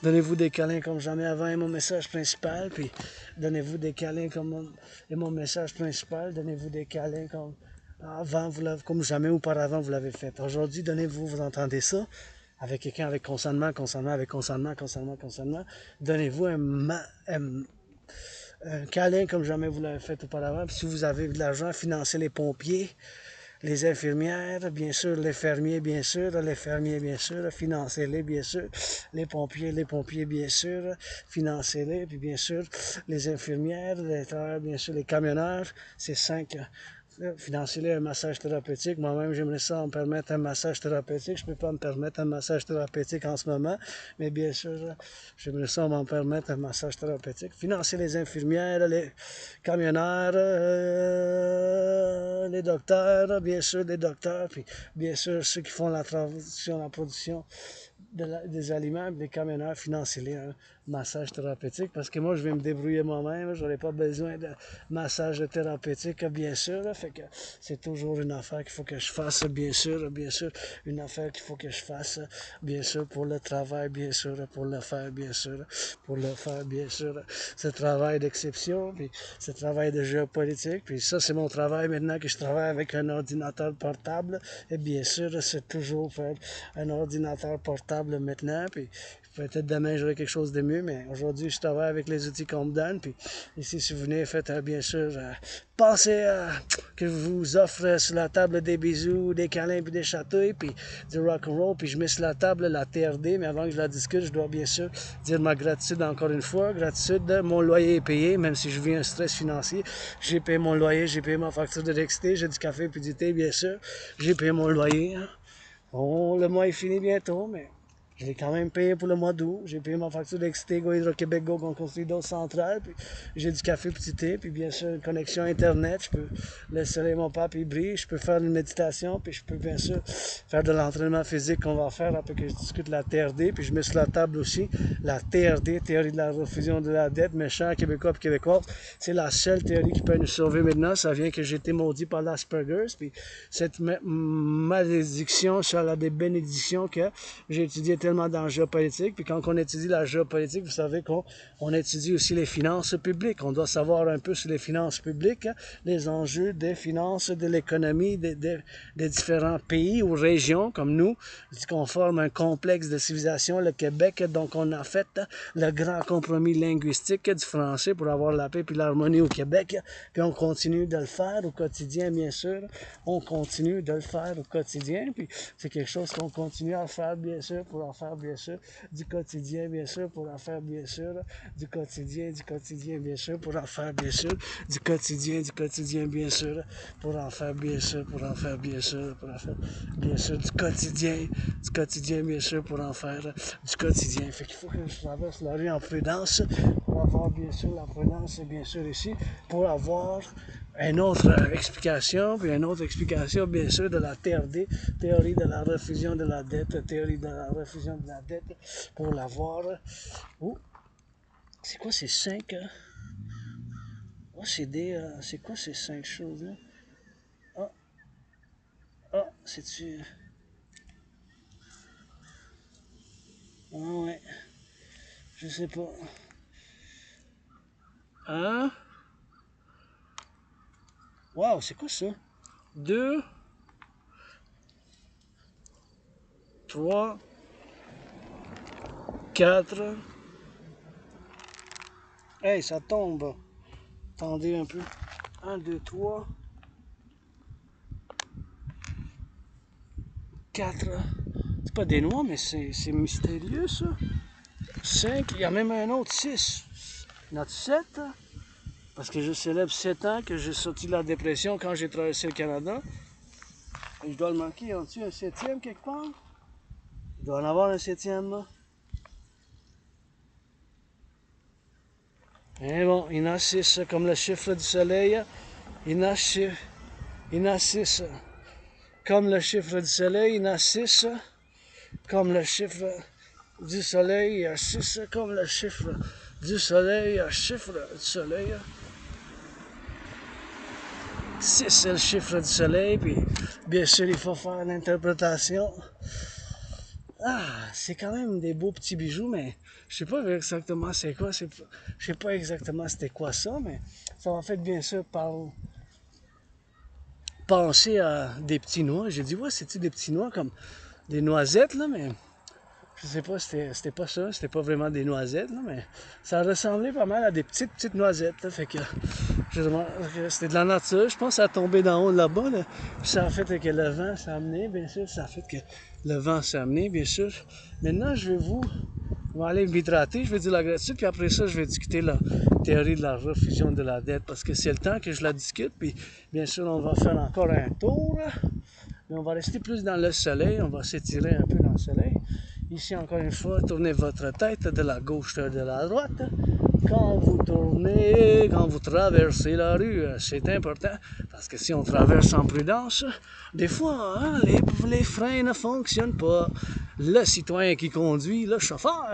donnez-vous des câlins comme jamais avant est mon message principal. Puis donnez-vous des câlins comme est mon message principal. Donnez-vous des câlins comme avant, comme jamais auparavant vous l'avez fait. Aujourd'hui, donnez-vous, vous entendez ça, avec quelqu'un avec consentement. Donnez-vous un câlin comme jamais vous l'avez fait auparavant. Puis si vous avez de l'argent, financez les pompiers, les infirmières, bien sûr, les fermiers, bien sûr, financez-les, bien sûr, les pompiers, bien sûr, financez-les, puis bien sûr, les infirmières, les travailleurs, bien sûr, les camionneurs, c'est 5. Financez-les un massage thérapeutique. Moi-même, j'aimerais ça me permettre un massage thérapeutique. Je ne peux pas me permettre un massage thérapeutique en ce moment, mais bien sûr, j'aimerais ça m'en permettre un massage thérapeutique. Financez les infirmières, les camionneurs, les docteurs, bien sûr, les docteurs, puis bien sûr, ceux qui font la production des aliments, les camionneurs, financez-les un massage thérapeutique, parce que moi, je vais me débrouiller moi-même, je n'aurai pas besoin de massage thérapeutique, bien sûr, fait que c'est toujours une affaire qu'il faut que je fasse, bien sûr, une affaire qu'il faut que je fasse, bien sûr, pour le travail, bien sûr, pour le faire, bien sûr, ce travail d'exception, puis ce travail de géopolitique, puis ça, c'est mon travail maintenant que je travaille avec un ordinateur portable, et bien sûr, c'est toujours faire un ordinateur portable maintenant, puis peut-être demain j'aurai quelque chose de mieux, mais aujourd'hui je travaille avec les outils qu'on me donne, puis ici si vous venez, faites bien sûr, pensez que je vous offre sur la table des bisous, des câlins, puis des chatouilles, puis du rock&roll, puis je mets sur la table la TRD, mais avant que je la discute, je dois bien sûr dire ma gratitude encore une fois, gratitude, mon loyer est payé, même si je vis un stress financier, j'ai payé mon loyer, j'ai payé ma facture d'électricité, j'ai du café puis du thé, bien sûr, j'ai payé mon loyer, hein. Bon, le mois est fini bientôt, mais je l'ai quand même payé pour le mois d'août. J'ai payé ma facture d'Exité, Go Hydro-Québec, Go, on construit d'autres centrales. Puis j'ai du café petit thé, puis bien sûr une connexion Internet. Je peux le soleil, mon papa, il brille. Je peux faire une méditation, puis je peux bien sûr faire de l'entraînement physique qu'on va faire après que je discute la TRD. Puis je mets sur la table aussi la TRD, théorie de la refusion de la dette. Mes chers Québécois et Québécoises, c'est la seule théorie qui peut nous sauver maintenant. Ça vient que j'ai été maudit par l'Asperger's. Puis cette malédiction, ça a des bénédictions que j'ai étudié tellement dans la géopolitique. Puis quand on étudie la géopolitique, vous savez qu'on étudie aussi les finances publiques. On doit savoir un peu sur les finances publiques, hein, les enjeux des finances, de l'économie des différents pays ou régions comme nous, qu'on forme un complexe de civilisation, le Québec. Donc on a fait le grand compromis linguistique du français pour avoir la paix et l'harmonie au Québec. Puis on continue de le faire au quotidien, bien sûr. On continue de le faire au quotidien. Puis c'est quelque chose qu'on continue à faire, bien sûr, pour en faire, bien sûr, du quotidien, bien sûr, pour en faire, bien sûr, du quotidien, bien sûr, pour en faire, bien sûr, du quotidien, bien sûr, pour en faire, bien sûr, pour en faire, bien sûr, pour en faire, bien sûr, du quotidien, bien sûr, pour en faire, du quotidien. Fait qu'il faut que je traverse la rue en prudence, pour avoir, bien sûr, la prudence, bien sûr, ici, pour avoir une autre explication, puis une autre explication, bien sûr, de la TRD, théorie de la refusion de la dette, pour l'avoir. Oh, c'est quoi ces 5... Oh, c'est quoi ces 5 choses-là? C'est-tu... Ah ouais, je sais pas. Un... Wow, c'est quoi ça? 2, 3, 4. Hey, ça tombe. Attendez un peu. 1, 2, 3. 4. C'est pas des noix, mais c'est mystérieux ça. 5. Il y a même un autre 6. Notre 7. Parce que je célèbre 7 ans que j'ai sorti de la dépression quand j'ai traversé le Canada. Et je dois le manquer. Y a-t-il un 7e quelque part? Il doit en avoir un 7e là. Et bon, il y en a 6 comme le chiffre du soleil. Il y en a 6. Comme le chiffre du soleil, il y en a 6. Comme le chiffre du soleil, il y a 6. Comme le chiffre du soleil, il y a chiffre du soleil. 6 c'est le chiffre du soleil, puis bien sûr il faut faire l'interprétation. Ah, c'est quand même des beaux petits bijoux, mais je sais pas exactement c'est quoi, je sais pas exactement c'était quoi ça, mais ça m'a fait bien sûr penser à des petits noix. J'ai dit, ouais, c'est-tu des petits noix comme des noisettes, là, mais je sais pas, c'était pas ça, c'était pas vraiment des noisettes, là, mais ça ressemblait pas mal à des petites noisettes, là, fait que c'était de la nature, je pense que ça a tombé d'en haut là-bas, là, puis ça a fait que le vent s'est amené, bien sûr, ça a fait que le vent s'est amené, bien sûr. Maintenant, je vais aller m'hydrater, je vais dire la gratitude, puis après ça, je vais discuter la théorie de la refusion de la dette, parce que c'est le temps que je la discute, puis bien sûr, on va faire encore un tour, mais on va rester plus dans le soleil, on va s'étirer un peu dans le soleil. Ici, encore une fois, tournez votre tête de la gauche de la droite. Quand vous traversez la rue, c'est important, parce que si on traverse en prudence, des fois, hein, les freins ne fonctionnent pas. Le citoyen qui conduit, le chauffeur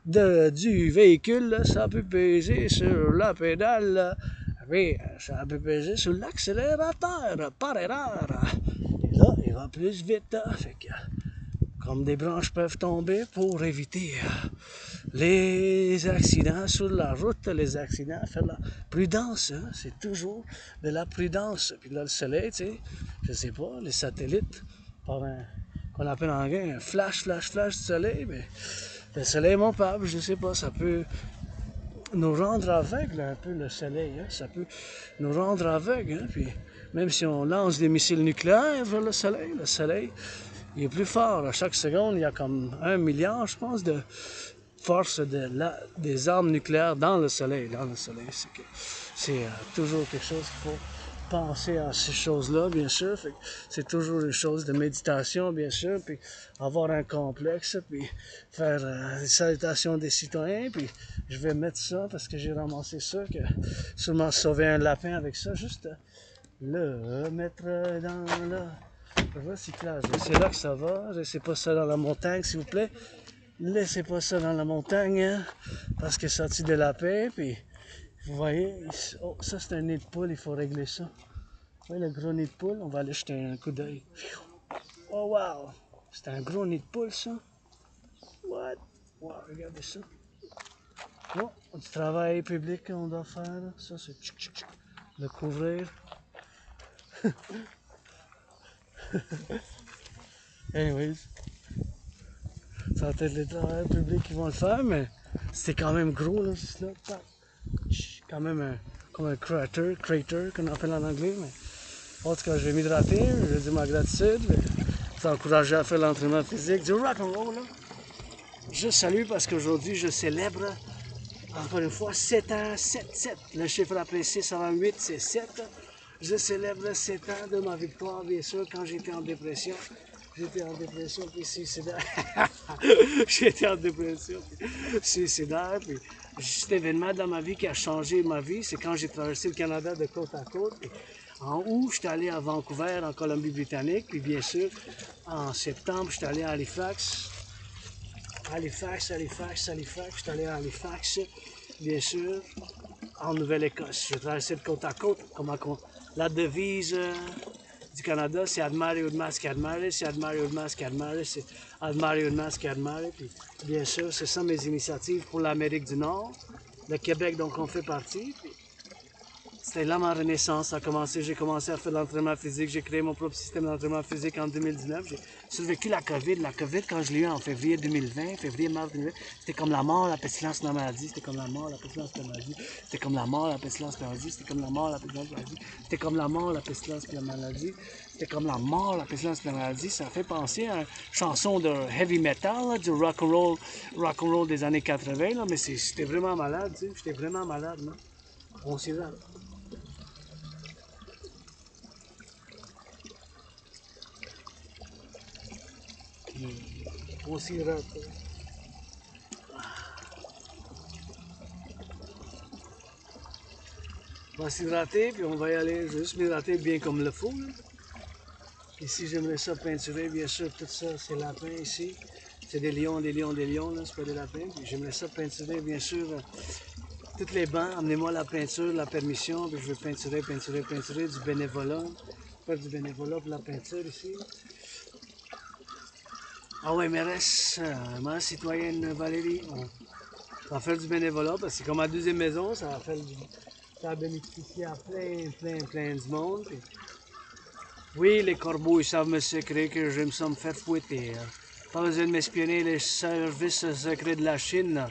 du véhicule, ça peut peser sur la pédale, oui, ça peut peser sur l'accélérateur, par erreur. Et là, il va plus vite, fait que, comme des branches peuvent tomber pour éviter les accidents sur la route, les accidents, faire la prudence, hein, c'est toujours de la prudence. Puis là, le soleil, tu sais, je sais pas, les satellites, qu'on appelle en anglais un flash du soleil, mais le soleil, mon papa, je sais pas, ça peut nous rendre aveugles un peu le soleil, hein, ça peut nous rendre aveugles, hein, puis même si on lance des missiles nucléaires vers le soleil, il est plus fort. À chaque seconde, il y a comme 1 milliard, je pense, de force des armes nucléaires dans le soleil. C'est toujours quelque chose qu'il faut penser à ces choses-là, bien sûr. C'est toujours une chose de méditation, bien sûr, puis avoir un complexe, puis faire des salutations des citoyens, puis je vais mettre ça parce que j'ai ramassé ça, que sûrement sauver un lapin avec ça, juste le mettre dans le recyclage. C'est là que ça va. Laissez pas ça dans la montagne, s'il vous plaît. Laissez pas ça dans la montagne, hein, parce que ça tue des lapins, puis vous voyez, oh, ça c'est un nid de poule, il faut régler ça. Vous voyez le gros nid de poule, on va aller jeter un coup d'œil. Oh wow, c'est un gros nid de poule ça. What? Wow, regardez ça. Oh, du travail public qu'on doit faire, ça c'est le couvrir. Anyways, ça va être les travailleurs publics qui vont le faire, mais c'est quand même gros là, juste là. Quand même comme un crater qu'on appelle en anglais, mais en tout cas je vais m'hydrater, je vais dire ma gratitude, je vais t'encourager à faire l'entraînement physique du Rock&Roll là. Je salue parce qu'aujourd'hui je célèbre encore une fois 7 ans, 7, le chiffre après 6 avant 8 c'est 7. Je célèbre 7 ans de ma victoire, bien sûr, quand j'étais en dépression. J'étais en dépression puis suicidaire. J'étais en dépression puis suicidaire. Puis cet événement dans ma vie qui a changé ma vie, c'est quand j'ai traversé le Canada de côte à côte. Puis en août, j'étais allé à Vancouver, en Colombie-Britannique. Puis bien sûr, en septembre, j'étais allé à Halifax. J'étais allé à Halifax, bien sûr, en Nouvelle-Écosse. J'ai traversé de côte à côte, la devise du Canada, c'est Admire ud mas qu'admire, c'est Admire ud mas qu'admire, c'est Admire ud mas qu'admire. Puis bien sûr, c'est ça mes initiatives pour l'Amérique du Nord, le Québec dont on fait partie. Puis C'était là ma renaissance a commencé. J'ai commencé à faire de l'entraînement physique. J'ai créé mon propre système d'entraînement physique en 2019. J'ai survécu la COVID. La COVID, quand je l'ai eu en février 2020, février-mars 2020, c'était comme la mort, la pestilence, la maladie. C'était comme la mort, la pestilence, la maladie. C'était comme la mort, la pestilence, la maladie. C'était comme la mort, la pestilence, la maladie. C'était comme la mort, la pestilence, la maladie. C'était comme la mort, la pestilence, la maladie. Ça fait penser à une chanson de heavy metal, là, du rock and roll des années 80. Là, mais c'était vraiment malade, tu sais. J'étais vraiment malade, là. On s'y va. On s'hydrate. On va s'hydrater, puis on va y aller juste m'hydrater bien comme il le faut. Là. Ici, j'aimerais ça peinturer, bien sûr, tout ça, c'est lapin ici. C'est des lions, là, c'est pas des lapins. Puis j'aimerais ça peinturer, bien sûr, toutes les bancs. Amenez-moi la peinture, la permission, puis je veux peinturer, du bénévolat. Faire du bénévolat pour la peinture ici. Ah ouais, mairesse, ma citoyenne Valérie, on va faire du bénévolat parce que c'est comme ma deuxième maison, ça va bénéficier à plein du monde. Puis, oui, les corbeaux, ils savent me secret que j'aime ça me faire fouetter. Pas besoin de m'espionner les services secrets de la Chine,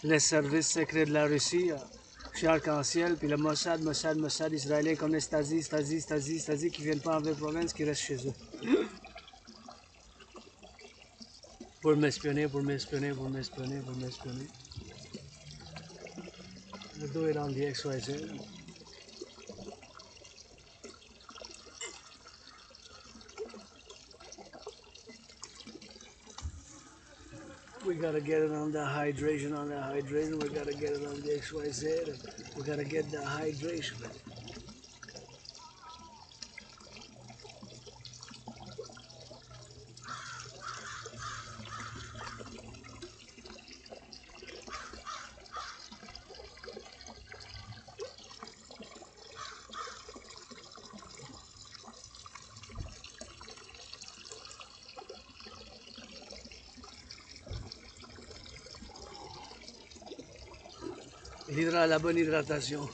les services secrets de la Russie. Je suis arc-en-ciel, puis le Mossad, israélien comme les Stasi, qui viennent pas enlever province, qui restent chez eux. Pour m'espionner. Le dos est dans le XYZ. We gotta get it on the hydration, we gotta get it on the XYZ, we gotta get the hydration. La bonne hydratation.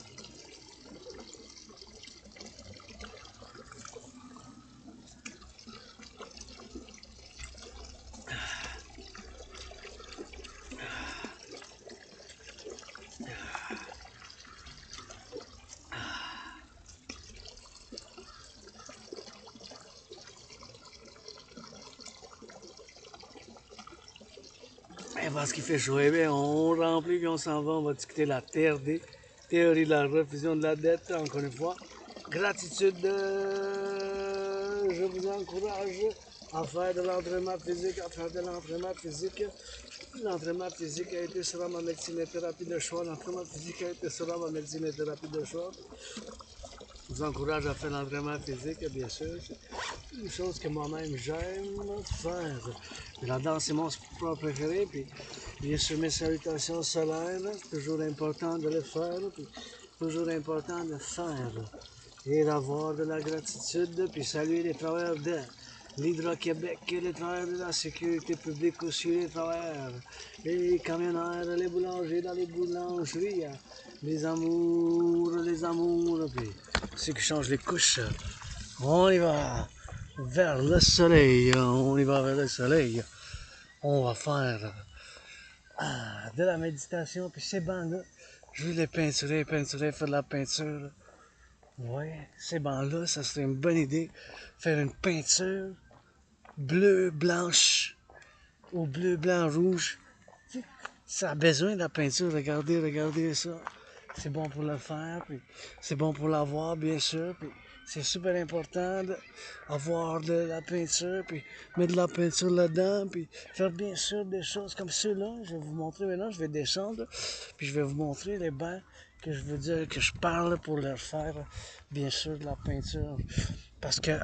Et parce qu'il fait chaud, eh bien, on remplit puis on s'en va, on va discuter la TRD, théorie de la refusion de la dette, encore une fois. Gratitude, je vous encourage à faire de l'entraînement physique, L'entraînement physique a été sera ma médecine et thérapie de choix. Je vous encourage à faire l'entraînement physique, bien sûr. C'est une chose que moi-même j'aime faire. Puis la danse, c'est mon sport préféré. Puis bien sûr, mes salutations solaires, c'est toujours important de le faire. Puis toujours important de faire. Et d'avoir de la gratitude. Puis saluer les travailleurs de l'Hydro-Québec, les travailleurs de la sécurité publique aussi, les travailleurs, les camionneurs, les boulangers dans les boulangeries, les amours, puis ceux qui changent les couches. On y va vers le soleil, On va faire de la méditation, puis ces bancs-là, je veux les peinturer, faire de la peinture. Ouais, ces bancs-là, ça serait une bonne idée. Faire une peinture bleu, blanche, ou bleu, blanc, rouge. Ça a besoin de la peinture, regardez ça. C'est bon pour le faire, puis c'est bon pour l'avoir, bien sûr, puis c'est super important d'avoir de la peinture, puis mettre de la peinture là-dedans, puis faire bien sûr des choses comme ceux-là. Je vais vous montrer maintenant, je vais descendre, puis je vais vous montrer les bains que je veux dire, que je parle pour leur faire, bien sûr, de la peinture. Parce que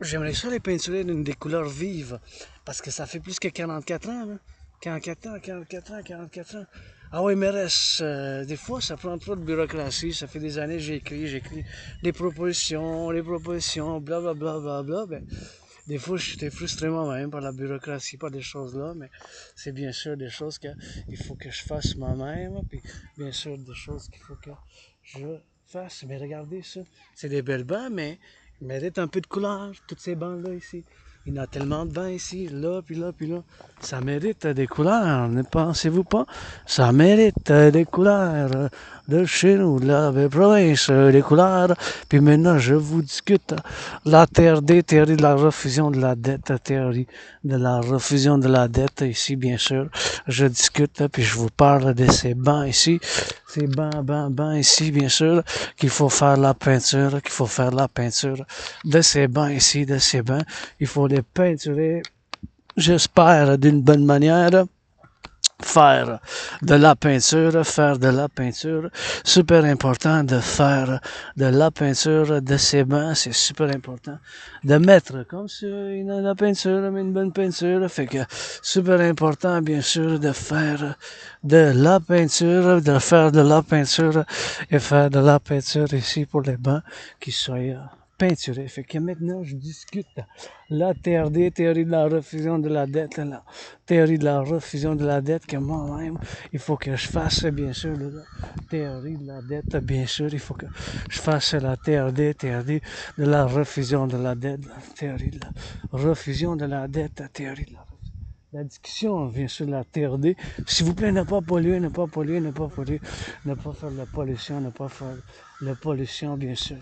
j'aimerais ça les peinturer d'une des couleurs vives, parce que ça fait plus que 44 ans, là. 44 ans. Ah oui, mais reste, des fois, ça prend trop de bureaucratie. Ça fait des années que j'écris des propositions, blablabla. Ben, des fois, j'étais frustré moi-même par la bureaucratie, par des choses-là, mais c'est bien sûr des choses qu'il faut que je fasse moi-même, puis bien sûr des choses qu'il faut que je fasse, mais regardez ça, c'est des belles bancs, mais ils méritent un peu de couleur, toutes ces bancs-là ici. Il y en a tellement de bancs ici, là, puis là, puis là. Ça mérite des couleurs, ne pensez-vous pas? Ça mérite des couleurs de chez nous, de la province, des couleurs. Puis maintenant, je vous discute la TRD, théorie de la refusion de la dette, théorie de la refusion de la dette ici, bien sûr. Je discute, puis je vous parle de ces bancs ici, ces bancs ici, bien sûr, qu'il faut faire la peinture, de ces bancs ici, de ces bancs. Il faut les peinturer, j'espère, d'une bonne manière. Faire de la peinture, super important de faire de la peinture de ces bancs, c'est super important de mettre comme ça la peinture, mais une bonne peinture, fait que super important bien sûr de faire de la peinture, et faire de la peinture ici pour les bancs qui soient peinturés. Fait que maintenant je discute la TRD, théorie de la refusion de la dette, la théorie de la refusion de la dette, que moi-même, il faut que je fasse, bien sûr, la théorie de la dette, bien sûr, il faut que je fasse la TRD, théorie de la refusion de la dette, théorie de la refusion de la dette, théorie de la discussion, bien sûr, la TRD. S'il vous plaît, ne pas polluer, ne pas faire la pollution, ne pas faire la pollution, bien sûr.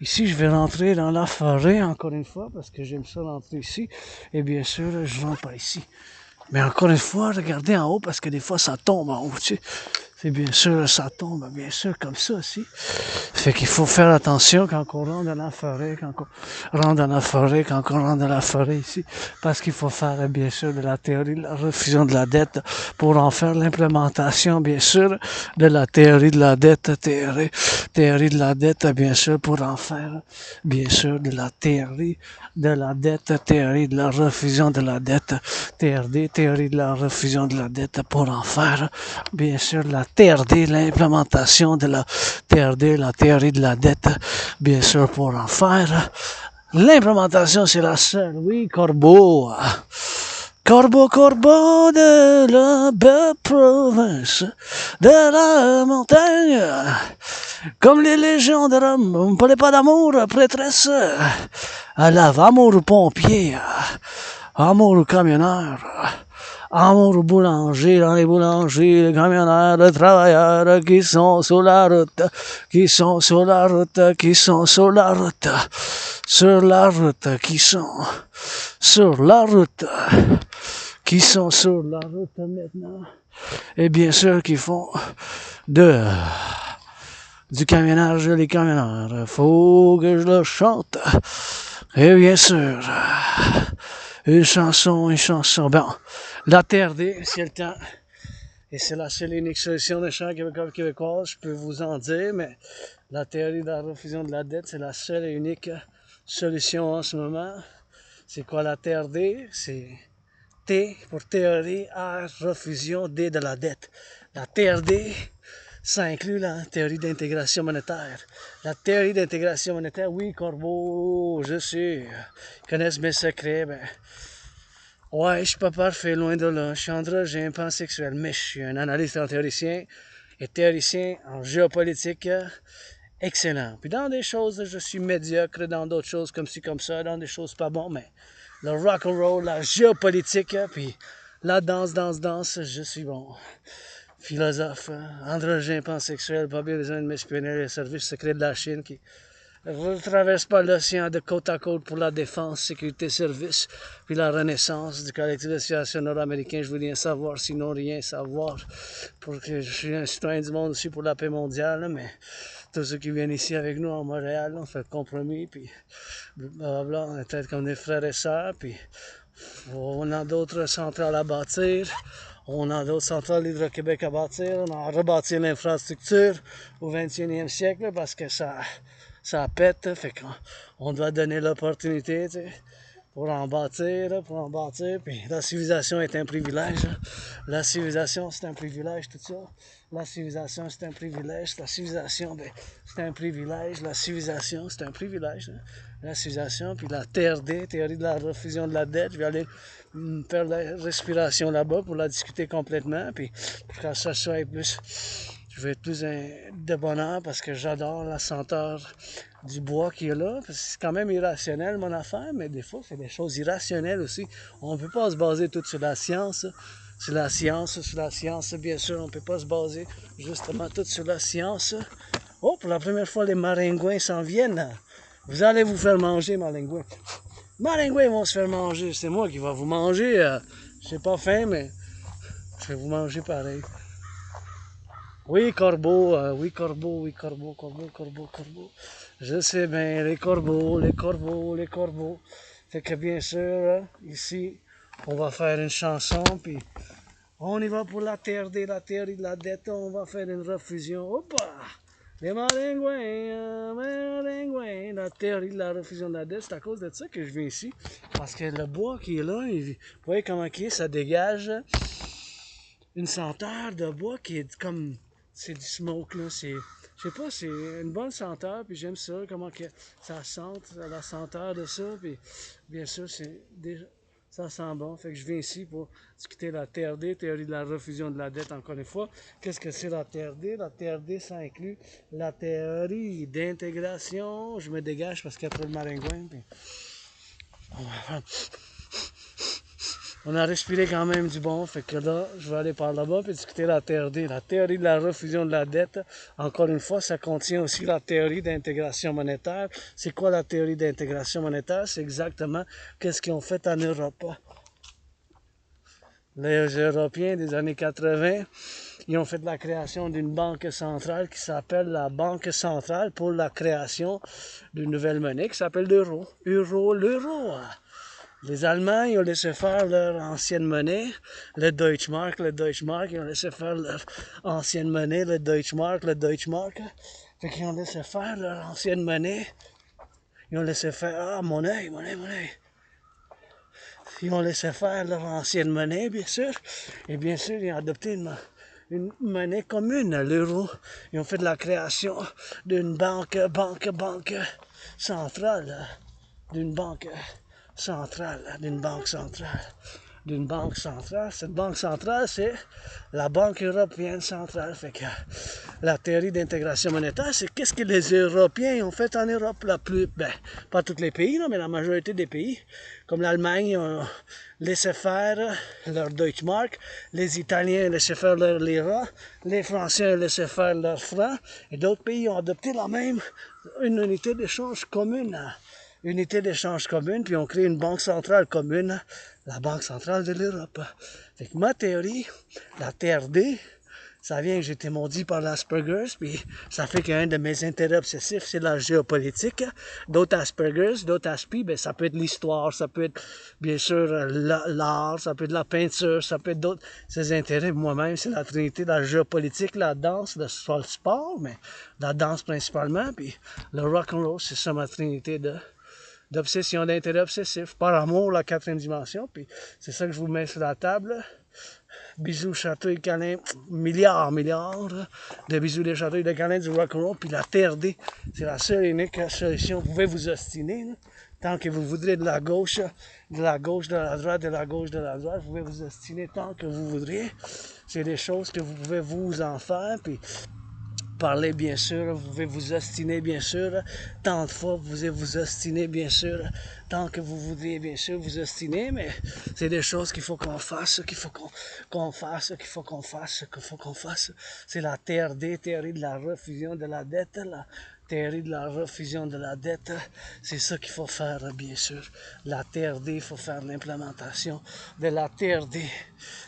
Ici, je vais rentrer dans la forêt, encore une fois, parce que j'aime ça rentrer ici. Et bien sûr, je rentre pas ici. Mais encore une fois, regardez en haut, parce que des fois, ça tombe en haut, tu sais. C'est bien sûr, ça tombe, bien sûr, comme ça aussi. Fait qu'il faut faire attention quand on rentre dans la forêt, ici, parce qu'il faut faire, bien sûr, de la théorie de la refusion de la dette pour en faire l'implémentation, bien sûr, de la théorie de la dette, théorie de la dette, bien sûr, pour en faire, bien sûr, de la théorie de la dette, théorie de la refusion de la dette, TRD, théorie de la refusion de la dette, pour en faire, bien sûr, la TRD, l'implémentation de la TRD, la théorie de la dette, bien sûr, pour en faire. L'implémentation, c'est la seule, oui, corbeau. Corbeau de la belle province, de la montagne, comme les légions de Rome, on ne parlait pas d'amour, prêtresse, à la amour pompier, amour camionneur, amour boulanger, dans les boulangers, les camionneurs, les travailleurs qui sont sur la route, qui sont sur la route maintenant, et bien sûr qui font du camionnage, les camionneurs. Faut que je le chante. Et bien sûr, une chanson. Bon, la TRD, c'est le temps. Et c'est la seule et unique solution des chants québécois, je peux vous en dire, mais la théorie de la refusion de la dette, c'est la seule et unique solution en ce moment. C'est quoi la TRD? C'est T pour théorie, R, refusion, D de la dette. La TRD, ça inclut la théorie d'intégration monétaire. La théorie d'intégration monétaire, oui, Corbeau, je sais, ils connaissent mes secrets, ben... Ouais, je suis pas parfait, loin de là. Je suis androgyne, pansexuel, mais je suis un analyste en théoricien et théoricien en géopolitique excellent. Puis dans des choses, je suis médiocre, dans d'autres choses comme ci, comme ça, dans des choses pas bonnes, mais le rock-and-roll, la géopolitique, puis la danse, je suis bon. Philosophe, androgyne, pansexuel, pas besoin de m'espionner les services secrets de la Chine qui ne traverse pas l'océan de côte à côte pour la défense, sécurité, service, puis la renaissance du collectif de Civilisation nord-américain. Je veux rien savoir, sinon rien savoir. Pour que je suis un citoyen du monde aussi pour la paix mondiale, mais tous ceux qui viennent ici avec nous à Montréal, on fait le compromis, puis blablabla, on est peut-être comme des frères et sœurs, puis on a d'autres centrales à bâtir. On a d'autres centrales d'Hydro-Québec à bâtir. On a rebâti l'infrastructure au 21e siècle parce que ça pète. Fait qu'on doit donner l'opportunité, tu sais, pour en bâtir. Puis la civilisation est un privilège. La civilisation, c'est un privilège, tout ça. La civilisation, c'est un privilège. La civilisation, ben, c'est un privilège. La civilisation, c'est un privilège. Hein. La civilisation, puis la TRD, théorie de la refusion de la dette. Je vais aller faire la respiration là-bas pour la discuter complètement. Puis pour que ça soit plus... Je je vais être plus de bonheur parce que j'adore la senteur du bois qu'il y a là. Parce que c'est quand même irrationnel mon affaire, mais des fois c'est des choses irrationnelles aussi. On ne peut pas se baser tout sur la science. Sur la science, bien sûr, on ne peut pas se baser justement tout sur la science. Oh, pour la première fois, les maringouins s'en viennent. Vous allez vous faire manger, maringouins. Maringouins vont se faire manger. C'est moi qui vais vous manger. J'ai pas faim, mais je vais vous manger pareil. Oui, corbeau, oui, corbeau, oui, corbeau, corbeau. Je sais bien, les corbeaux. Fait que bien sûr, ici, on va faire une chanson, puis on y va pour la théorie de la dette, on va faire une refusion. Hop! Les maringouins, la théorie de la refusion de la dette, c'est à cause de ça que je viens ici. Parce que le bois qui est là, vous voyez comment il est, ça dégage une senteur de bois qui est comme, c'est du smoke là, je sais pas, c'est une bonne senteur, puis j'aime ça, comment que ça sente, la senteur de ça, puis bien sûr, ça sent bon, fait que je viens ici pour discuter la TRD, théorie de la refusion de la dette, encore une fois. Qu'est-ce que c'est la TRD? La TRD, ça inclut la théorie d'intégration. Je me dégage parce qu'il y a trop de maringouins. Puis on a respiré quand même du bon, fait que là, je vais aller par là-bas et discuter la théorie de la refusion de la dette. Encore une fois, ça contient aussi la théorie d'intégration monétaire. C'est quoi la théorie d'intégration monétaire? C'est exactement qu'est-ce qu'ils ont fait en Europe. Les Européens des années 80, ils ont fait la création d'une banque centrale qui s'appelle la Banque centrale pour la création d'une nouvelle monnaie qui s'appelle l'euro. L'euro. Les Allemands, ils ont laissé faire leur ancienne monnaie, le Deutschmark, ils ont laissé faire leur ancienne monnaie, le Deutschmark. Fait qu'ils ont laissé faire leur ancienne monnaie. Ils ont laissé faire, monnaie. Ils ont laissé faire leur ancienne monnaie, bien sûr. Et bien sûr, ils ont adopté une monnaie commune, l'euro. Ils ont fait de la création d'une banque centrale, d'une banque centrale. Cette banque centrale, c'est la Banque européenne centrale. Fait que la théorie d'intégration monétaire, c'est qu'est-ce que les Européens ont fait en Europe. Pas tous les pays, mais la majorité des pays. Comme l'Allemagne, ont laissé faire leur Deutschmark, les Italiens ont laissé faire leur lira, les Français ont laissé faire leur franc, et d'autres pays ont adopté une unité d'échange commune. Puis on crée une banque centrale commune, la Banque centrale de l'Europe. Fait que ma théorie, la TRD, ça vient que j'ai été maudit par l'Asperger's, puis ça fait qu'un de mes intérêts obsessifs, c'est la géopolitique. D'autres Asperger's, ça peut être l'histoire, ça peut être bien sûr l'art, ça peut être la peinture, ça peut être d'autres. Ces intérêts, moi-même, c'est la trinité, la géopolitique, la danse, le sport, mais la danse principalement, puis le rock&roll, c'est ça ma trinité d'obsession, d'intérêt obsessif. Par amour, la quatrième dimension, puis c'est ça que je vous mets sur la table. Bisous, chatouilles, câlins, milliards de bisous, des chatouilles, de câlins, du rock'n'roll, puis la TRD, c'est la seule et unique solution. Vous pouvez vous ostiner, là, tant que vous voudrez de la gauche, de la droite, vous pouvez vous ostiner tant que vous voudrez. C'est des choses que vous pouvez vous en faire, puis parler, bien sûr, vous pouvez vous ostiner, bien sûr, tant de fois, vous pouvez vous ostiner, bien sûr, tant que vous voudriez, bien sûr, vous ostiner, mais c'est des choses qu'il faut qu'on fasse, C'est la TRD, théorie de la refusion de la dette, c'est ça qu'il faut faire, bien sûr. La TRD, il faut faire l'implémentation de la TRD.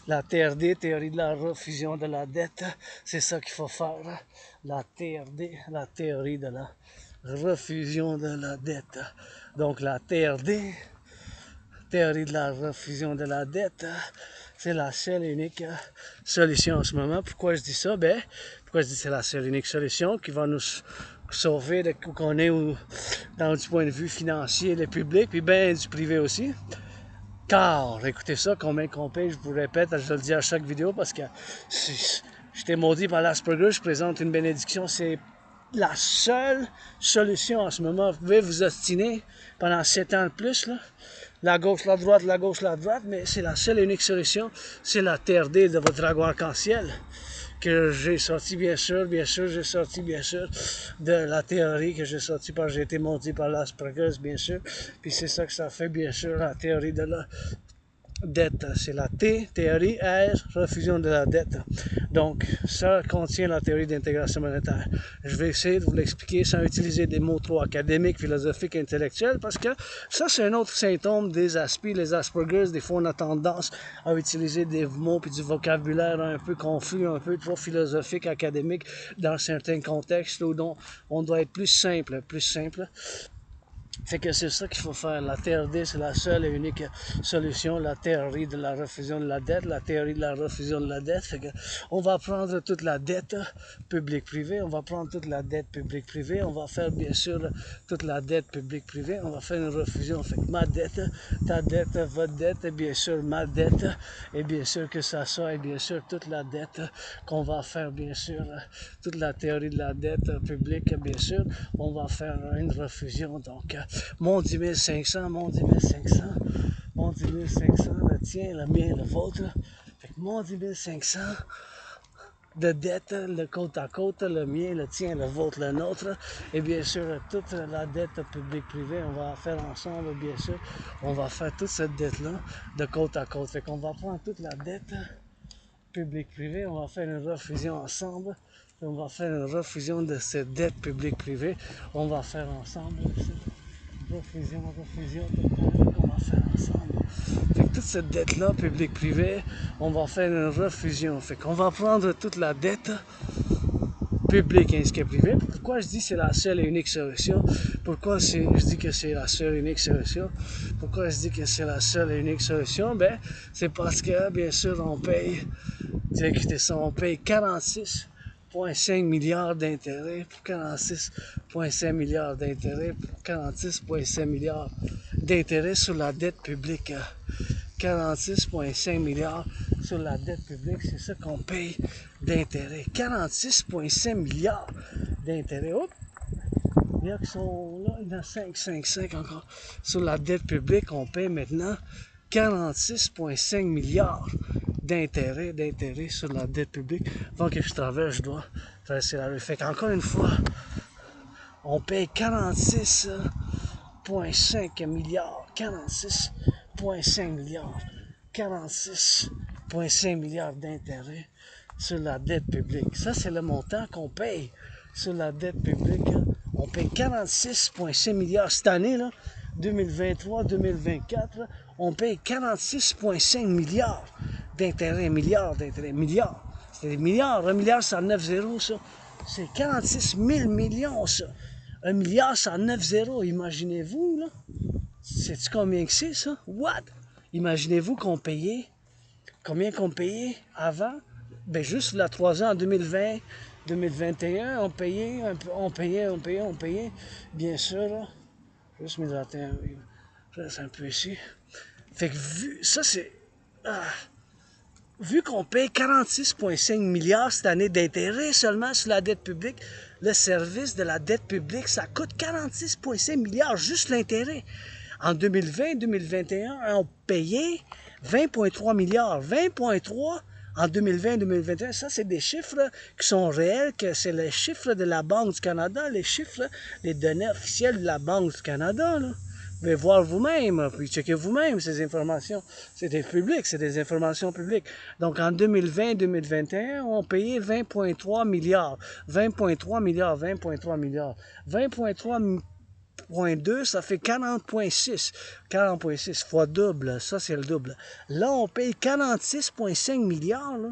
La TRD, théorie de la refusion de la dette, c'est ça qu'il faut faire. La TRD, la théorie de la refusion de la dette. Donc la TRD, théorie de la refusion de la dette, c'est la seule et unique solution en ce moment. Pourquoi je dis ça? Pourquoi je dis que c'est la seule et unique solution qui va nous sauver de où qu'on est du point de vue financier, le public, puis du privé aussi. Car, écoutez ça, combien qu'on paye, je vous répète, je le dis à chaque vidéo parce que j'étais maudit par l'Asperger, je présente une bénédiction, c'est la seule solution en ce moment. Vous pouvez vous ostiner pendant 7 ans de plus, là. La gauche, la droite, mais c'est la seule et unique solution, c'est la TRD de votre dragon arc-en-ciel que j'ai sorti bien sûr, j'ai sorti bien sûr de la théorie que j'ai sorti par, j'ai été monté par l'Asperger, bien sûr, puis c'est ça que ça fait, bien sûr, la théorie de la dette, c'est la T, théorie, R, refusion de la dette. Donc, ça contient la théorie d'intégration monétaire. Je vais essayer de vous l'expliquer sans utiliser des mots trop académiques, philosophiques, intellectuels, parce que ça, c'est un autre symptôme des Aspis, les Aspergers. Des fois, on a tendance à utiliser des mots puis du vocabulaire un peu confus, un peu trop philosophique, académique, dans certains contextes où on doit être plus simple, Fait que c'est ça qu'il faut faire. La TRD, c'est la seule et unique solution, la théorie de la refusion de la dette, la théorie de la refusion de la dette. Fait que on va prendre toute la dette publique-privée, on va prendre toute la dette publique-privée, on va faire bien sûr toute la dette publique-privée, on va faire une refusion. Fait que ma dette, ta dette, votre dette, et bien sûr ma dette, et bien sûr que ça soit, et bien sûr toute la dette qu'on va faire, bien sûr, toute la théorie de la dette publique, bien sûr, on va faire une refusion. Donc, mon 10 500, mon 10 500, mon 10 500, le tien, le mien, le vôtre. Fait que mon 10 500 de dette, le côte à côte, le mien, le tien, le vôtre, le nôtre. Et bien sûr, toute la dette publique-privée, on va faire ensemble, bien sûr. On va faire toute cette dette-là de côte à côte. Fait qu'on va prendre toute la dette publique-privée, on va faire une refusion ensemble. On va faire une refusion de cette dette publique-privée. On va faire ensemble refusion, qu'on va faire ensemble. Fait que toute cette dette-là, publique-privée, on va faire une refusion. Fait qu'on va prendre toute la dette publique ainsi que privée. Pourquoi je dis que c'est la seule et unique solution? Pourquoi je dis que c'est la seule et unique solution? Pourquoi je dis que c'est la seule et unique solution? Ben, c'est parce que, bien sûr, on paye, écoutez ça, on paye 46,5 milliards d'intérêts pour 46,5 milliards d'intérêts pour 46,5 milliards d'intérêts sur la dette publique. 46,5 milliards sur la dette publique, c'est ça qu'on paye d'intérêts. 46,5 milliards d'intérêts. Oups! Il y a qui sont là, il y en a 5 encore. Sur la dette publique, on paye maintenant 46,5 milliards d'intérêts sur la dette publique. Avant que je traverse, je dois traverser la rue. Fait qu'encore une fois, on paye 46,5 milliards. 46,5 milliards. 46,5 milliards d'intérêts sur la dette publique. Ça, c'est le montant qu'on paye sur la dette publique. On paye 46,5 milliards cette année, là, 2023-2024. On paye 46,5 milliards d'intérêts. Milliards. C'est des milliards. 1 milliard, c'est 9 zéros, ça. C'est 46 000 millions, ça. 1 milliard, c'est 9 zéros. Imaginez-vous, là. Sais-tu combien que c'est, ça? What? Imaginez-vous combien qu'on payait avant? Ben, juste là, 3 ans, en 2020, 2021, on payait, bien sûr, là. Juste m'hydrater, je reste un peu ici. Fait que ça c'est, vu qu'on paye 46,5 milliards cette année d'intérêt seulement sur la dette publique, le service de la dette publique, ça coûte 46,5 milliards, juste l'intérêt. En 2020-2021, on payait 20,3 milliards. 20,3 en 2020-2021, ça, c'est des chiffres qui sont réels, que c'est les chiffres de la Banque du Canada, les chiffres, les données officielles de la Banque du Canada, là. Vous pouvez voir vous-même, puis checker vous-même ces informations. C'est des publics, c'est des informations publiques. Donc, en 2020-2021, on payait 20,3 milliards. 20,3 milliards, 20,3 milliards. 20,3 ça fait 40,6. 40,6 fois double, ça c'est le double. Là, on paye 46,5 milliards. Là.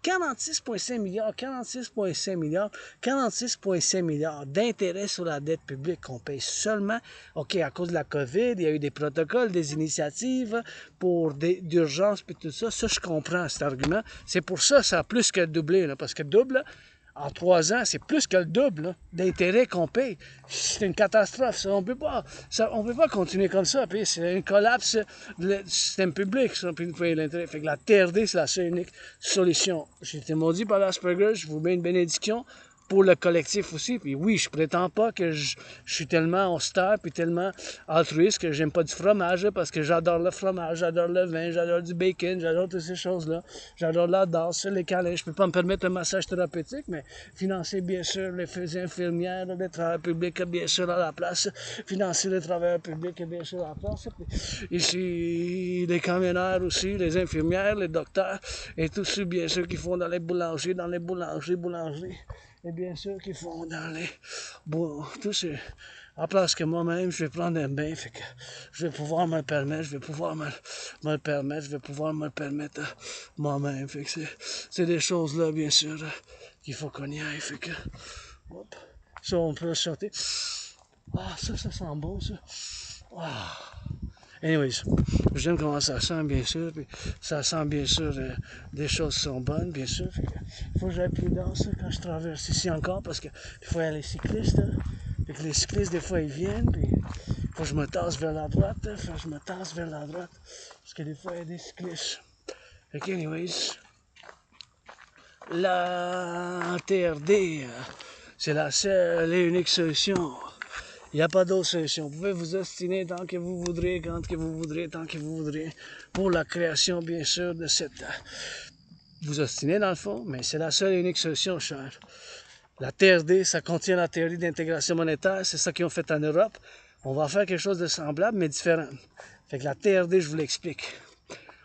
46,5 milliards, 46,5 milliards, 46,5 milliards d'intérêts sur la dette publique qu'on paye seulement. OK, à cause de la COVID, il y a eu des protocoles, des initiatives pour d'urgence et tout ça. Ça, je comprends cet argument. C'est pour ça que ça a plus que doublé, là, parce que double, en 3 ans, c'est plus que le double d'intérêt qu'on paye. C'est une catastrophe. Ça. On peut pas continuer comme ça. Puis c'est un collapse du système public. Ça, puis payer l'intérêt. Fait que la TRD, c'est la seule unique solution. J'ai été maudit par l'Asperger. Je vous mets une bénédiction. pour le collectif aussi. Puis oui, je prétends pas que je suis tellement austère puis tellement altruiste que j'aime pas du fromage, parce que j'adore le fromage, j'adore le vin, j'adore du bacon, j'adore toutes ces choses-là. J'adore la danse, les câlins. Je peux pas me permettre un massage thérapeutique, mais financer bien sûr les infirmières, les travailleurs publics bien sûr à la place, financer les travailleurs publics bien sûr à la place. Puis ici, les camionneurs aussi, les infirmières, les docteurs, et tous ceux bien sûr qui font dans les boulangeries, boulangeries. Et bien sûr qu'ils font dans les... Bon, tout c'est... À place que moi-même, je vais prendre un bain, fait que je vais pouvoir me le permettre, je vais pouvoir me le permettre moi-même. Fait que c'est des choses-là, bien sûr, qu'il faut qu'on y aille. Fait que... Hop, ça, on peut sauter. Ah, ça sent bon, ça. Ah. Anyways, j'aime comment ça sent, bien sûr, puis ça sent, bien sûr, des choses qui sont bonnes, bien sûr. Il faut que j'aille prudence quand je traverse ici encore, parce que des fois, il y a les cyclistes, hein. Fait que les cyclistes, des fois, ils viennent, puis il faut que je me tasse vers la droite, parce que des fois, il y a des cyclistes. Fait que, anyways, la TRD, c'est la seule et unique solution. Il n'y a pas d'autre solution. Vous pouvez vous ostiner tant que vous voudrez, quand que vous voudrez, tant que vous voudrez, pour la création, bien sûr, de cette... Vous ostinez, dans le fond, mais c'est la seule et unique solution, cher. La TRD, ça contient la théorie d'intégration monétaire. C'est ça qu'ils ont fait en Europe. On va faire quelque chose de semblable, mais différent. Fait que la TRD, je vous l'explique.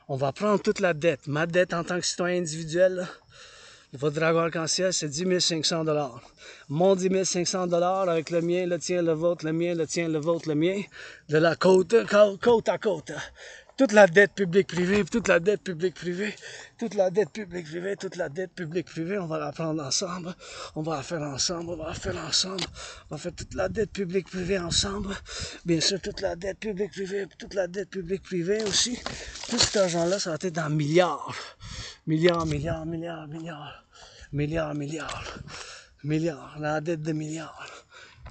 On va prendre toute la dette. Ma dette en tant que citoyen individuel, là, votre dragon arc-en-ciel, c'est 10 500 $. Mon 10 500 $ avec le mien, le tien, le vôtre, le mien, le tien, le vôtre, le mien, de la côte à côte. Toute la dette publique-privée, toute la dette publique-privée, toute la dette publique-privée, toute la dette publique-privée, on va la prendre ensemble, on va la faire ensemble, on va la faire ensemble, on va faire toute la dette publique-privée ensemble, bien sûr toute la dette publique-privée, toute la dette publique-privée aussi. Tout cet argent-là, ça va être dans milliards. Milliards, la dette de milliards.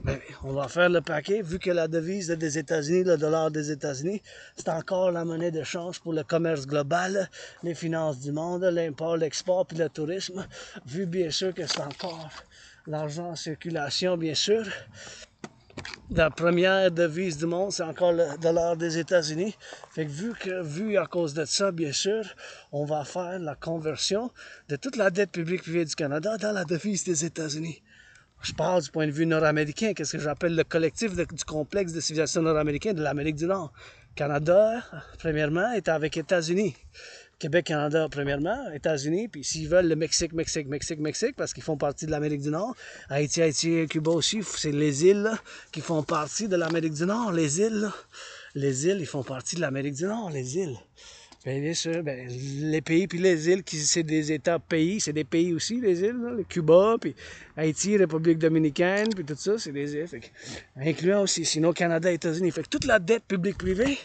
Mais on va faire le paquet, vu que la devise des États-Unis, le dollar des États-Unis, c'est encore la monnaie d'échange pour le commerce global, les finances du monde, l'import, l'export, puis le tourisme, vu bien sûr que c'est encore l'argent en circulation, bien sûr. La première devise du monde, c'est encore le dollar des États-Unis. Fait que vu à cause de ça, bien sûr, on va faire la conversion de toute la dette publique privée du Canada dans la devise des États-Unis. Je parle du point de vue nord-américain, qu'est-ce que j'appelle le collectif du complexe de civilisation nord-américaine de l'Amérique du Nord. Canada, premièrement, est avec États-Unis. Québec, Canada, premièrement, États-Unis, puis s'ils veulent le Mexique, parce qu'ils font partie de l'Amérique du Nord. Haïti, Cuba aussi, c'est les îles là, qui font partie de l'Amérique du Nord. Les îles, là. Les îles, ils font partie de l'Amérique du Nord, les îles. Bien sûr, les pays puis les îles, c'est des États-pays, c'est des pays aussi, les îles, là, le Cuba, puis Haïti, République dominicaine, puis tout ça, c'est des îles, fait que, incluant aussi, sinon Canada, États-Unis. Fait que toute la dette publique-privée,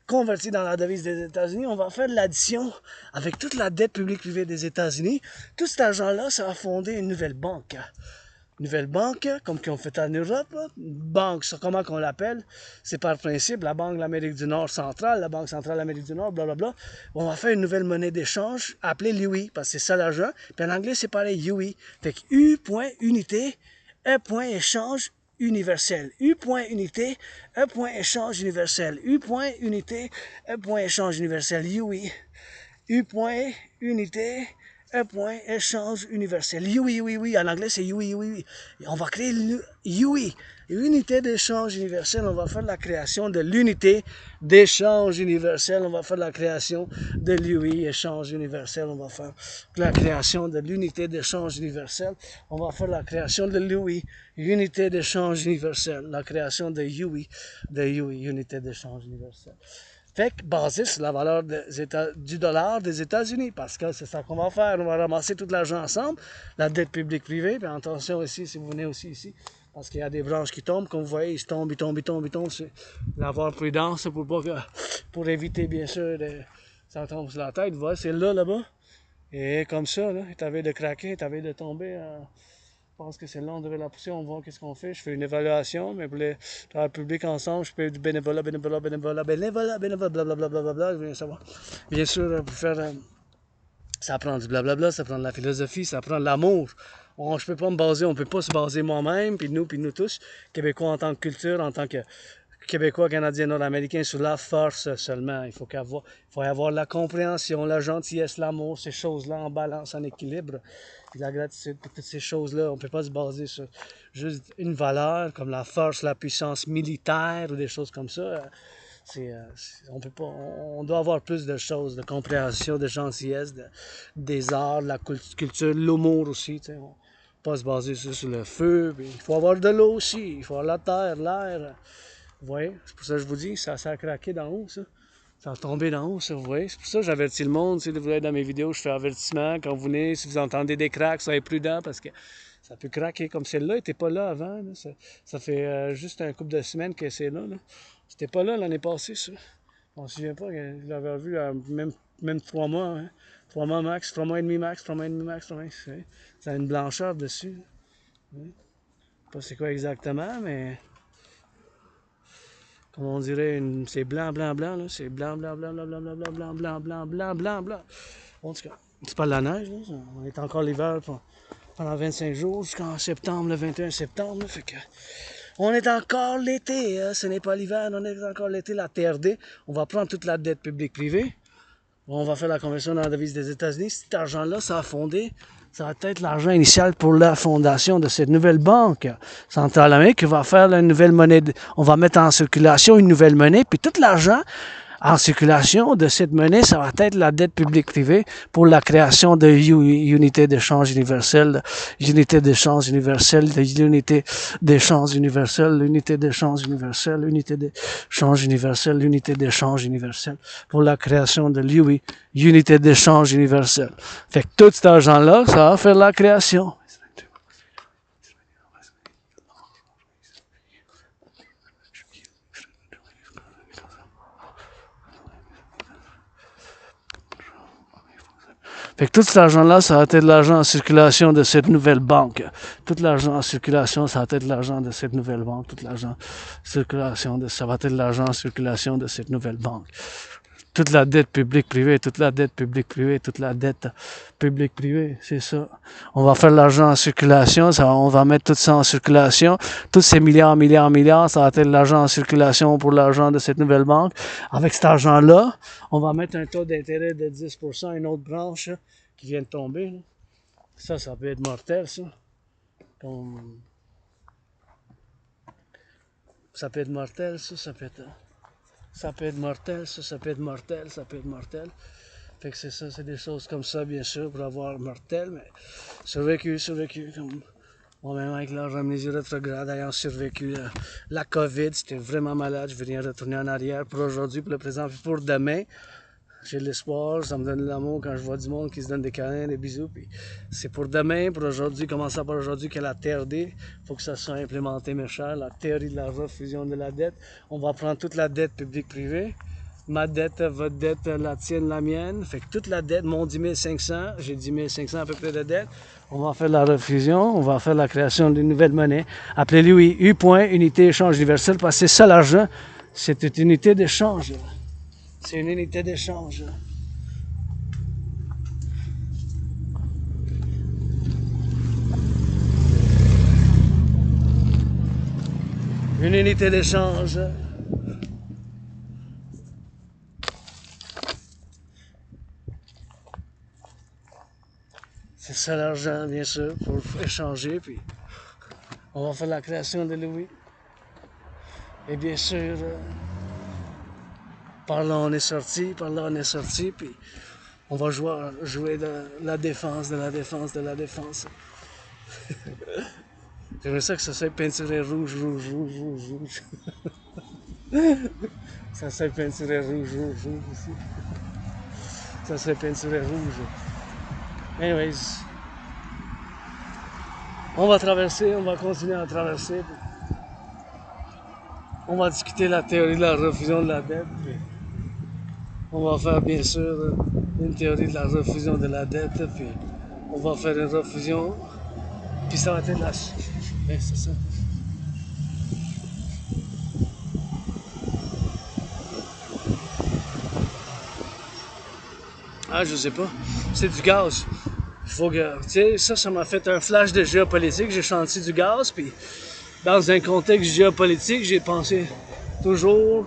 convertie dans la devise des États-Unis, on va faire de l'addition avec toute la dette publique-privée des États-Unis. Tout cet argent-là, ça va fonder une nouvelle banque. Nouvelle banque, comme qu'on fait en Europe, banque, comment qu'on l'appelle, c'est par principe la Banque de l'Amérique du Nord centrale, la Banque centrale de l'Amérique du Nord, blablabla. On va faire une nouvelle monnaie d'échange appelée l'UI, parce que c'est ça l'argent. Puis en anglais, c'est pareil, UI. Fait que U.unité, E.échange universel. U.unité, E.échange universel. U.unité, E.échange universel. UI. U.unité, échange universel. Oui. En anglais, c'est oui. On va créer l'UI. Unité d'échange universel. On va faire la création de l'unité d'échange universel. On va faire la création de l'UI, échange universel. On va faire la création de l'unité d'échange universel. On va faire la création de l'UI, unité d'échange universel. La création de UI, unité d'échange universel. Fait que basé sur la valeur du dollar des États-Unis, parce que c'est ça qu'on va faire. On va ramasser tout l'argent ensemble, la dette publique-privée, puis attention ici, si vous venez aussi ici, parce qu'il y a des branches qui tombent, comme vous voyez, ils tombent, c'est d'avoir prudence pour éviter, bien sûr, de ça tombe sur la tête. Vous voyez, c'est là-bas, et comme ça, là, t'avais de craquer, t'avais de tomber... Je pense que c'est là, on devrait la pousser, on voit qu'est-ce qu'on fait. Je fais une évaluation, mais pour les travailleurs publics ensemble, je fais du bénévolat, blablabla, je viens savoir. Bien sûr, pour faire, ça prend du blablabla, ça prend de la philosophie, ça prend de l'amour. je peux pas me baser, on peut pas se baser moi-même, puis nous tous, Québécois en tant que culture, en tant que Québécois, Canadiens, Nord-Américains, sur la force seulement. Il faut y avoir la compréhension, la gentillesse, l'amour, ces choses-là en balance, en équilibre. Puis la gratitude, puis toutes ces choses-là, on peut pas se baser sur juste une valeur comme la force, la puissance militaire ou des choses comme ça. On peut pas, on doit avoir plus de choses, de compréhension, de gentillesse, des arts, de la culture, l'humour aussi. On ne peut pas se baser sur le feu. Puis il faut avoir de l'eau aussi, il faut avoir la terre, l'air. Vous voyez, c'est pour ça que je vous dis, ça a craqué d'en haut, ça. Ça a tombé d'en haut, ça, vous voyez. C'est pour ça que j'avertis le monde. Si vous voyez dans mes vidéos, je fais avertissement. Quand vous venez, si vous entendez des cracks, soyez prudents parce que ça peut craquer. Comme celle-là, n'était pas là avant. Là. Ça fait juste un couple de semaines que c'est là. C'était pas là l'année passée, ça. On ne se souvient pas. Je l'avais vu même 3 mois. Hein. 3 mois max, 3 mois et demi max, 3 mois et demi max, 3 mois et demi. Ça a une blancheur dessus. Je ne sais pas c'est quoi exactement, mais... Comme on dirait, c'est blanc, blanc, blanc, là. C'est blanc, blanc, blanc, blanc, blanc, blanc, blanc, blanc, blanc, blanc, blanc, blanc. En tout cas, c'est pas de la neige, là. On est encore l'hiver pendant 25 jours jusqu'en septembre, le 21 septembre, là. Fait que on est encore l'été, hein. Ce n'est pas l'hiver, on est encore l'été, la TRD. On va prendre toute la dette publique-privée. On va faire la conversion dans la devise des États-Unis. Cet argent-là, ça a fondé. Ça va être l'argent initial pour la fondation de cette nouvelle banque centrale américaine qui va faire une nouvelle monnaie. On va mettre en circulation une nouvelle monnaie, puis tout l'argent en circulation de cette monnaie, ça va être la dette publique-privée pour la création de unités d'échange universelle, unité d'échange universelle, unité d'échange universelle, unité d'échange universelle, unité d'échange universelle, unité d'échange universelle pour la création de l'UI, unité d'échange universelle. Fait que tout cet argent-là, ça va faire la création. Fait que tout cet argent-là, ça va être de l'argent en circulation de cette nouvelle banque. Tout l'argent en circulation, ça va être de l'argent de cette nouvelle banque. Tout l'argent en circulation, ça va être de l'argent en circulation de cette nouvelle banque. Toute la dette publique-privée, toute la dette publique-privée, toute la dette publique-privée, c'est ça. On va faire l'argent en circulation, on va mettre tout ça en circulation. Tous ces milliards, ça va être de l'argent en circulation pour l'argent de cette nouvelle banque. Avec cet argent-là, on va mettre un taux d'intérêt de 10%, une autre branche là, qui vient de tomber. Là. Ça peut être mortel, ça. Ça peut être mortel, ça peut être... Ça peut être mortel, ça peut être mortel, ça peut être mortel. Fait que c'est ça, c'est des choses comme ça, bien sûr, pour avoir mortel, mais survécu, comme moi-même avec l'amnésie rétrograde, ayant survécu la COVID, c'était vraiment malade, je veux rien retourner en arrière pour aujourd'hui, pour le présent, puis pour demain. J'ai de l'espoir, ça me donne de l'amour quand je vois du monde qui se donne des câlins, des bisous. Puis c'est pour demain, pour aujourd'hui, commencer par aujourd'hui que la TRD, il faut que ça soit implémenté, mes chers, la théorie de la refusion de la dette. On va prendre toute la dette publique-privée, ma dette, votre dette, la tienne, la mienne. Fait que toute la dette, mon 10 500, j'ai 10 500 à peu près de dette. On va faire la refusion, on va faire la création d'une nouvelle monnaie. Appelez-lui U. Unité échange universelle, parce que c'est ça l'argent, c'est une unité d'échange. C'est une unité d'échange. Une unité d'échange. C'est ça l'argent, bien sûr, pour échanger. Puis on va faire la création de Louis. Et bien sûr... Par là on est sorti, puis on va jouer de la défense. J'aimerais ça que ça soit peinturé rouge. Ça soit peinturé rouge ici. Ça serait peinturé rouge. Anyways, on va continuer à traverser. On va discuter la théorie de la refusion de la dette. Puis on va faire bien sûr une théorie de la refusion de la dette, puis on va faire une refusion, puis ça va être la... Ben, c'est ça. Ah, je sais pas. C'est du gaz. faut que, tu sais, ça m'a fait un flash de géopolitique. J'ai chanté du gaz, puis dans un contexte géopolitique, j'ai pensé toujours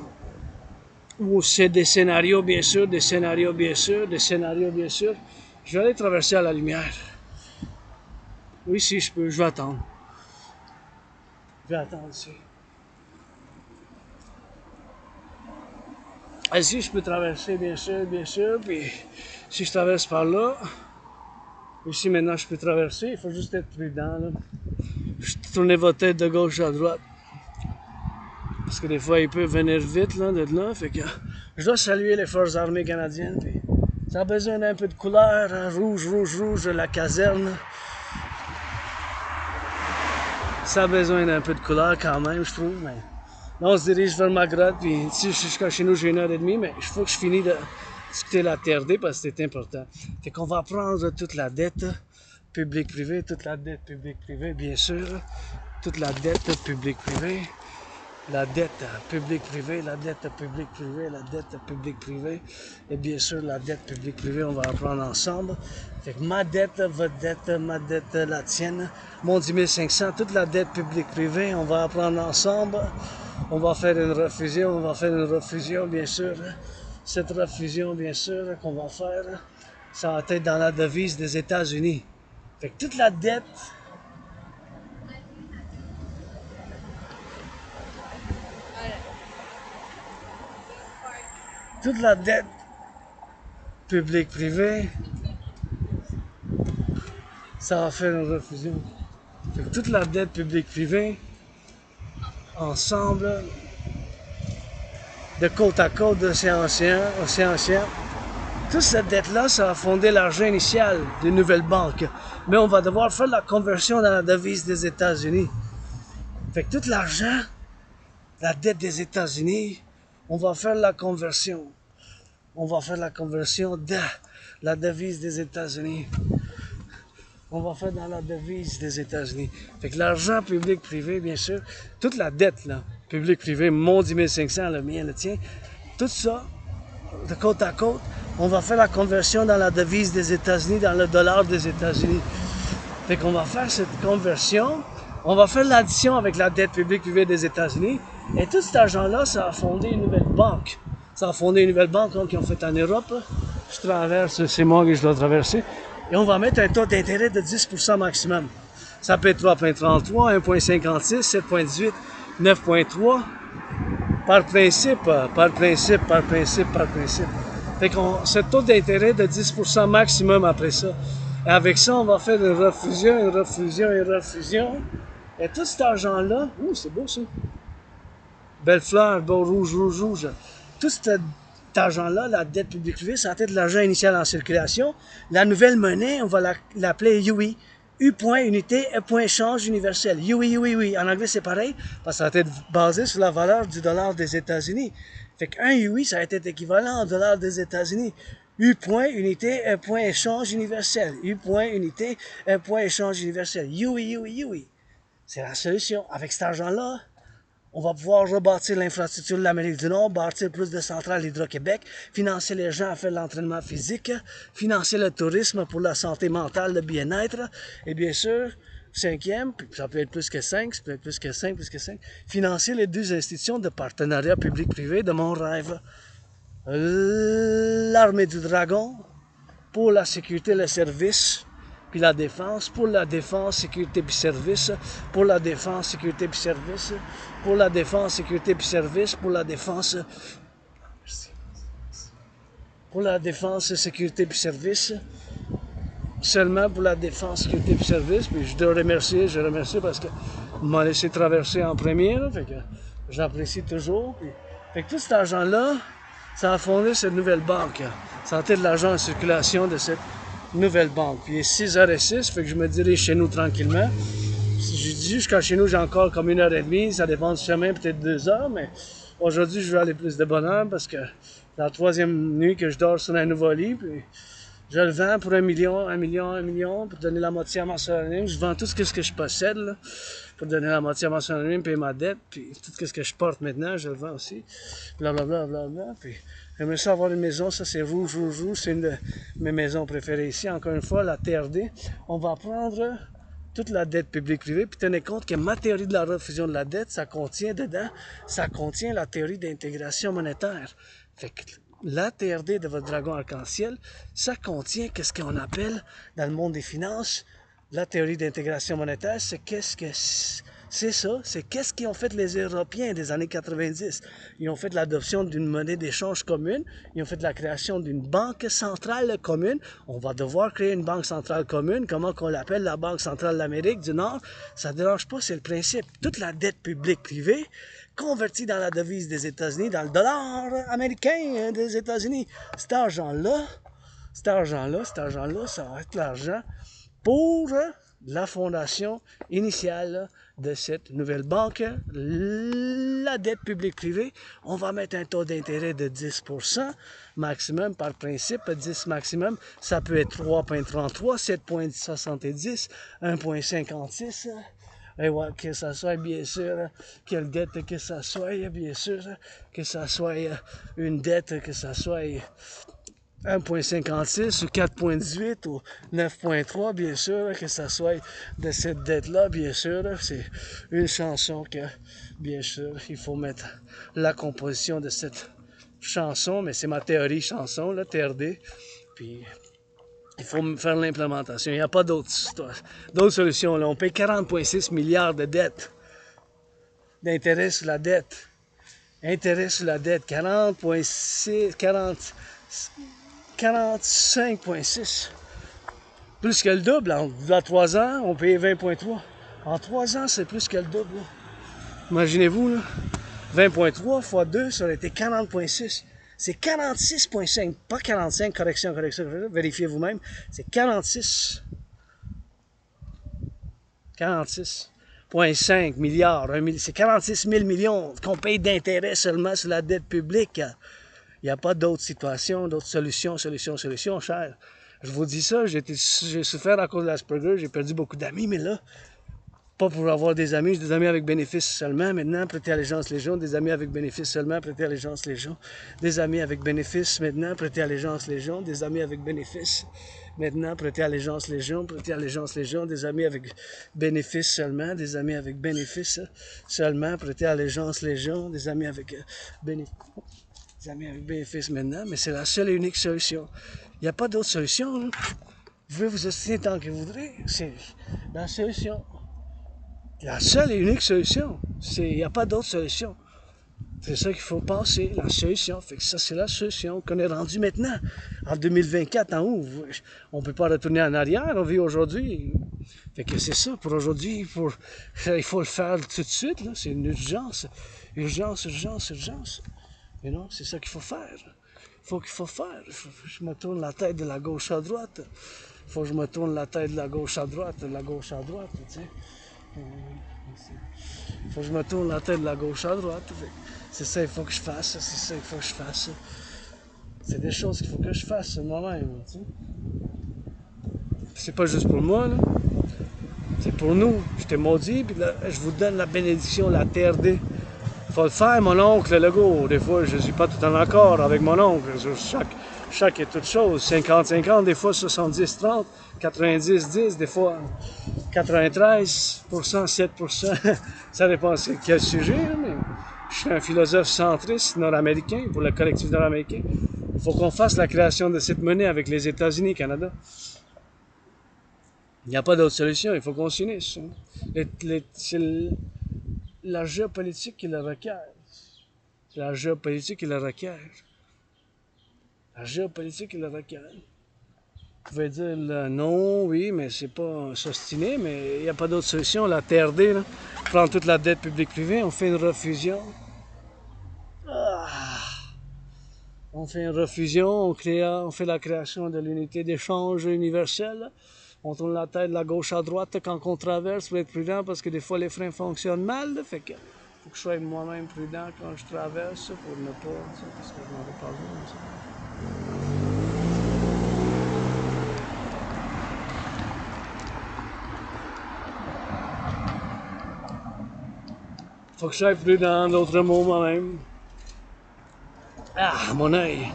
où c'est des scénarios, bien sûr, des scénarios, bien sûr, des scénarios, bien sûr. Je vais aller traverser à la lumière. Oui, si je peux, je vais attendre. Je vais attendre ici. Ici, je peux traverser, bien sûr, puis si je traverse par là, ici maintenant je peux traverser, il faut juste être prudent, là. Je tournez votre tête de gauche à droite. Parce que des fois, il peut venir vite, là, de là, fait que je dois saluer les forces armées canadiennes, puis ça a besoin d'un peu de couleur, hein, rouge, rouge, rouge, la caserne. Ça a besoin d'un peu de couleur quand même, je trouve, mais là, on se dirige vers ma grotte, puis ici, jusqu'à chez nous, j'ai 1h30, mais il faut que je finisse de discuter la TRD parce que c'est important. Fait qu'on va prendre toute la dette publique-privée, toute la dette publique-privée, bien sûr, toute la dette publique-privée, la dette publique-privée, la dette publique-privée, la dette publique-privée, et bien sûr, la dette publique-privée, on va apprendre ensemble. Fait que ma dette, votre dette, ma dette, la tienne, mon 10 500, toute la dette publique-privée, on va apprendre ensemble. On va faire une refusion, bien sûr. Cette refusion, bien sûr, qu'on va faire, ça va être dans la devise des États-Unis. Fait que toute la dette publique-privée, ça va faire une refusion. Fait que toute la dette publique-privée, ensemble, de côte à côte, océan-océan, toute cette dette-là, ça va fonder l'argent initial des nouvelles banques. Mais on va devoir faire la conversion dans la devise des États-Unis. Fait que tout l'argent, la dette des États-Unis, on va faire la conversion. On va faire la conversion de la devise des États-Unis. On va faire dans la devise des États-Unis. Fait que l'argent public-privé, bien sûr, toute la dette, là, public-privé, mon 10 500, le mien, le tien, tout ça, de côte à côte, on va faire la conversion dans la devise des États-Unis, dans le dollar des États-Unis. Fait qu'on va faire cette conversion, on va faire l'addition avec la dette publique privée des États-Unis, et tout cet argent-là, ça va fonder une nouvelle banque. Ça va fonder une nouvelle banque qu'ils ont fait en Europe. Je traverse, c'est moi que je dois traverser. Et on va mettre un taux d'intérêt de 10% maximum. Ça peut être 3,33, 1,56, 7,18, 9,3. Par principe. Fait qu'on ce taux d'intérêt de 10% maximum après ça. Et avec ça, on va faire une refusion. Et tout cet argent-là, c'est beau ça. Belle fleur, beau rouge. Tout cet argent-là, la dette publique privée, ça va être de l'argent initial en circulation. La nouvelle monnaie, on va l'appeler UI. U point unité, point échange universel. UI. En anglais, c'est pareil, parce que ça va être basé sur la valeur du dollar des États-Unis. Fait qu'un UI, ça va être équivalent au dollar des États-Unis. U point unité, point échange universel. U point unité, point échange universel. UI. C'est la solution. Avec cet argent-là, on va pouvoir rebâtir l'infrastructure de l'Amérique du Nord, bâtir plus de centrales Hydro-Québec, financer les gens à faire l'entraînement physique, financer le tourisme pour la santé mentale, le bien-être, et bien sûr, cinquième, puis ça peut être plus que 5, financer les 2 institutions de partenariat public-privé de mon rêve. L'armée du dragon, pour la sécurité et le service, puis la défense, pour la défense, sécurité puis service, pour la défense, sécurité puis service, pour la défense, sécurité puis service, pour la défense, sécurité puis service, seulement pour la défense, sécurité puis service, puis je remercie parce que m'a laissé traverser en premier, là, fait que j'apprécie toujours, puis, fait que tout cet argent-là, ça a fondé cette nouvelle banque, ça a été de l'argent en circulation de cette nouvelle banque. Puis il est 6h06, fait que je me dirige chez nous tranquillement. Je dis jusqu'à chez nous, j'ai encore comme 1h30, ça dépend du chemin, peut-être 2 heures, mais aujourd'hui, je vais aller plus de bonheur parce que c'est la 3e nuit que je dors sur un nouveau lit, puis je le vends pour 1 million, pour donner la moitié à ma soeur. Je vends tout ce que je possède, là. pour donner la moitié à ma soeur anonyme, payer ma dette, puis tout ce que je porte maintenant, je le vends aussi. Blablabla, blablabla. Puis j'aimerais ça avoir une maison, ça c'est rouge, rouge, rouge, c'est une de mes maisons préférées ici. Encore une fois, la TRD. On va prendre toute la dette publique-privée, puis tenez compte que ma théorie de la refusion de la dette, ça contient dedans, ça contient la théorie d'intégration monétaire. Fait que la TRD de votre dragon arc-en-ciel, ça contient qu'est-ce qu'on appelle dans le monde des finances la théorie d'intégration monétaire, c'est qu'est-ce que c'est ça, c'est qu'est-ce qu'ils ont fait les Européens des années 90. Ils ont fait l'adoption d'une monnaie d'échange commune, ils ont fait la création d'une banque centrale commune. On va devoir créer une banque centrale commune, comment qu'on l'appelle, la Banque centrale de l'Amérique du Nord, ça ne dérange pas, c'est le principe. Toute la dette publique privée, convertie dans la devise des États-Unis, dans le dollar américain des États-Unis. Cet argent-là, ça va être l'argent pour la fondation initiale de cette nouvelle banque, la dette publique-privée. On va mettre un taux d'intérêt de 10% maximum par principe. 10 maximum, ça peut être 3,33, 7,70, 1,56. Et ouais, que ça soit bien sûr, quelle dette que ça soit, bien sûr, que ça soit une dette, que ça soit 1,56 ou 4,18 ou 9,3, bien sûr, que ça soit de cette dette-là, bien sûr, c'est une chanson que, bien sûr, il faut mettre la composition de cette chanson, mais c'est ma théorie chanson, là, TRD, puis il faut faire l'implémentation, il n'y a pas d'autres solutions, là, on paye 40,6 milliards de dettes, d'intérêt sur la dette, intérêt sur la dette, 45,6. Plus que le double. En 3 ans, on payait 20,3. En 3 ans, c'est plus que le double. Là. Imaginez-vous, là. 20,3 fois 2, ça aurait été 40,6. C'est 46,5. Pas 45, correction. Vérifiez vous-même. C'est 46. 46,5 milliards. C'est 46 000 millions qu'on paye d'intérêt seulement sur la dette publique. Il n'y a pas d'autre situation, d'autres solutions, cher. Je vous dis ça, j'ai souffert à cause de l'Asperger, j'ai perdu beaucoup d'amis, mais là, pas pour avoir des amis, j'ai des amis avec bénéfice seulement. Maintenant, prêter allégeance légion, des amis avec bénéfice seulement, prêter allégeance légion. Des amis avec bénéfice maintenant, prêter allégeance légion, des amis avec bénéfice. Maintenant, prêter allégeance légion, des amis avec bénéfice seulement, des amis avec bénéfice seulement, prêter allégeance légion, des amis avec bénéfice. Des amis avec bénéfice maintenant, mais c'est la seule et unique solution. Il n'y a pas d'autre solution. Hein. Vous pouvez vous ostiner tant que vous voudrez. C'est la solution. La seule et unique solution. Il n'y a pas d'autre solution. C'est ça qu'il faut penser, la solution. Fait que ça, c'est la solution qu'on est rendu maintenant. En 2024, en août, on ne peut pas retourner en arrière, on vit aujourd'hui. Fait que c'est ça, pour aujourd'hui, il faut le faire tout de suite. Là. C'est une urgence. Urgence. Et non, c'est ça qu'il faut faire. Je me tourne la tête de la gauche à droite. Il faut que je me tourne la tête de la gauche à droite, tu sais. Il faut que je me tourne la tête de la gauche à droite. C'est ça qu'il faut que je fasse. C'est des choses qu'il faut que je fasse moi-même, tu sais. C'est pas juste pour moi, là. C'est pour nous. Je t'ai maudit, puis là, je vous donne la bénédiction, la TRD. Faut le faire, mon oncle Legault. Des fois, je ne suis pas tout en accord avec mon oncle. Chaque est toute chose. 50-50, des fois 70-30, 90-10, des fois 93%, 7%. Ça dépend de quel sujet, mais je suis un philosophe centriste nord-américain pour le collectif nord-américain. Il faut qu'on fasse la création de cette monnaie avec les États-Unis, Canada. Il n'y a pas d'autre solution, il faut qu'on s'unisse. C'est la géopolitique qui le requiert. C'est la géopolitique qui le requiert. La géopolitique qui le requiert. Vous pouvez dire non, oui, mais c'est pas s'ostiner, mais il n'y a pas d'autre solution. La TRD, là, prend toute la dette publique-privée, on fait une refusion. On fait une refusion, on fait la création de l'unité d'échange universelle. On tourne la tête de la gauche à droite quand on traverse pour être prudent parce que des fois les freins fonctionnent mal. Fait que faut que je sois moi-même prudent quand je traverse pour ne pas. Parce que je m'en vais parler comme ça. Faut que je sois prudent, d'autres mots moi-même. Ah, mon œil.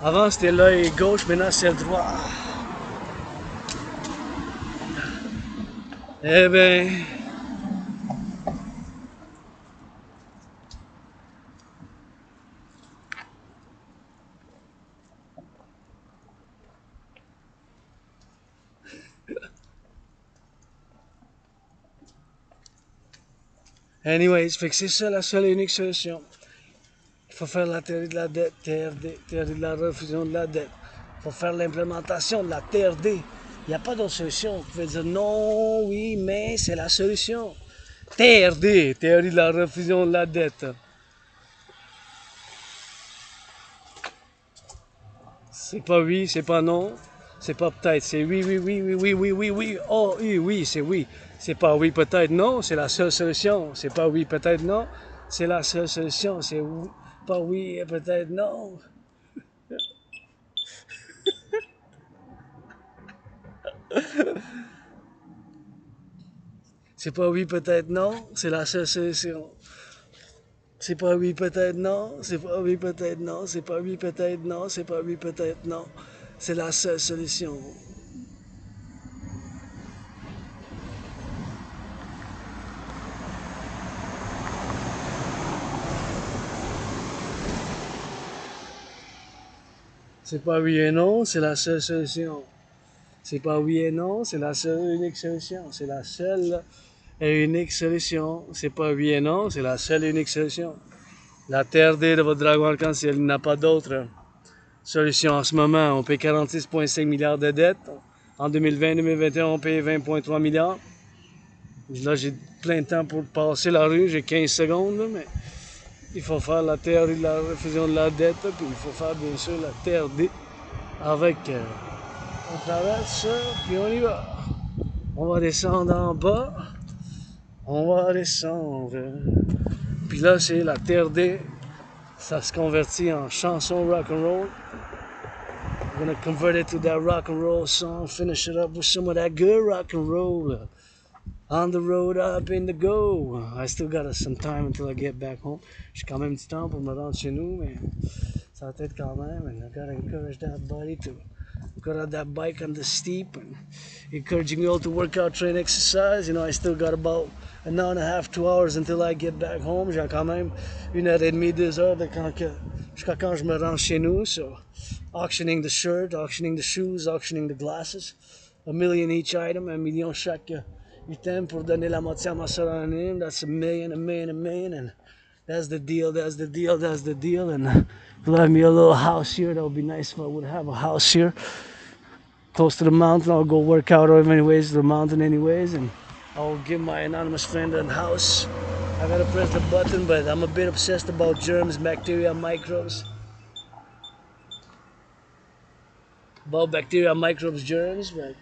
Avant c'était l'œil gauche, maintenant c'est le droit. Eh ben. Anyways, fait que c'est ça la seule et unique solution. Il faut faire la théorie de la dette, TRD, théorie de la refusion de la dette. Il faut faire l'implémentation de la TRD. Il n'y a pas d'autre solution. Vous pouvez dire non, oui, mais c'est la solution. TRD, théorie de la refusion de la dette. C'est pas oui, c'est pas non, c'est pas peut-être, c'est oui, oui, oui, oui, oui, oui, oui, oui, oh, oui, oui, c'est oui. C'est pas oui, peut-être non, c'est la seule solution. C'est pas oui, peut-être non, c'est la seule solution. C'est oui, pas oui, peut-être non. C'est pas oui, peut-être non, c'est la seule solution. C'est pas oui, peut-être non, c'est pas oui, peut-être non, c'est pas oui, peut-être non, c'est pas oui, peut-être non. C'est la seule solution. C'est pas oui et non, c'est la seule solution. C'est pas oui et non, c'est la seule et unique solution. C'est la seule et unique solution. C'est pas oui et non, c'est la seule et unique solution. La TRD de votre dragon arc-en-ciel n'a pas d'autre solution en ce moment. On paye 46,5 milliards de dettes. En 2020-2021, on paye 20,3 milliards. Là, j'ai plein de temps pour passer la rue. J'ai 15 secondes, là, mais il faut faire la théorie de la refusion de la dette, puis il faut faire bien sûr la TRD avec. On traverse ça, puis on y va. On va descendre en bas. On va descendre. Puis là, c'est la TRD. Ça se convertit en chanson rock-and-roll. We're gonna convert it to that rock-and-roll song. Finish it up with some of that good rock-and-roll. On the road up in the go. I still got some time until I get back home. J'ai quand même du temps pour me rendre chez nous, mais ça va être quand même. And I gotta encourage that body to got on that bike on the steep and encouraging you all to work out, train, exercise. You know, I still got about an hour and a half, 2 hours until I get back home. J'ai quand même 1 heure et demie, 2 heures jusqu'à quand je me rends chez nous. So, auctioning the shirt, auctioning the shoes, auctioning the glasses. $1 million each item, 1 million chaque item pour donner la moitié à ma soeur anonyme. That's $1 million, $1 million, $1 million. And that's the deal, that's the deal, that's the deal. And love me a little house here. That would be nice if I would have a house here. Close to the mountain. I'll go work out anyways to the mountain anyways, and I'll give my anonymous friend a house. I gotta press the button, but I'm a bit obsessed about germs, bacteria, microbes. About bacteria, microbes, germs, but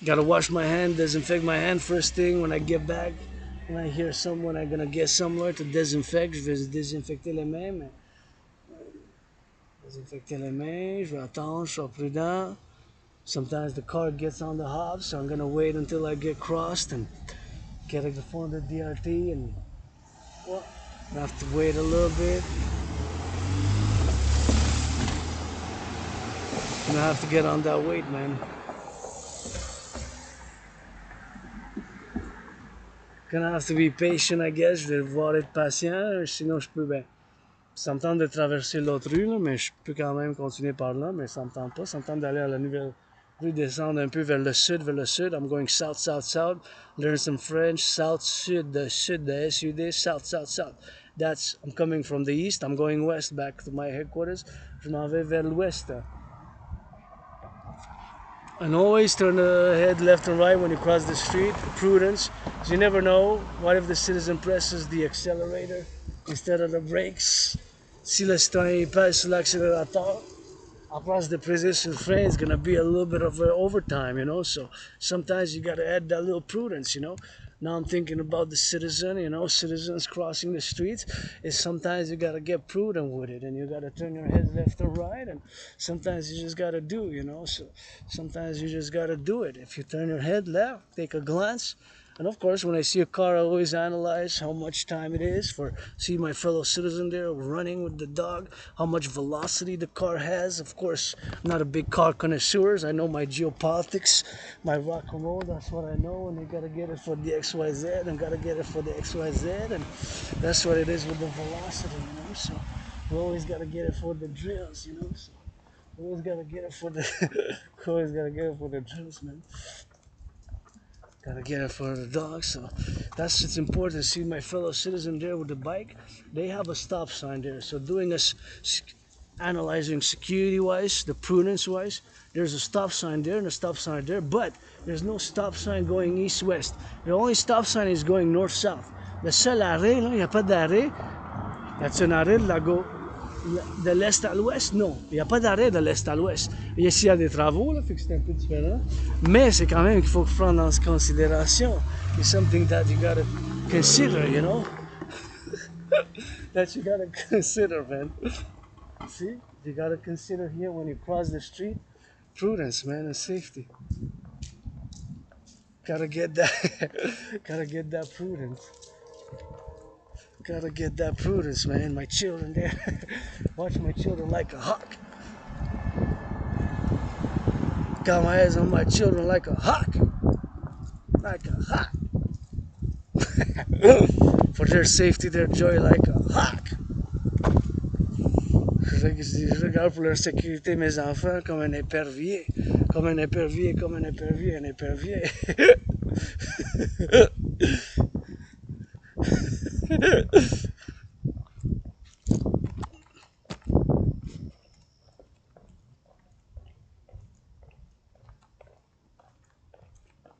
gotta wash my hand, disinfect my hand first thing when I get back. When I hear someone I'm gonna get somewhere to disinfect, je vais désinfecter les mains, mais désinfecter les mains, je vais attendre, je suis prudent. Sometimes the car gets on the hop, so I'm gonna wait until I get crossed and get the phone to DRT, and well, I have to wait a little bit. And I have to get on that wait, man. Gonna have to be patient, I guess. Je vais devoir être patient, sinon je peux, ben, ça me tente de traverser l'autre rue, là, mais je peux quand même continuer par là, mais ça me tente pas. Ça me tente d'aller à la nouvelle rue, descendre un peu vers le sud, vers le sud. I'm going south, south, south. Learn some French. South, sud, the SUD, south, south, south. That's, I'm coming from the east. I'm going west, back to my headquarters. Je m'en vais vers l'ouest. And always turn the head left and right when you cross the street. Prudence. You never know. What if the citizen presses the accelerator instead of the brakes? Si le citoyen pèse sur l'accélérateur, en place de peser sur le frein, it's gonna be a little bit of overtime, you know. So sometimes you gotta add that little prudence, you know. Now I'm thinking about the citizen, you know, citizens crossing the streets. Is sometimes you gotta get prudent with it, and you gotta turn your head left and right, and sometimes you just gotta do, you know. So sometimes you just gotta do it. If you turn your head left, take a glance, And of course, when I see a car, I always analyze how much time it is for see my fellow citizen there running with the dog, how much velocity the car has. Of course, I'm not a big car connoisseur. I know my geopolitics, my rock and roll. That's what I know. And you gotta get it for the XYZ, and gotta get it for the XYZ, and that's what it is with the velocity, you know. So we always gotta get it for the drills, you know. So we always gotta get it for the, we always gotta get it for the drills, man. Gotta get it for the dog, so that's it's important to see my fellow citizen there with the bike. They have a stop sign there, so doing us analyzing security wise, the prudence wise, there's a stop sign there and a stop sign there, but there's no stop sign going east west. The only stop sign is going north south. Le seul arrêt, là, il n'y a pas d'arrêt. Y a-t-il un arrêt de l'est à l'ouest? Non, il n'y a pas d'arrêt de l'est à l'ouest. Ici, il y a des travaux, là, fait que c'est un peu différent. Mais c'est quand même qu'il faut prendre en considération. It's something that you gotta consider, you know? That you gotta consider, man. See? You gotta consider here when you cross the street. Prudence, man, and safety. Gotta get that, gotta get that prudence. Gotta get that prudence, man. My children there. Watch my children like a hawk. Got my eyes on my children like a hawk. Like a hawk. For their safety, their joy, like a hawk. Je regarde pour leur sécurité mes enfants comme un épervier. Comme un épervier, comme un épervier, un épervier.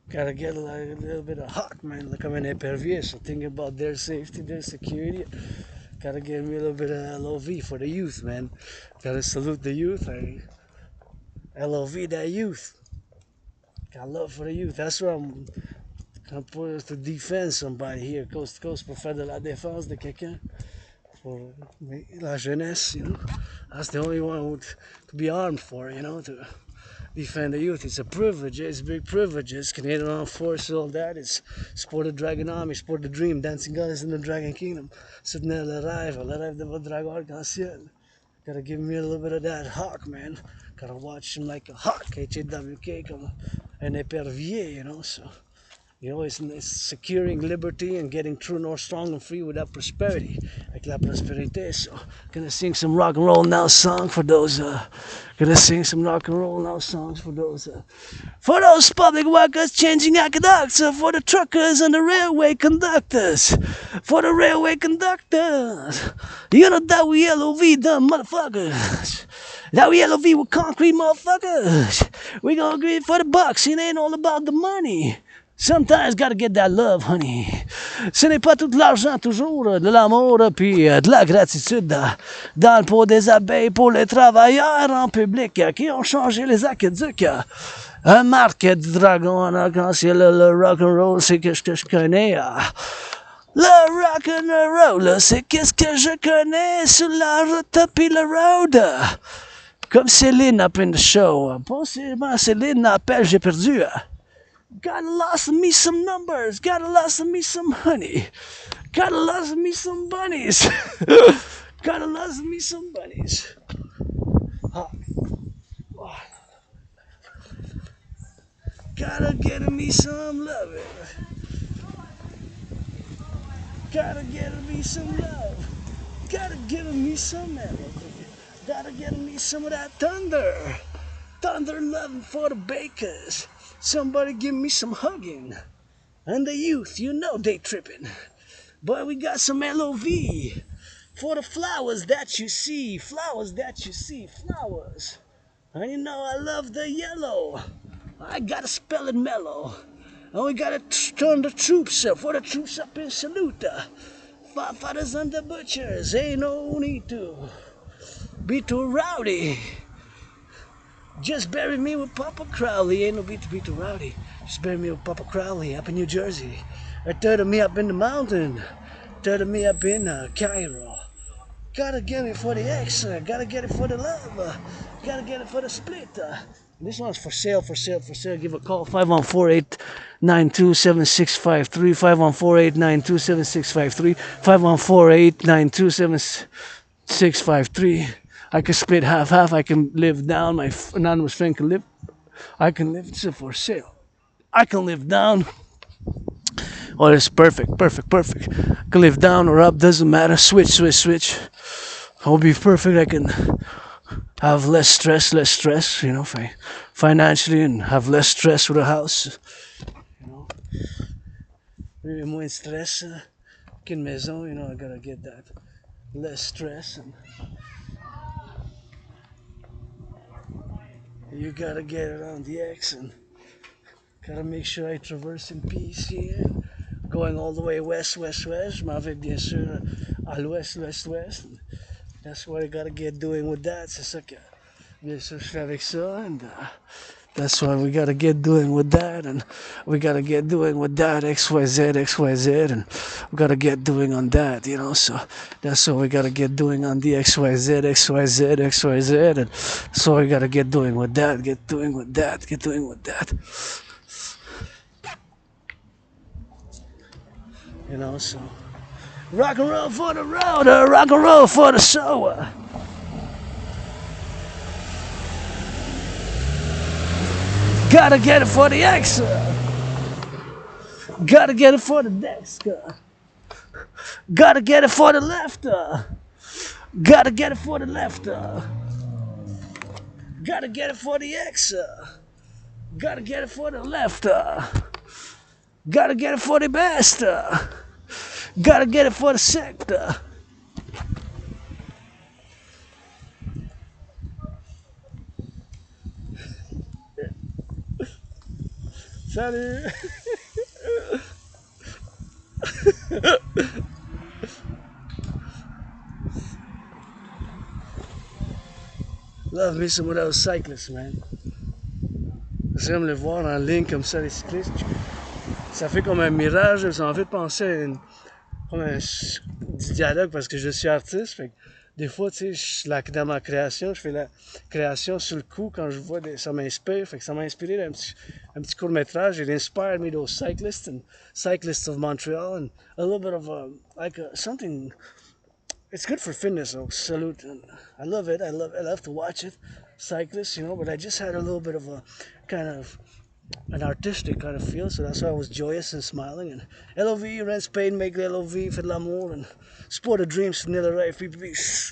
Gotta get like a little bit of hawk, man, like I'm an épervier, so thinking about their safety, their security. Gotta give me a little bit of LOV for the youth, man. Gotta salute the youth. LOV that youth. Got love for the youth. That's what I'm gonna put to defend somebody here, coast to coast, pour faire de la défense de quelqu'un. For la jeunesse, you know. That's the only one to be armed for, you know, to defend the youth. It's a privilege, it's big privileges. Canadian Armed Forces, all that. It's sport the Dragon Army, sport the dream, dancing goddess in the Dragon Kingdom. Soutenir le rêve de votre dragon arc-en-ciel. Gotta give me a little bit of that hawk, man. Gotta watch him like a hawk, HWK, comme un épervier, you know, so. You know, it's securing liberty and getting true north strong and free without prosperity. Like la prospérité. So, gonna sing some rock and roll now song for those, gonna sing some rock and roll now songs for those public workers changing aqueducts, for the truckers and the railway conductors, for the railway conductors. You know that we LOV dumb motherfuckers. That we LOV with concrete motherfuckers. We gonna agree for the bucks. It ain't all about the money. Sometimes gotta get that love, honey. Ce n'est pas tout l'argent toujours, de l'amour puis de la gratitude dans le pot des abeilles pour les travailleurs en public qui ont changé les aqueducs. Un marque du dragon en arc-en-ciel, le rock-and-roll, c'est qu'est-ce que je connais. Le rock-and-roll, c'est qu'est-ce que je connais sur la route puis le road. Comme Céline up in the show. Possiblement Céline appel, j'ai perdu. Gotta lost me some numbers. Gotta lost me some honey. Gotta lost me some bunnies. Gotta lost me some bunnies. Gotta get me some loving. Gotta get me some love. Gotta give me some melody. Gotta get me some of that thunder. Thunder loving for the bakers. Somebody give me some hugging. And the youth, you know they tripping. But we got some LOV for the flowers that you see. Flowers that you see. Flowers. And you know I love the yellow. I gotta spell it mellow. And we gotta turn the troops up. For the troops up in salute. Firefighters and the butchers. Ain't no need to be too rowdy. Just bury me with Papa Crowley. Ain't no beat to be too rowdy. Just bury me with Papa Crowley up in New Jersey. Or third me up in the mountain. Third me up in Cairo. Gotta get it for the X. Gotta get it for the love. Gotta get it for the split. This one's for sale. Give a call, 514-892-7653, 514-892-7653, 514-892-7653. I can split half. I can live down. My anonymous friend can live. I can live. It's for sale. I can live down. Oh, it's perfect. I can live down or up, doesn't matter. Switch. I'll be perfect. I can have less stress, you know, financially, and have less stress with a house. You know, maybe moins stress qu'une maison, you know, I gotta get that. Less stress, and you gotta get around the X, and gotta make sure I traverse in peace here. Going all the way west. Je m'en vais bien sûr à l'ouest. That's what I gotta get doing with that. C'est ça que, bien sûr, je fais avec ça. And that's what we gotta get doing with that. And we gotta get doing with that. XYZ. And we gotta get doing on that, you know. So that's what we gotta get doing on the XYZ. And so we gotta get doing with that. Get doing with that. You know, so rock and roll for the road, rock and roll for the sower. Gotta get it for the X. Gotta get it for the desk. Gotta get it for the left. Gotta get it for the left. Gotta get it for the X. Gotta get it for the left. Gotta get it for the best. Gotta get it for the sector. Salut. Love me some of those cyclists, man. J'aime les voir en ligne comme ça, les cyclistes. Ça fait comme un mirage, ça m'a fait penser à comme un dialogue parce que je suis artiste. Fait que des fois, tu sais, dans ma création, je fais la création sur le coup quand je vois ça m'inspire. Fait que ça m'a inspiré un petit court-métrage. It inspired me, those cyclists of Montreal, and a little bit of something. It's good for fitness, so salute. And I love it. I love to watch it. Cyclists, you know, but I just had a little bit of a kind of an artistic kind of feel, so that's why I was joyous and smiling. And LOV, Red Spade, make LOV, fait de l'amour, and sport of dreams, vanilla right, peace.